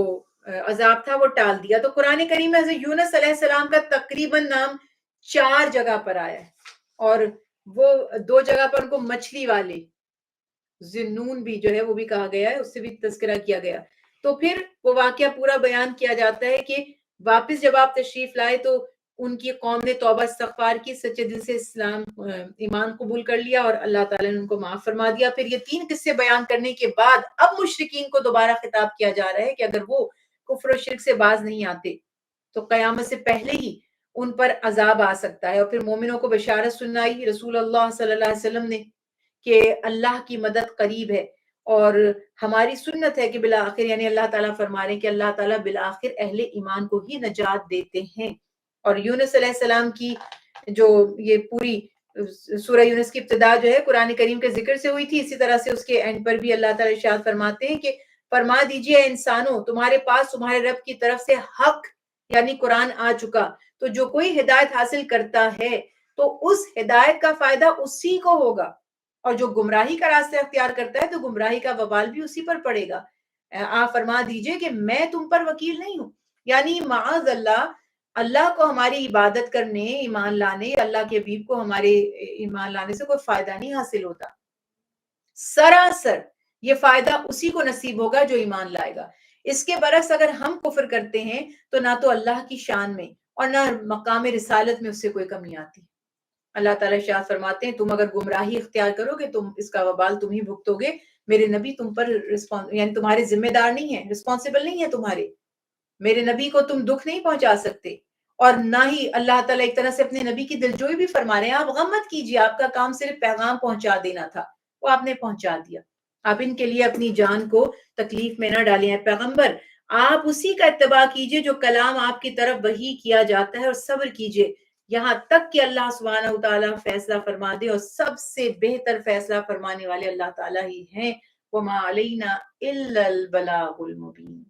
عذاب تھا وہ ٹال دیا. تو قرآن کریم میں حضرت یونس علیہ السلام کا تقریباً نام 4 جگہ پر آیا ہے، اور وہ 2 جگہ پر ان کو مچھلی والے ذنون بھی جو ہے وہ بھی کہا گیا ہے، اس سے بھی تذکرہ کیا گیا. تو پھر وہ واقعہ پورا بیان کیا جاتا ہے کہ واپس جب آپ تشریف لائے تو ان کی قوم نے توبہ استغفار کی، سچے دل سے ایمان قبول کر لیا، اور اللہ تعالیٰ نے ان کو معاف فرما دیا. پھر یہ 3 قصے بیان کرنے کے بعد اب مشرکین کو دوبارہ خطاب کیا جا رہا ہے کہ اگر وہ کفر و شرک سے باز نہیں آتے تو قیامت سے پہلے ہی ان پر عذاب آ سکتا ہے. اور پھر مومنوں کو بشارت سنائی رسول اللہ صلی اللہ علیہ وسلم نے کہ اللہ کی مدد قریب ہے، اور ہماری سنت ہے کہ بالآخر، یعنی اللہ تعالیٰ فرما رہے ہیں کہ اللہ تعالیٰ بالآخر اہل ایمان کو ہی نجات دیتے ہیں. اور یونس علیہ السلام کی جو یہ پوری سورہ یونس کی ابتدا جو ہے قرآن کریم کے ذکر سے ہوئی تھی، اسی طرح سے اس کے اینڈ پر بھی اللہ تعالیٰ ارشاد فرماتے ہیں کہ فرما دیجئے انسانوں، تمہارے پاس تمہارے رب کی طرف سے حق یعنی قرآن آ چکا، تو جو کوئی ہدایت حاصل کرتا ہے تو اس ہدایت کا فائدہ اسی کو ہوگا، اور جو گمراہی کا راستہ اختیار کرتا ہے تو گمراہی کا وبال بھی اسی پر پڑے گا. آپ فرما دیجئے کہ میں تم پر وکیل نہیں ہوں. یعنی معاذ اللہ کو ہماری عبادت کرنے، ایمان لانے، اللہ کے حبیب کو ہمارے ایمان لانے سے کوئی فائدہ نہیں حاصل ہوتا. سراسر یہ فائدہ اسی کو نصیب ہوگا جو ایمان لائے گا. اس کے برعکس اگر ہم کفر کرتے ہیں تو نہ تو اللہ کی شان میں اور نہ مقام رسالت میں اس سے کوئی کمی آتی. اللہ تعالیٰ ارشاد فرماتے ہیں تم اگر گمراہی اختیار کرو گے تم اس کا وبال تم ہی بھگتو گے. میرے نبی تم پر یعنی تمہارے ذمہ دار نہیں ہیں، رسپانسبل نہیں ہے تمہارے، میرے نبی کو تم دکھ نہیں پہنچا سکتے، اور نہ ہی اللہ تعالیٰ ایک طرح سے اپنے نبی کی دلجوئی بھی فرما رہے ہیں، آپ غم مت کیجیے، آپ کا کام صرف پیغام پہنچا دینا تھا، وہ آپ نے پہنچا دیا، آپ ان کے لیے اپنی جان کو تکلیف میں نہ ڈالیں۔ ہیں پیغمبر، آپ اسی کا اتباع کیجئے جو کلام آپ کی طرف وحی کیا جاتا ہے، اور صبر کیجئے یہاں تک کہ اللہ سبحانہ وتعالیٰ فیصلہ فرما دے، اور سب سے بہتر فیصلہ فرمانے والے اللہ تعالیٰ ہی ہیں۔ وَمَا عَلَيْنَا إِلَّا الْبَلَاغُ الْمُبِينُ۔